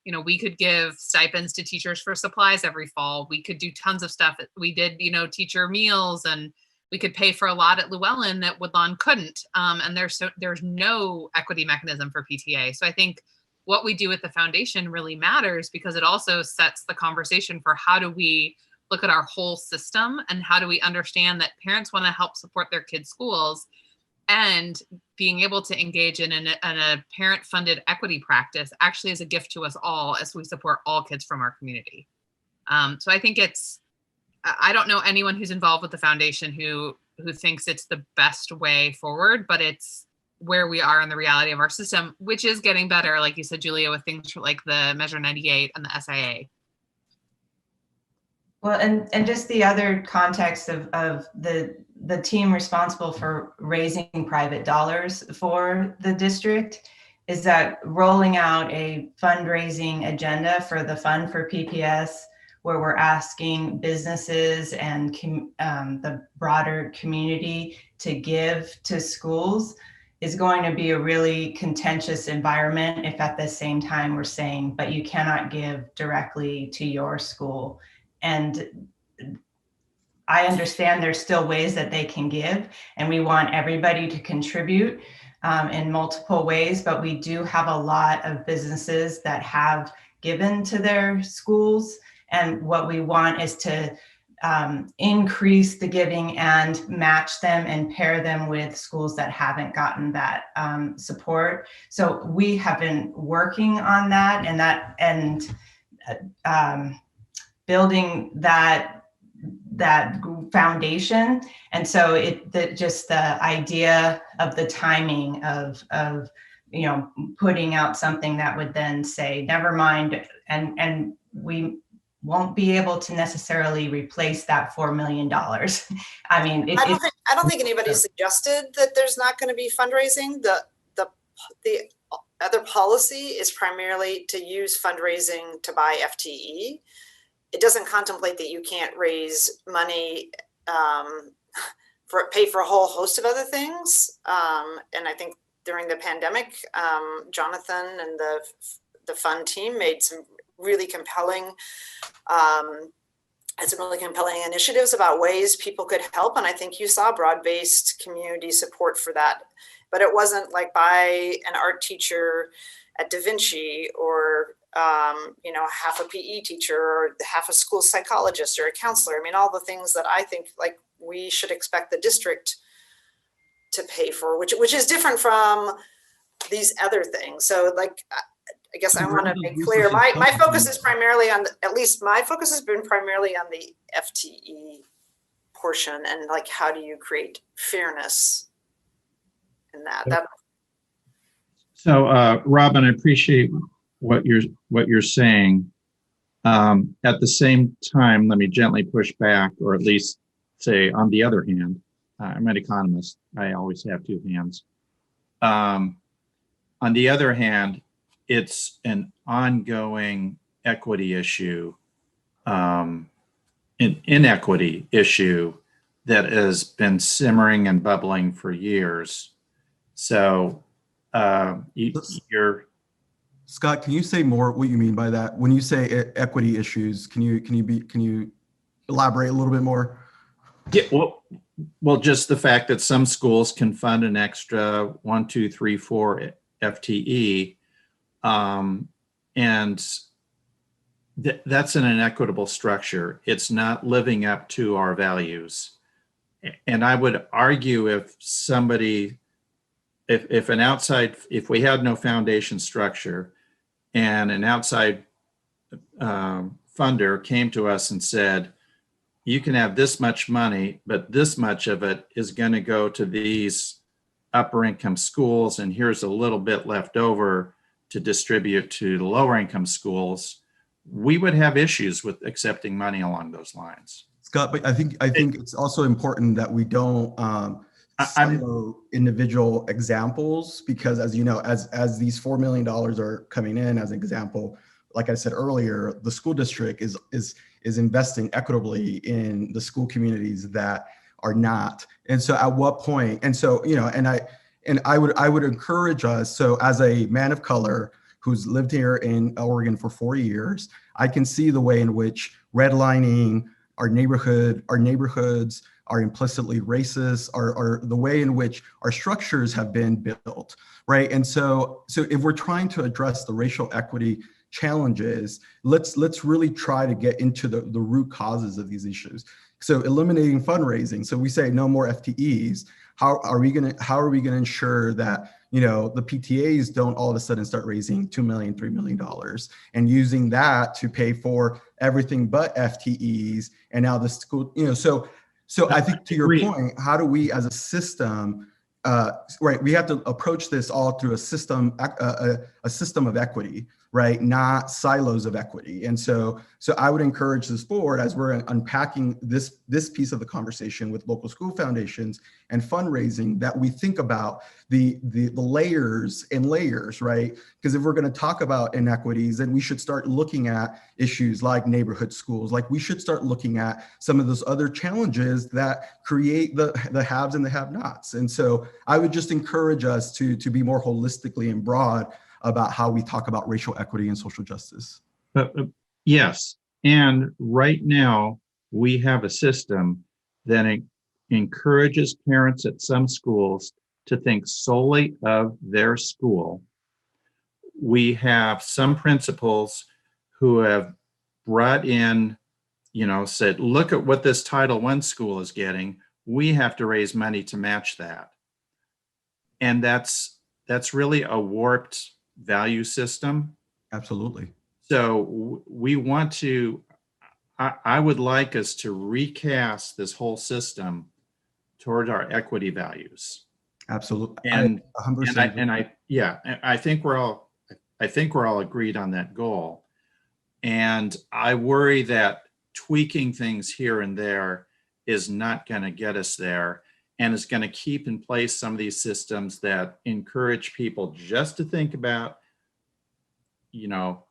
You know, we could give stipends to teachers for supplies every fall. We could do tons of stuff. We did, you know, teacher meals, and we could pay for a lot at Llewellyn that Woodlawn couldn't. And there's no equity mechanism for PTA. So I think what we do with the foundation really matters, because it also sets the conversation for how do we look at our whole system, and how do we understand that parents want to help support their kids' schools, and being able to engage in a parent-funded equity practice actually is a gift to us all as we support all kids from our community. So I think I don't know anyone who's involved with the foundation who thinks it's the best way forward, but it's where we are in the reality of our system, which is getting better, like you said, Julia, with things like the Measure 98 and the SIA. Well, and just the other context of the team responsible for raising private dollars for the district is that rolling out a fundraising agenda for the Fund for PPS, where we're asking businesses and the broader community to give to schools, is going to be a really contentious environment if at the same time we're saying, but you cannot give directly to your school. And I understand there's still ways that they can give, and we want everybody to contribute in multiple ways, but we do have a lot of businesses that have given to their schools. And what we want is to increase the giving and match them and pair them with schools that haven't gotten that support. So we have been working on that and building that foundation. And so just the idea of the timing of you know, putting out something that would then say, never mind, and we won't be able to necessarily replace that $4 million. I mean, I don't think anybody suggested that there's not going to be fundraising. The other policy is primarily to use fundraising to buy FTE. It doesn't contemplate that you can't raise money pay for a whole host of other things. And I think during the pandemic, Jonathan and the fund team made some really compelling initiatives about ways people could help. And I think you saw broad-based community support for that. But it wasn't like buy an art teacher at Da Vinci, or you know, half a PE teacher, or half a school psychologist, or a counselor. I mean, all the things that I think like we should expect the district to pay for, which is different from these other things. So like, I guess I want to make clear, my focus is primarily on, at least my focus has been primarily on the FTE portion, and like, how do you create fairness in that? So, Robin, I appreciate what you're saying. At the same time, let me gently push back, or at least say, on the other hand, I'm an economist. I always have two hands. On the other hand, it's an ongoing equity issue, inequity issue that has been simmering and bubbling for years. So you're Scott, can you say more what you mean by that? When you say equity issues, can you elaborate a little bit more? Yeah, well, just the fact that some schools can fund an extra 1, 2, 3, 4 FTE, and that's an inequitable structure. It's not living up to our values. And I would argue if we had no foundation structure and an outside funder came to us and said, you can have this much money, but this much of it is going to go to these upper income schools, and here's a little bit left over to distribute to the lower income schools, we would have issues with accepting money along those lines. Scott, but I think it's also important that we don't silo individual examples, because as you know, as these $4 million are coming in as an example, like I said earlier, the school district is investing equitably in the school communities that are not. And so at what point, and so, you know, and I would encourage us, so as a man of color who's lived here in Oregon for 4 years, I can see the way in which redlining our neighborhoods are implicitly racist, are the way in which our structures have been built, right? And so if we're trying to address the racial equity challenges, let's really try to get into the root causes of these issues. So eliminating fundraising. So we say no more FTEs. How are we gonna ensure that, you know, the PTAs don't all of a sudden start raising $2 million, $3 million and using that to pay for everything but FTEs? And now the school, you know, so I think to your point, how do we as a system, right, we have to approach this all through a system of equity, right? Not silos of equity. And so I would encourage this board, as we're unpacking this piece of the conversation with local school foundations and fundraising, that we think about the layers and layers, right? Because if we're going to talk about inequities, then we should start looking at issues like neighborhood schools. Like we should start looking at some of those other challenges that create the haves and the have-nots. And so I would just encourage us to be more holistically and broad about how we talk about racial equity and social justice. Yes, and right now we have a system that encourages parents at some schools to think solely of their school. We have some principals who have brought in, you know, said, look at what this Title I school is getting. We have to raise money to match that. And that's really a warped value system. Absolutely. So we want to, I would like us to recast this whole system toward our equity values. Absolutely. And I think we're all agreed on that goal. And I worry that tweaking things here and there is not going to get us there, and is going to keep in place some of these systems that encourage people just to think about, you know,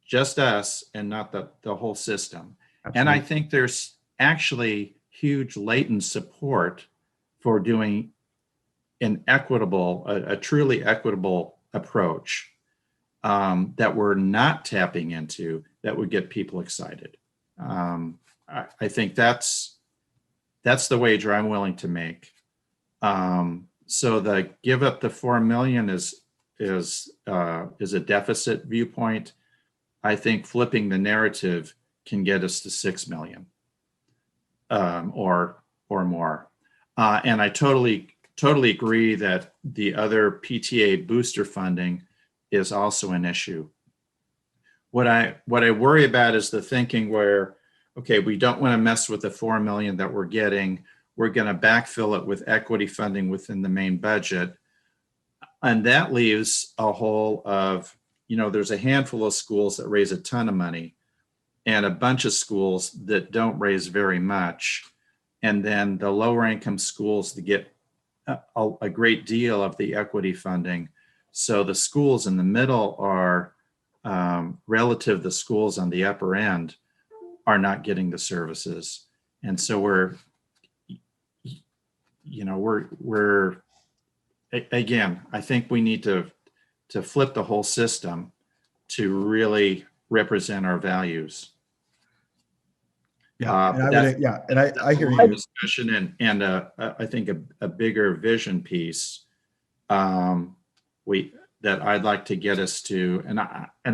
just us and not the whole system. Absolutely. And I think there's actually huge latent support for doing an equitable, a truly equitable approach that we're not tapping into that would get people excited. I think that's the wager I'm willing to make. So the give up the 4 million is a deficit viewpoint. I think flipping the narrative can get us to 6 million or more. And I totally agree that the other PTA booster funding is also an issue. What I worry about is the thinking where, okay, we don't want to mess with the 4 million that we're getting. We're going to backfill it with equity funding within the main budget. And that leaves a hole of, there's a handful of schools that raise a ton of money and a bunch of schools that don't raise very much. And then the lower income schools that get a great deal of the equity funding. So the schools in the middle are, relative to the schools on the upper end, are not getting the services. And so we're again, I think we need to flip the whole system to really represent our values. Yeah, and I hear you. Discussion and I think a bigger vision piece that I'd like to get us to, and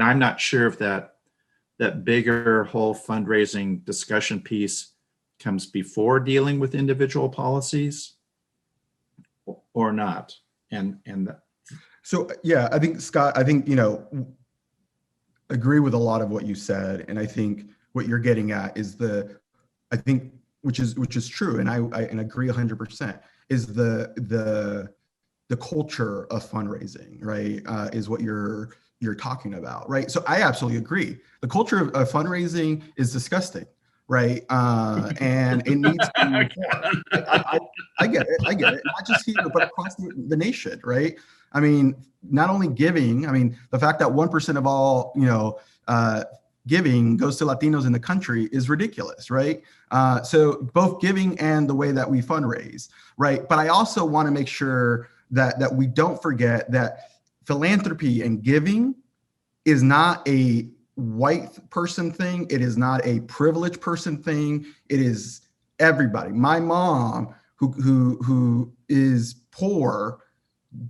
I'm not sure if that bigger whole fundraising discussion piece comes before dealing with individual policies or not. So yeah, I think Scott, agree with a lot of what you said, and I think what you're getting at is which is true, and I agree 100%, is the culture of fundraising, right? Is what you're talking about, right? So I absolutely agree. The culture of fundraising is disgusting, right? And it needs to be reformed. I get it. Not just here, but across the nation, right? I mean, not only giving, the fact that 1% of all, giving goes to Latinos in the country is ridiculous, right? So both giving and the way that we fundraise, right? But I also want to make sure that we don't forget that philanthropy and giving is not a white person thing. It is not a privileged person thing. It is everybody. My mom, who is poor,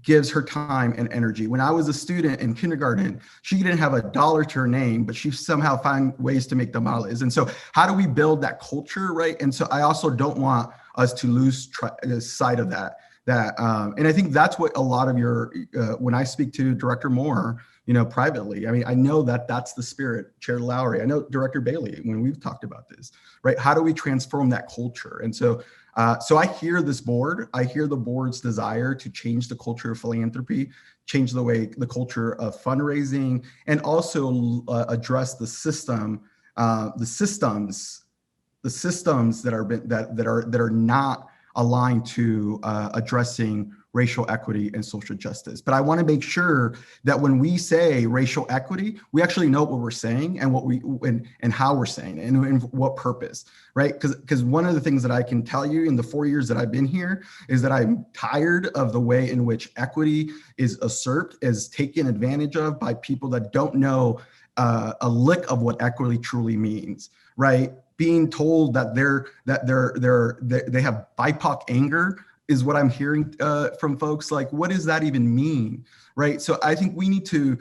gives her time and energy. When I was a student in kindergarten, she didn't have $1 to her name, but she somehow found ways to make tamales. And so how do we build that culture, right? And so I also don't want us to lose sight of that. And I think that's what a lot of your, when I speak to Director Moore, privately, I know that that's the spirit. Chair Lowry, I know Director Bailey, when we've talked about this, right? How do we transform that culture? And so I hear this board, I hear the board's desire to change the culture of philanthropy, change the culture of fundraising, and also address the systems that are not aligned to addressing racial equity and social justice. But I want to make sure that when we say racial equity, we actually know what we're saying and and how we're saying it and what purpose, right? Because one of the things that I can tell you in the 4 years that I've been here is that I'm tired of the way in which equity is usurped, is taken advantage of by people that don't know a lick of what equity truly means, right? Being told that they have BIPOC anger is what I'm hearing from folks. Like, what does that even mean, right? So I think we need to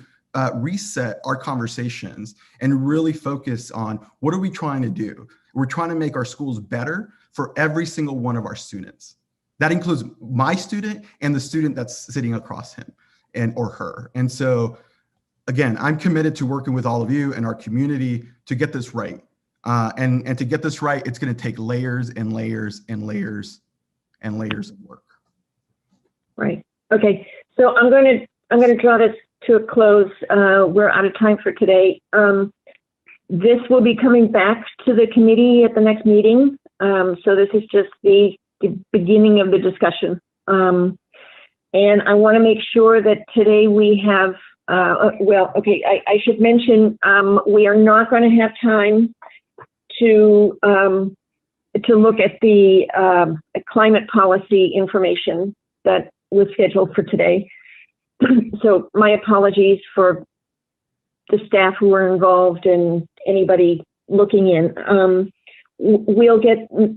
reset our conversations and really focus on what are we trying to do? We're trying to make our schools better for every single one of our students. That includes my student and the student that's sitting across him or her. And so, again, I'm committed to working with all of you and our community to get this right. And to get this right, it's going to take layers and layers and layers and layers of work. Right. Okay. So I'm going to draw this to a close. We're out of time for today. This will be coming back to the committee at the next meeting. So this is just the beginning of the discussion. And I want to make sure that today we have, I should mention, we are not going to have time to look at the climate policy information that was scheduled for today. So my apologies for the staff who were involved and anybody looking in. We'll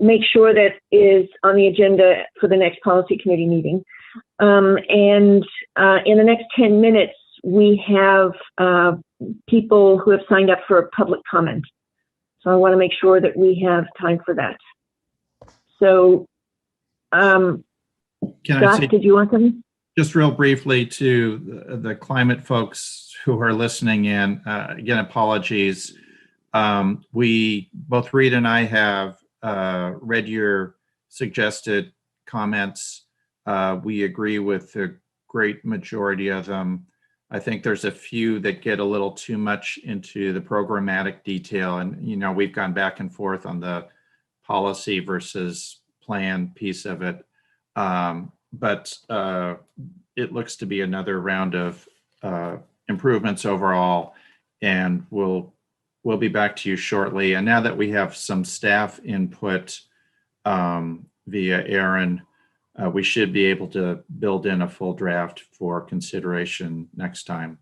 make sure that is on the agenda for the next policy committee meeting. And in the next 10 minutes, we have people who have signed up for a public comment. So I want to make sure that we have time for that. So, Scott, did you want something? Just real briefly to the climate folks who are listening in, again, apologies. Both Rita and I have read your suggested comments. We agree with the great majority of them. I think there's a few that get a little too much into the programmatic detail, and we've gone back and forth on the policy versus plan piece of it. But it looks to be another round of improvements overall, and we'll be back to you shortly. And now that we have some staff input via Aaron, we should be able to build in a full draft for consideration next time.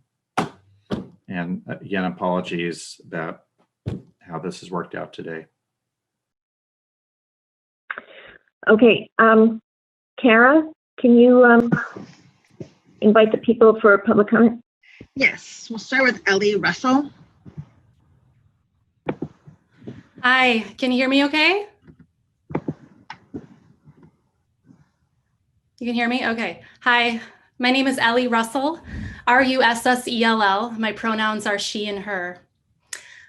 And again, apologies about how this has worked out today. Okay, Kara, can you invite the people for public comment? Yes, we'll start with Ellie Russell. Hi, can you hear me okay? You can hear me? Okay. Hi, my name is Ellie Russell, Russell. My pronouns are she and her.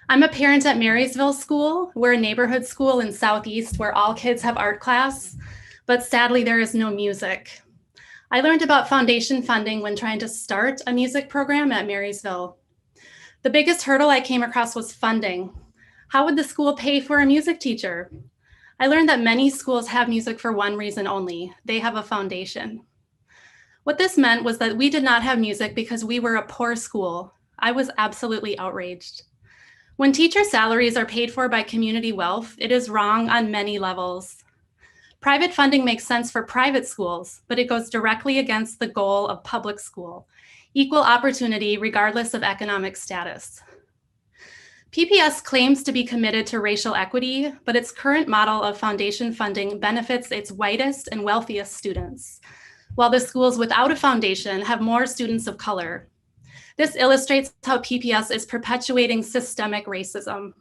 I'm a parent at Marysville School. We're a neighborhood school in Southeast where all kids have art class, but sadly there is no music. I learned about foundation funding when trying to start a music program at Marysville. The biggest hurdle I came across was funding. How would the school pay for a music teacher? I learned that many schools have music for one reason only. They have a foundation. What this meant was that we did not have music because we were a poor school. I was absolutely outraged. When teacher salaries are paid for by community wealth, it is wrong on many levels. Private funding makes sense for private schools, but it goes directly against the goal of public school, equal opportunity regardless of economic status. PPS claims to be committed to racial equity, but its current model of foundation funding benefits its whitest and wealthiest students, while the schools without a foundation have more students of color. This illustrates how PPS is perpetuating systemic racism.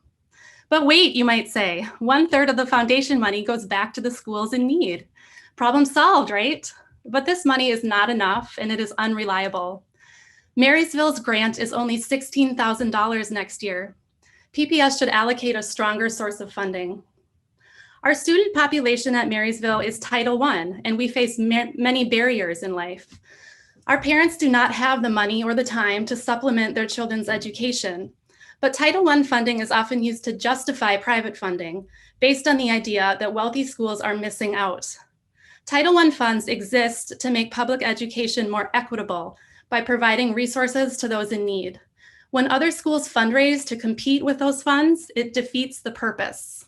But wait, you might say, 1/3 of the foundation money goes back to the schools in need. Problem solved, right? But this money is not enough and it is unreliable. Marysville's grant is only $16,000 next year. PPS should allocate a stronger source of funding. Our student population at Marysville is Title I, and we face many barriers in life. Our parents do not have the money or the time to supplement their children's education, but Title I funding is often used to justify private funding based on the idea that wealthy schools are missing out. Title I funds exist to make public education more equitable by providing resources to those in need. When other schools fundraise to compete with those funds, it defeats the purpose.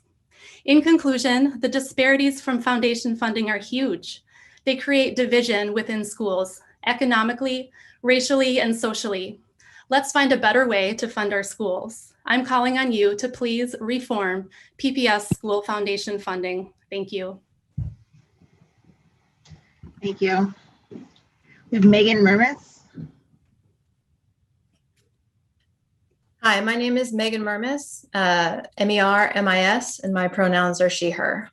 In conclusion, the disparities from foundation funding are huge. They create division within schools, economically, racially, and socially. Let's find a better way to fund our schools. I'm calling on you to please reform PPS school foundation funding. Thank you. Thank you. We have Megan Mermis. Hi, my name is Megan Mermis, MERMIS, and my pronouns are she, her.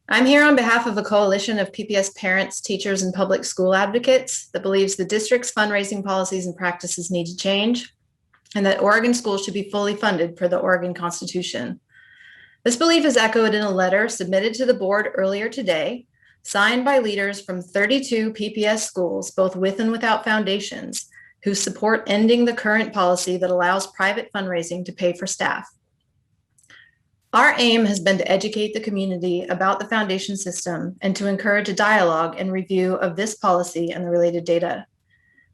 I'm here on behalf of a coalition of PPS parents, teachers, and public school advocates that believes the district's fundraising policies and practices need to change, and that Oregon schools should be fully funded per the Oregon Constitution. This belief is echoed in a letter submitted to the board earlier today, signed by leaders from 32 PPS schools, both with and without foundations, who support ending the current policy that allows private fundraising to pay for staff. Our aim has been to educate the community about the foundation system and to encourage a dialogue and review of this policy and the related data.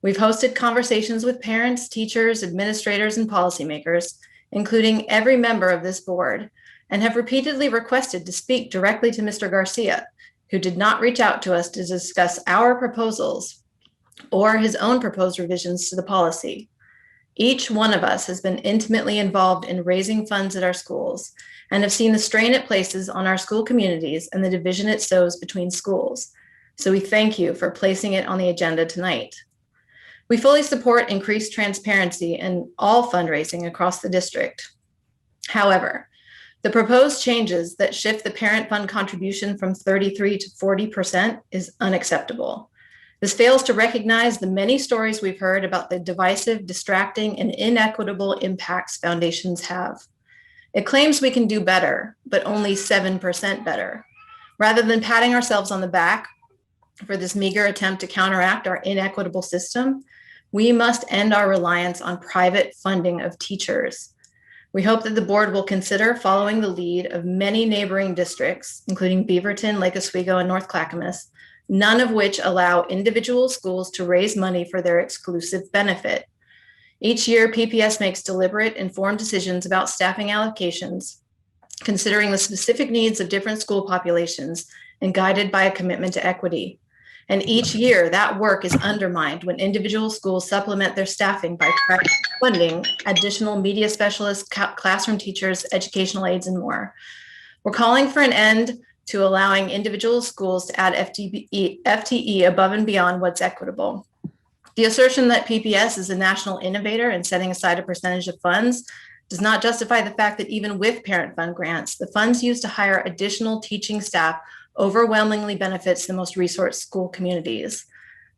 We've hosted conversations with parents, teachers, administrators, and policymakers, including every member of this board, and have repeatedly requested to speak directly to Mr. Garcia, who did not reach out to us to discuss our proposals or his own proposed revisions to the policy. Each one of us has been intimately involved in raising funds at our schools and have seen the strain it places on our school communities and the division it sows between schools. So we thank you for placing it on the agenda tonight. We fully support increased transparency in all fundraising across the district. However, the proposed changes that shift the parent fund contribution from 33% to 40% is unacceptable. This fails to recognize the many stories we've heard about the divisive, distracting, and inequitable impacts foundations have. It claims we can do better, but only 7% better. Rather than patting ourselves on the back for this meager attempt to counteract our inequitable system, we must end our reliance on private funding of teachers. We hope that the board will consider following the lead of many neighboring districts, including Beaverton, Lake Oswego, and North Clackamas, none of which allow individual schools to raise money for their exclusive benefit. Each year, PPS makes deliberate, informed decisions about staffing allocations, considering the specific needs of different school populations and guided by a commitment to equity. And each year, that work is undermined when individual schools supplement their staffing by funding additional media specialists, classroom teachers, educational aides, and more. We're calling for an end to allowing individual schools to add FTE above and beyond what's equitable. The assertion that PPS is a national innovator and setting aside a percentage of funds does not justify the fact that even with parent fund grants, the funds used to hire additional teaching staff overwhelmingly benefits the most resourced school communities.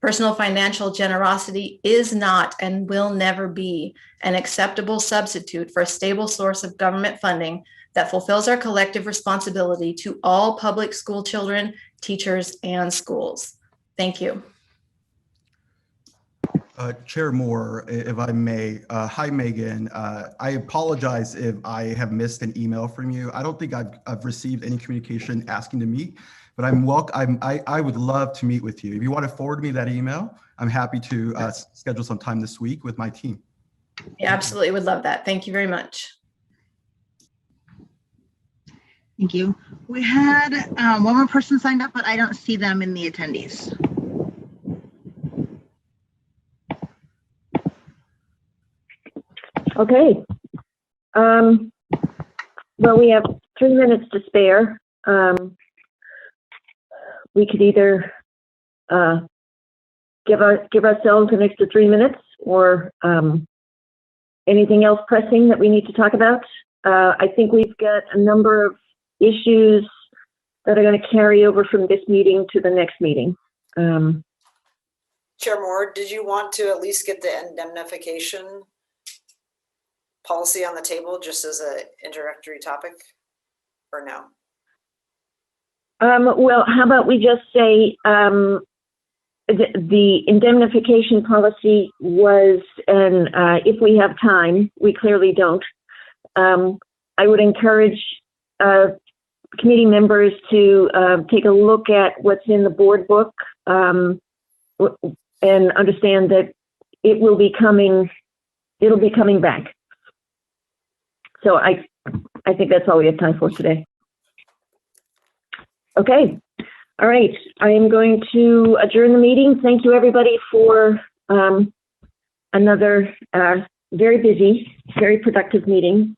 Personal financial generosity is not and will never be an acceptable substitute for a stable source of government funding that fulfills our collective responsibility to all public school children, teachers, and schools. Thank you. Chair Moore, if I may. Hi, Megan. I apologize if I have missed an email from you. I don't think I've received any communication asking to meet, but I would love to meet with you. If you want to forward me that email, I'm happy to schedule some time this week with my team. Yeah, absolutely would love that. Thank you very much. Thank you. We had one more person signed up, but I don't see them in the attendees. Okay. Well, we have 3 minutes to spare. We could either give ourselves an extra 3 minutes, or anything else pressing that we need to talk about. I think we've got a number of issues that are going to carry over from this meeting to the next meeting. Chair Moore, did you want to at least get the indemnification policy on the table just as an introductory topic, or no? Well, how about we just say the indemnification policy was, and if we have time, we clearly don't. I would encourage committee members to take a look at what's in the board book and understand that it will be coming. It'll be coming back. So I think that's all we have time for today. Okay. All right. I am going to adjourn the meeting. Thank you, everybody, for another very busy, very productive meeting.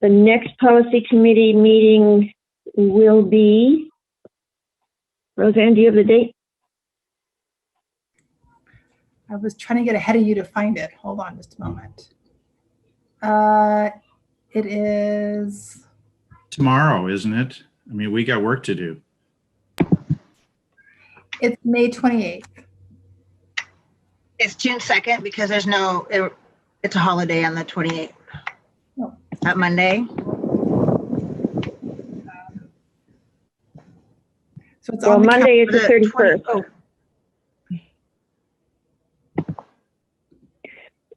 The next policy committee meeting will be, Roseanne, do you have the date? I was trying to get ahead of you to find it. Hold on just a moment. It is tomorrow, isn't it? I mean, we got work to do. It's May 28th. It's June 2nd because there's no, it's a holiday on the 28th. Oh. That Monday. So it's well, Monday is the 31st. Oh.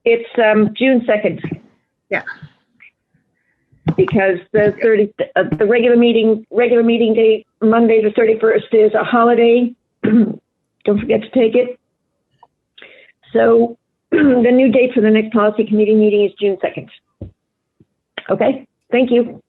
It's June 2nd. Yeah. Because the regular meeting date, Monday the 31st, is a holiday. Don't forget to take it. So the new date for the next policy committee meeting is June 2nd. Okay, thank you.